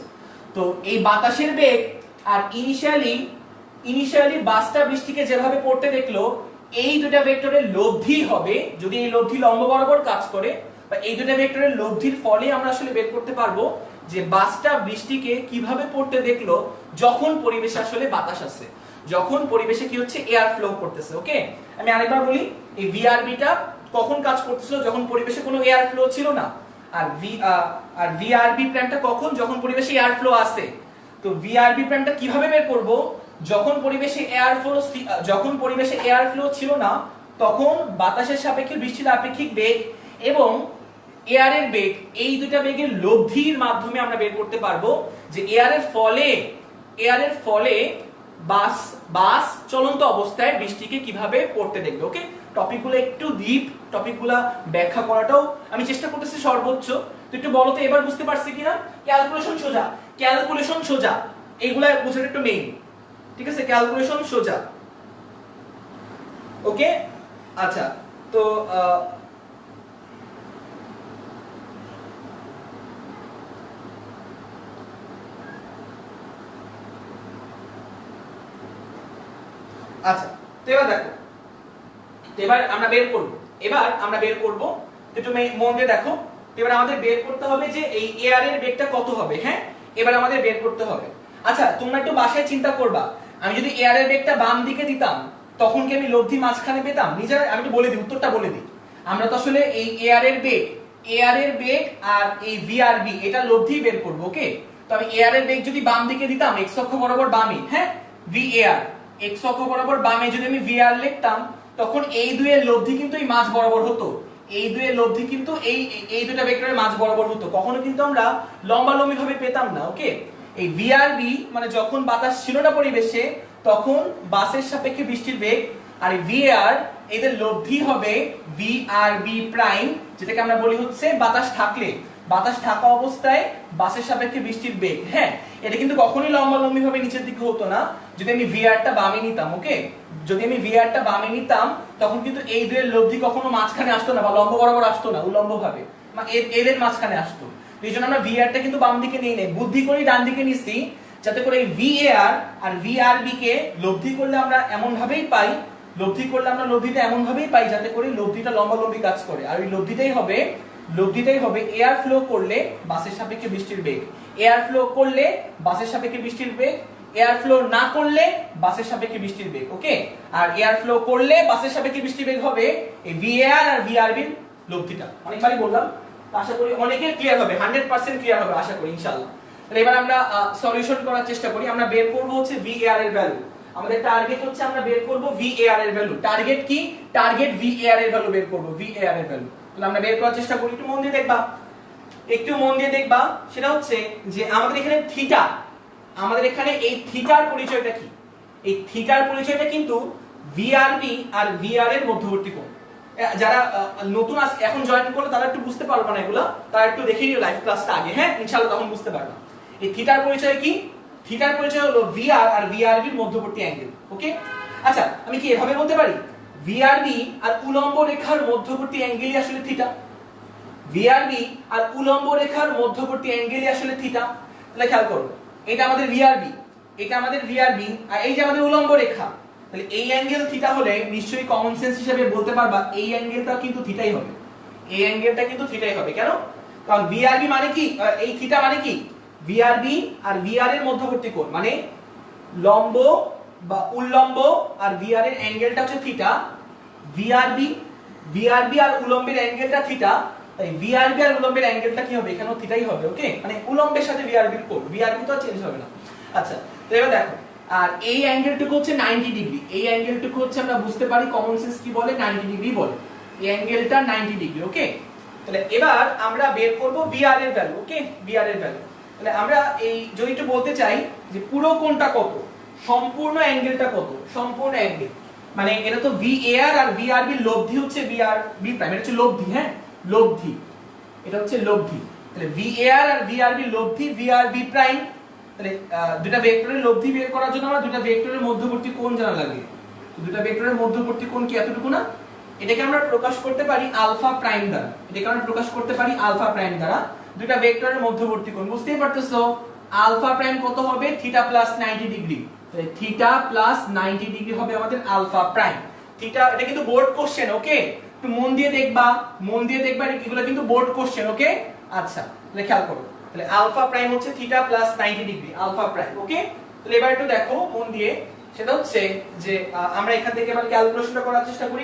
তো এই বাতাসের বেগ আর ইনিশিয়ালি বাসটা বৃষ্টিকে যেভাবে পড়তে দেখলো, এই দুটা ভেক্টরের লব্ধি হবে, যদি এই লব্ধি লম্ব বরাবর কাজ করে বা এই দুটা ভেক্টরের লব্ধির ফলে আমরা আসলে বের করতে পারবো যে বাসটা বৃষ্টিকে কিভাবে পড়তে দেখলো যখন পরিবেশে আসলে বাতাস আছে, যখন পরিবেশে কি হচ্ছে এয়ার ফ্লো করতেছে। ওকে, আমি আরেকবার বলি, এই ভিআরবিটা কখন কাজ করতেছিল, যখন পরিবেশে কোনো এয়ার ফ্লো ছিল না। আর ভিআরবি প্রাইমটা কখন, যখন পরিবেশে এয়ার ফ্লো আছে। তো ভিআরবি প্রাইমটা কিভাবে বের করব, যখন পরিবেশে এয়ার ফ্লো ছিল না তখন বাতাসের সাপেক্ষে বৃষ্টির আপেক্ষিক বেগ এবং এয়ারের বেগ, এই দুটা বেগের লব্ধির মাধ্যমে আমরা বের করতে পারবো যে এয়ারের ফলে বাস চলন্ত অবস্থায় বৃষ্টিকে কিভাবে পড়তে দেখবে। ওকে, টপিকগুলো একটু ডিপ, টপিকগুলো ব্যাখ্যা করাটাও আমি চেষ্টা করতেছি সর্বোচ্চ। তো একটু বলো তো এবার বুঝতে পারছি কিনা? ক্যালকুলেশন সোজা এইগুলা বুঝাটা একটু মেইন, ঠিক আছে? ক্যালকুলেশন সোজা। ওকে, আচ্ছা তো আচ্ছা তো এবার দেখো, এবার আমরা বের করব একটু মন দিয়ে দেখো। এবার আমাদের বের করতে হবে যে এই এয়ারের বেগটা কত হবে। হ্যাঁ, এবার আমাদের বের করতে হবে। আচ্ছা তোমরা একটু বাসায় চিন্তা করবা, আমি যদি এয়ারের বেগটা বাম দিকে দিতাম তখন কি আমি লব্ধি মাঝখানে পেতাম? নিজের আমি একটু বলে দিই, উত্তরটা বলে দিই। আমরা তো আসলে এই এয়ারের বেগ আর এই ভিআরবি এটা লব্ধি বের করব। ওকে, তো আমি এয়ারের বেগ যদি বাম দিকে দিতাম এক্স অক্ষ বরাবর বামে, হ্যাঁ ভি এয়ার, এক্স অক্ষ বরাবর বামে যদি আমি ভিআর লিখতাম তখন এই দুইয়ের লব্ধি কিন্তু এই মাঝ বরাবর হতো, এই দুইয়ের লব্ধি কিন্তু এই দুটো ভেক্টরের মাঝ বরাবর হতো, কখনো কিন্তু আমরা লম্বালম্বি ভাবে পেতাম না। ওকে, এই ভিআরবি মানে যখন বাতাস ছিল না পরিবেশে তখন বাসের সাপেক্ষে বৃষ্টির বেগ আর VAR এদের লব্ধি হবে VRB প্রাইম, যেটাকে আমরা বলি হচ্ছে বাতাস থাকলে, বাতাস থাকা অবস্থায় বাসের সাপেক্ষে বৃষ্টির বেগ। হ্যাঁ, এটা কিন্তু কখনোই লম্বালম্বি ভাবে নিচের দিকে হতো না যদি আমি VAR-টা বামে নিতাম। ওকে, যদি আমি VAR-টা বামে নিতাম তখন কিন্তু এই দুয়ের লব্ধি কখনো মাঝখানে আসতো না বা লম্ব বরাবর আসতো না, উল্লম্ব ভাবে এদের মাঝখানে আসতো। এই জন্য আমরা VAR-টা কিন্তু বাম দিকে নিয়ে নেই, বুদ্ধি করে ডান দিকে নিছি, যাতে করে এই VAR আর VRB কে লব্ধি করলে আমরা এমন ভাবেই পাই, লব্ধি করলে আমরা লব্ধিটা এমন ভাবেই পাই যাতে করে লব্ধিটা লম্বালম্বি কাজ করে। আর ওই লব্ধিটাই হবে এয়ার ফ্লো করলে বাসের সাপেক্ষে বৃষ্টির বেগ, এয়ার ফ্লো করলে বাসের সাপেক্ষে বৃষ্টির বেগ, এয়ার ফ্লো না করলে বাসের সাপেক্ষে বৃষ্টির বেগ। ওকে, আর এয়ার ফ্লো করলে বাসের সাপেক্ষে বৃষ্টির বেগ হবে এই VAR আর VRB এর লব্ধিটা। অনেকবারই বললাম, আশা করি অনেকের ক্লিয়ার হবে, 100% ক্লিয়ার হবে আশা করি ইনশাআল্লাহ। তাহলে এবার আমরা সলিউশন করার চেষ্টা করি। আমরা বের করব হচ্ছে VAR এর ভ্যালু। আমাদের টার্গেট হচ্ছে আমরা বের করব VAR এর ভ্যালু। টার্গেট কি? টার্গেট VAR এর ভ্যালু বের করব, VAR এর ভ্যালু। তাহলে আমরা বের করার চেষ্টা করি, একটু মন দিয়ে দেখবা, সেটা হচ্ছে যে আমাদের এখানে থিটা, আমাদের এখানে এই থিটার পরিচয়টা কি? এই থিটার পরিচয়টা কিন্তু VRB আর VR এর মধ্যবর্তী কোণ। যারা নতুন এখন জয়েন করলো তারা একটু বুঝতে পারবে না এগুলো, তারা একটু দেখে নিও লাইভ ক্লাসটা আগে। হ্যাঁ, ইনশাআল্লাহ তখন বুঝতে পারবে। এই থিটার পরিচয় কি? থিটার পরিচয় হলো VR আর VRB এর মধ্যবর্তী অ্যাঙ্গেল। ওকে, আচ্ছা আমি কি এভাবে বলতে পারি VRB আর উলম্ব রেখার মধ্যবর্তী অ্যাঙ্গেলই আসলে থিটা? VRB আর উলম্ব রেখার মধ্যবর্তী অ্যাঙ্গেলই আসলে থিটা। তাহলে খেয়াল করো, এটা আমাদের VRB, এটা আমাদের VRB, আর এই যে আমাদের উলম্ব রেখা, তাহলে এই অ্যাঙ্গেল থিটা হলে নিশ্চয়ই কমন সেন্স হিসেবে বলতে পারবা এই অ্যাঙ্গেলটা কিন্তু থিটাই হবে, এই অ্যাঙ্গেলটা কিন্তু থিটাই হবে। কেন? কারণ VRB মানে কি, এই থিটা মানে কি, VRB আর VR এর মধ্যবর্তী কোণ, মানে লম্ব বা উল্লম্ব আর VR এর অ্যাঙ্গেলটা হচ্ছে থিটা। VRB আর উলম্বের অ্যাঙ্গেলটা থিটা, তাই VRB আর উলম্বের অ্যাঙ্গেলটা কি হবে? এখানেও থিটাই হবে। ওকে, মানে উলম্বের সাথে VRB এর কোণ, VRB তো চেঞ্জ হবে না। আচ্ছা, তো এবার দেখো, আর এই অ্যাঙ্গেলটুকু হচ্ছে 90 ডিগ্রি, এই অ্যাঙ্গেলটুকু হচ্ছে আমরা বুঝতে পারি কমন সেন্স কি বলে, 90 ডিগ্রি বলে। এই অ্যাঙ্গেলটা 90 ডিগ্রি। ওকে, তাহলে এবার আমরা বের করব VR এর ভ্যালু। ওকে, VR এর ভ্যালু। তাহলে আমরা এই যদি একটু বলতে চাই যে পুরো কোণটা কত, সম্পূর্ণ অ্যাঙ্গেলটা কত, সম্পূর্ণ অ্যাঙ্গেল মানে এটা তো VAR আর VRB লব্ধি হচ্ছে VRB প্রাইম, এটা হচ্ছে লব্ধি। হ্যাঁ, লব্ধি, এটা হচ্ছে লব্ধি। তাহলে VAR আর VRB লব্ধি VRB প্রাইম। তাহলে দুটো ভেক্টরের লব্ধি বের করার জন্য আমরা দুটো ভেক্টরের মধ্যবর্তী কোণ জানা লাগে। দুটো ভেক্টরের মধ্যবর্তী কোণ কি এতটুকু না? এটাকে আমরা প্রকাশ করতে পারি আলফা প্রাইম দ্বারা, এটাকে আমরা প্রকাশ করতে পারি আলফা প্রাইম দ্বারা। দুটো ভেক্টরের মধ্যবর্তী কোণ বুঝতেই পারতেছো, আলফা প্রাইম কত হবে? Theta plus 90 degree. তাহলে থিটা প্লাস 90 ডিগ্রি হবে আমাদের আলফা প্রাইম। থিটা, এটা কিন্তু বোর্ড কোশ্চেন। ওকে, একটু মন দিয়ে দেখবা, এগুলো কিন্তু বোর্ড কোশ্চেন। ওকে, আচ্ছা তাহলে খেয়াল করো, তাহলে আলফা প্রাইম হচ্ছে theta plus 90 degree, alpha prime. Okay, তাহলে এবার একটু দেখো মন দিয়ে, সেটা হচ্ছে যে আমরা এখান থেকে এবার ক্যালকুলেশনটা করার চেষ্টা করি,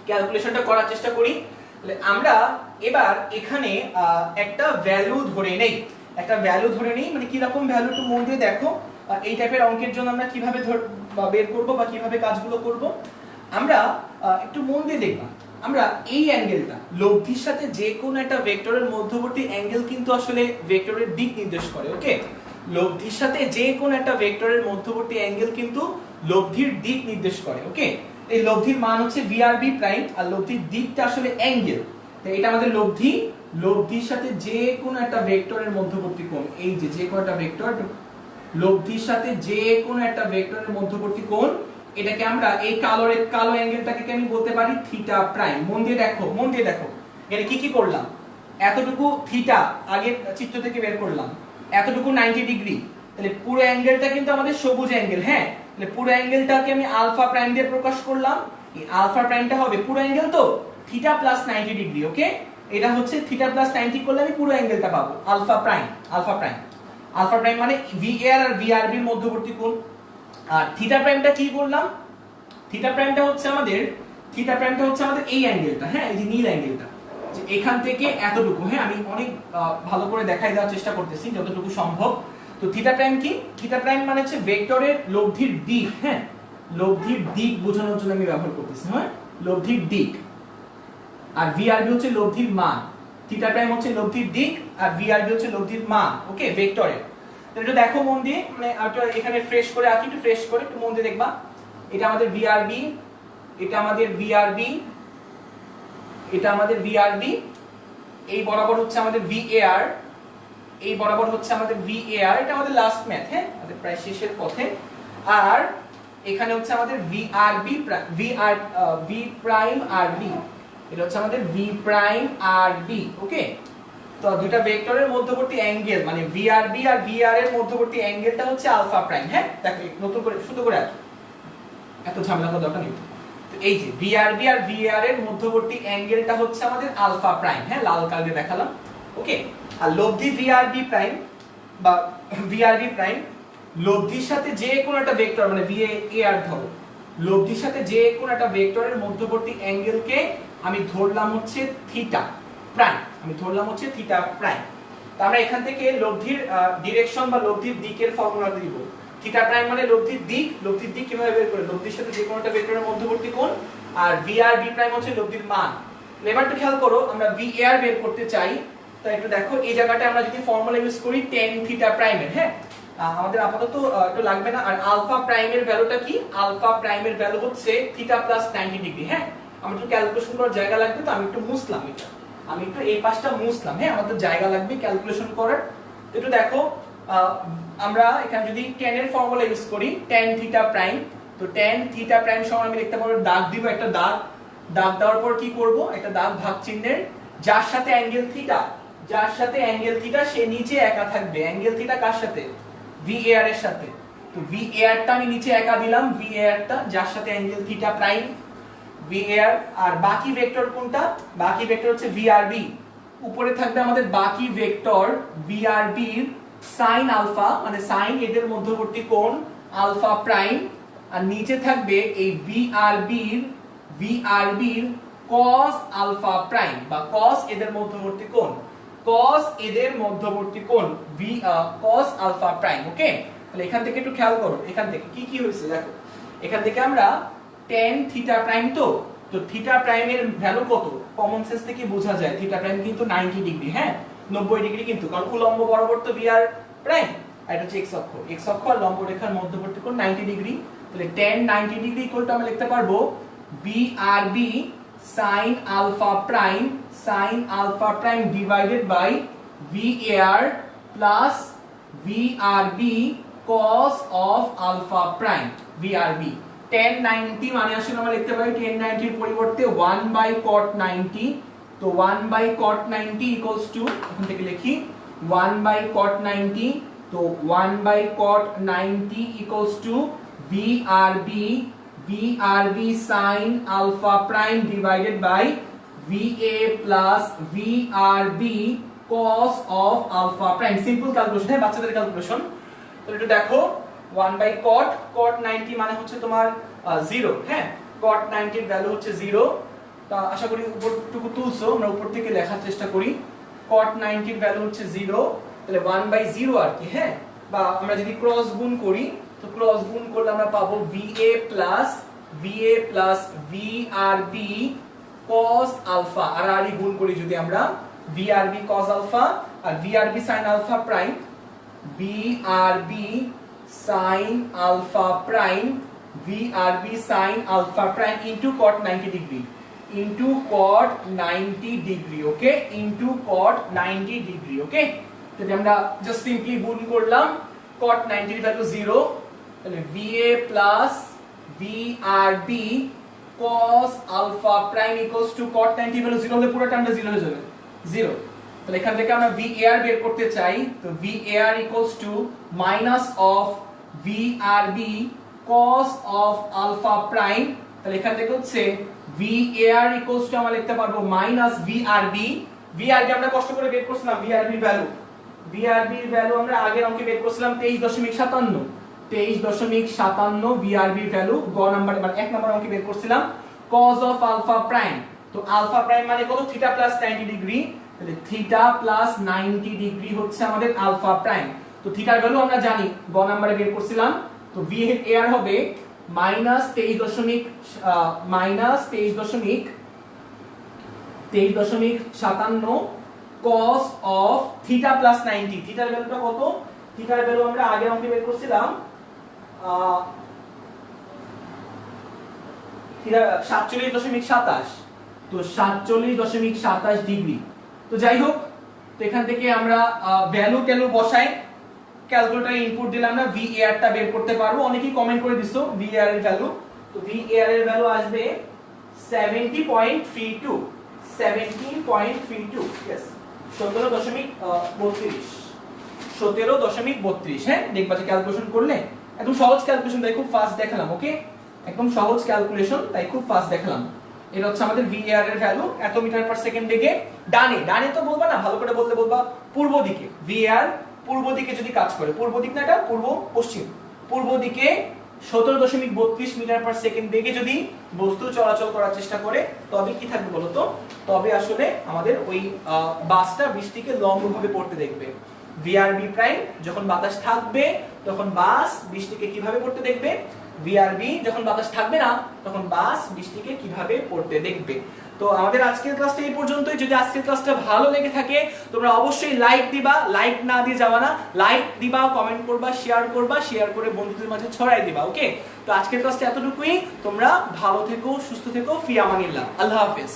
ক্যালকুলেশনটা করার চেষ্টা করি। তাহলে আমরা এবার এখানে একটা ভ্যালু ধরে নেই, মানে কি রকম ভ্যালু একটু মন দিয়ে দেখো। এই টাইপের অঙ্কের জন্য আমরা কিভাবে বের করব বা কিভাবে কাজগুলো করব আমরা একটু মন দিয়ে দেখবা। আমরা এই অ্যাঙ্গেলটা লব্ধির সাথে যে কোনো একটা ভেক্টরের মধ্যবর্তী অ্যাঙ্গেল কিন্তু আসলে ভেক্টরের দিক নির্দেশ করে। ওকে, লব্ধির সাথে যে কোনো একটা ভেক্টরের মধ্যবর্তী অ্যাঙ্গেল কিন্তু লব্ধির দিক নির্দেশ করে। ওকে, এই লব্ধির মান হচ্ছে VRB প্রাইম আর লব্ধির দিকটা আসলে অ্যাঙ্গেল। তো এটা আমাদের লব্ধির সাথে যে কোনো একটা ভেক্টরের মধ্যবর্তী কোণ, এই যে কোনো একটা ভেক্টর লব্ধির সাথে যে কোনো একটা ভেক্টরের মধ্যবর্তী কোণ, এটাকে আমরা এই কালো অ্যাঙ্গেলটাকে আমি বলতে পারি থিটা প্রাইম। মন দিয়ে দেখো এটা কি করলাম, এতটুকু থিটা আগের চিত্র থেকে বের করলাম, এতটুকু 90 ডিগ্রি। তাহলে পুরো অ্যাঙ্গেলটা কিন্তু আমাদের সবুজ অ্যাঙ্গেল। হ্যাঁ, তাহলে পুরো অ্যাঙ্গেলটাকে আমি আলফা প্রাইম দিয়ে প্রকাশ করলাম। এই আলফা প্রাইমটা হবে পুরো অ্যাঙ্গেল তো থিটা প্লাস 90 ডিগ্রি। ওকে, এটা হচ্ছে থিটা প্লাস 90 করলে আমি পুরো অ্যাঙ্গেলটা পাবো আলফা প্রাইম মানে VAR আর VRB এর মধ্যবর্তী কোণ। আর থিটা প্রাইমটা কি বললাম, থিটা প্রাইমটা হচ্ছে আমাদের এই অ্যাঙ্গেলটা। হ্যাঁ, এই যে নীল অ্যাঙ্গেলটা, যে এখান থেকে এতটুকু। হ্যাঁ, আমি অনেক ভালো করে দেখাই দেওয়ার চেষ্টা করতেছি যতটুকু সম্ভব। তো থিটা প্রাইম কি? থিটা প্রাইম মানে হচ্ছে ভেক্টরের লব্ধির দিক। হ্যাঁ, লব্ধির দিক বোঝানোর জন্য আমি ব্যবহার করতেছি। হ্যাঁ, লব্ধির দিক। আর VRB হচ্ছে লব্ধির মান। থিটা প্রাইম হচ্ছে লব্ধির দিক আর VRB হচ্ছে লব্ধির মান। ওকে, ভেক্টরের। তো একটু দেখো মন দিয়ে, মানে একটু এখানে ফ্রেশ করে আঁকি, একটু ফ্রেশ করে একটু মন দিয়ে দেখবা। এটা আমাদের ভিআরবি, এটা আমাদের ভিআরবি, এটা আমাদের ভিআরবি, এই বরাবর হচ্ছে আমাদের ভিএআর, এই বরাবর হচ্ছে আমাদের ভিএআর, এটা আমাদের লাস্ট ম্যাথ, হ্যাঁ আমাদের প্রায় শেষের পথে। আর এখানে হচ্ছে আমাদের ভিআরবি, ভি প্রাইম আরবি, এটা হচ্ছে আমাদের ভি প্রাইম আরবি। ওকে, তো দুইটা ভেক্টরের মধ্যবর্তী অ্যাঙ্গেল মানে ভিআরবি আর ভিআর এর মধ্যবর্তী অ্যাঙ্গেলটা হচ্ছে আলফা প্রাইম। হ্যাঁ দেখো নতুন করে শুধু করে আঁকি, এত ঝামেলা করার দরকার নেই। তো এই যে ভিআরবি আর ভিআর এর মধ্যবর্তী অ্যাঙ্গেলটা হচ্ছে আমাদের আলফা প্রাইম, হ্যাঁ লাল কালারে দেখালাম। ওকে, আর লব্ধি ভিআরবি প্রাইম বা ভিআরবি প্রাইম লব্ধির সাথে যে কোনো একটা ভেক্টর মানে ভিএআর ধরো, লব্ধির সাথে যে কোনো একটা ভেক্টরের মধ্যবর্তী অ্যাঙ্গেলকে আমি ধরলাম হচ্ছে থিটা প্রাইম, আমি ধরলাম হচ্ছে থিটা প্রাইম। তো আমরা এখান থেকে লব্ধির ডিরেকশন বা লব্ধির দিকের ফর্মুলাটা দিব। থিটা প্রাইম মানে লব্ধির দিক, লব্ধির দিক কিভাবে বের করে, লব্ধির সাথে যে কোনো একটা ভেক্টরের মধ্যবর্তী কোণ, আর ভিআর বি প্রাইম হচ্ছে লব্ধির মান। এবার একটু খেয়াল করো, আমরা ভিএআর বের করতে চাই, তো একটু দেখো এই জায়গাটা আমরা যদি ফর্মুলা ইউজ করি tan থিটা প্রাইমের, হ্যাঁ আমাদের আপাতত একটু লাগবে না। আর আলফা প্রাইমের ভ্যালুটা কি, আলফা প্রাইমের ভ্যালু হচ্ছে থিটা প্লাস 90 ডিগ্রি। হ্যাঁ আমরা একটু ক্যালকুলেশন করার জায়গা লাগবে, তো আমি একটু মুছলাম এটা, আমি একটু এই পাশটা মুছলাম। হ্যাঁ আমাদের জায়গা লাগবে ক্যালকুলেশন করার। একটু দেখো আমরা এখানে যদি tan এর ফর্মুলা ইউজ করি tan থিটা প্রাইম, তো tan থিটা প্রাইম সমান আমি লিখতে পারবো, দাগ দিব একটা দাগ, দাগ দেওয়ার পর কি করব, একটা দাগ ভাগ চিহ্নের, যার সাথে অ্যাঙ্গেল থিটা, যার সাথে অ্যাঙ্গেল থিটা সে নিচে একা থাকবে। অ্যাঙ্গেল থিটা কার সাথে, ভিএআর এর সাথে, তো ভিএআর টা আমি নিচে একা দিলাম, ভিএআর টা যার সাথে অ্যাঙ্গেল থিটা প্রাইম ভিএআর। আর বাকি ভেক্টর কোনটা, বাকি ভেক্টর হচ্ছে ভিআরবি, উপরে থাকবে আমাদের বাকি ভেক্টর ভিআরবি এর sin আলফা মানে sin এদের মধ্যবর্তী কোণ আলফা প্রাইম, আর নিচে থাকবে এই ভিআরবি এর cos আলফা প্রাইম বা cos এদের মধ্যবর্তী কোণ, cos এদের মধ্যবর্তী কোণ cos আলফা প্রাইম। ওকে, তাহলে এখান থেকে একটু খেয়াল করো, এখান থেকে কি কি হয়েছে দেখো, এখান থেকে আমরা tan থিটা প্রাইম, তো থিটা প্রাইমের ভ্যালু কত, কমন সেন্স থেকে বোঝা যায় থিটা প্রাইম কিন্তু 90 ডিগ্রি, হ্যাঁ 90 ডিগ্রি কিন্তু, কারণ উলম্ব বরাবর তো ভিআর প্রাইম, আর এটা হচ্ছে x অক্ষ আর লম্ব রেখার মধ্যবর্তী কোণ 90 ডিগ্রি। তাহলে tan 90 ডিগ্রি ইকুয়াল টু আমরা লিখতে পারবো VRB sin alpha prime divided by VAR plus VRB cos of alpha prime VRB. tan 90 মানে আসলে আমরা লিখতে পারি tan 90 এর পরিবর্তে 1 বাই cot 90, তো 1 বাই cot 90 ইকুয়ালস টু, এখান থেকে লিখি 1 বাই cot 90, তো 1 by cot 90 equals to VRB sin alpha prime divided by VA plus VRB cos of alpha prime. Simple calculation, হ্যাঁ বাচ্চাদের ক্যালকুলেশন। তো একটু দেখো 1 বাই cot 90 মানে হচ্ছে তোমার 0, হ্যাঁ cot 90 এর ভ্যালু হচ্ছে 0। তা আশা করি উপরটুকু তুলছো, আমরা উপর থেকে লেখার চেষ্টা করি। cot 90 এর ভ্যালু হচ্ছে 0, তাহলে 1 বাই 0 আর কি, হ্যাঁ বা আমরা যদি ক্রস গুণ করি, তো ক্রস গুণ করলে আমরা পাবো VA plus VRB cos alpha, আর আর গুণ করি যদি আমরা VRB cos আলফা আর VRB sin alpha prime, VRB sin alpha prime into cot 90 degree okay, into cot 90 degree okay. তাহলে আমরা জাস্ট সিম্পলি গুণ করলাম, cot 90 এর ভ্যালু 0, তাহলে VA plus VRB cos alpha prime equals to cot 90 value 0 হলে পুরো টার্মটা 0 হয়ে যাবে 0। তাহলে এখান থেকে আমরা VAR বের করতে চাই, তো VAR equals to minus of VRB cos of alpha prime, তাহলে এখান থেকে হচ্ছে VAR ইকুয়ালস টু আমরা লিখতে পারবো মাইনাস VRB আমরা কষ্ট করে বের করছিলাম, VRB এর ভ্যালু আমরা আগের অঙ্কে বের করছিলাম 23.57 VRB এর ভ্যালু, গ নাম্বার মানে 1 নাম্বার অঙ্কে বের করছিলাম cos অফ আলফা প্রাইম, তো আলফা প্রাইম মানে কত, থিটা প্লাস 90 ডিগ্রি, তাহলে থিটা প্লাস 90 ডিগ্রি হচ্ছে আমাদের আলফা প্রাইম। তো থিটার ভ্যালু আমরা জানি, গ নাম্বারে বের করছিলাম, তো VAR হবে minus 23.57 cos of theta plus 90, থিটার ভ্যালুটা কত থিটার ভ্যালু আমরা আগের অঙ্কে বের করছিলাম থিটা 47.27, তো 47.27 ডিগ্রি। তো যাই হোক, তো এখান থেকে আমরা ভ্যালু বসাই, ক্যালকুলেটরে ইনপুট দিলে আমরা VAR টা বের করতে পারবো। অনেকেই কমেন্ট করে দিছো VAR এর ভ্যালু, তো VAR এর ভ্যালু আসবে 70.32, 17.32, यस 17.32, 17.32। হ্যাঁ, দেখবা যে ক্যালকুলেশন করলে একদম সহজ ক্যালকুলেশন, তাই খুব ফাস্ট দেখালাম। ওকে, একদম সহজ ক্যালকুলেশন, তাই খুব ফাস্ট দেখালাম। এটা হচ্ছে আমাদের VAR এর ভ্যালু, এত মিটার পার সেকেন্ড দিকে। ডানে তো বলবা না, ভালো করে বলতে বলবা পূর্ব দিকে। VAR পূর্ব দিকে যদি কাজ করে, পূর্ব দিক না, এটা পূর্ব পশ্চিম, পূর্ব দিকে 17.32 মিটার পার সেকেন্ড বেগে যদি বস্তু চলাচল করার চেষ্টা করে, তবে কি থাকবে বলতো? তবে আসলে আমাদের ওই বাসটা বৃষ্টিকে লম্বভাবে পড়তে দেখবে। VRB প্রাইম যখন বাতাস থাকবে তখন বাস বৃষ্টিকে কিভাবে পড়তে দেখবে, VRB যখন বাতাস থাকবে না তখন বাস বৃষ্টিকে কিভাবে পড়তে দেখবে। তো আমাদের আজকের ক্লাসটা এই পর্যন্তই। যদি আজকের ক্লাসটা ভালো লেগে থাকে তোমরা অবশ্যই লাইক দিবা, লাইক না দিয়ে যাবা না, লাইক দিবা, কমেন্ট করবা, শেয়ার করে বন্ধুদের মাঝে ছড়াই দিবা। ওকে, তো আজকের ক্লাসটা এতটুকুই। তোমরা ভালো থেকো, সুস্থ থেকো, ফি আমানিল্লাহ, আল্লাহ হাফেজ।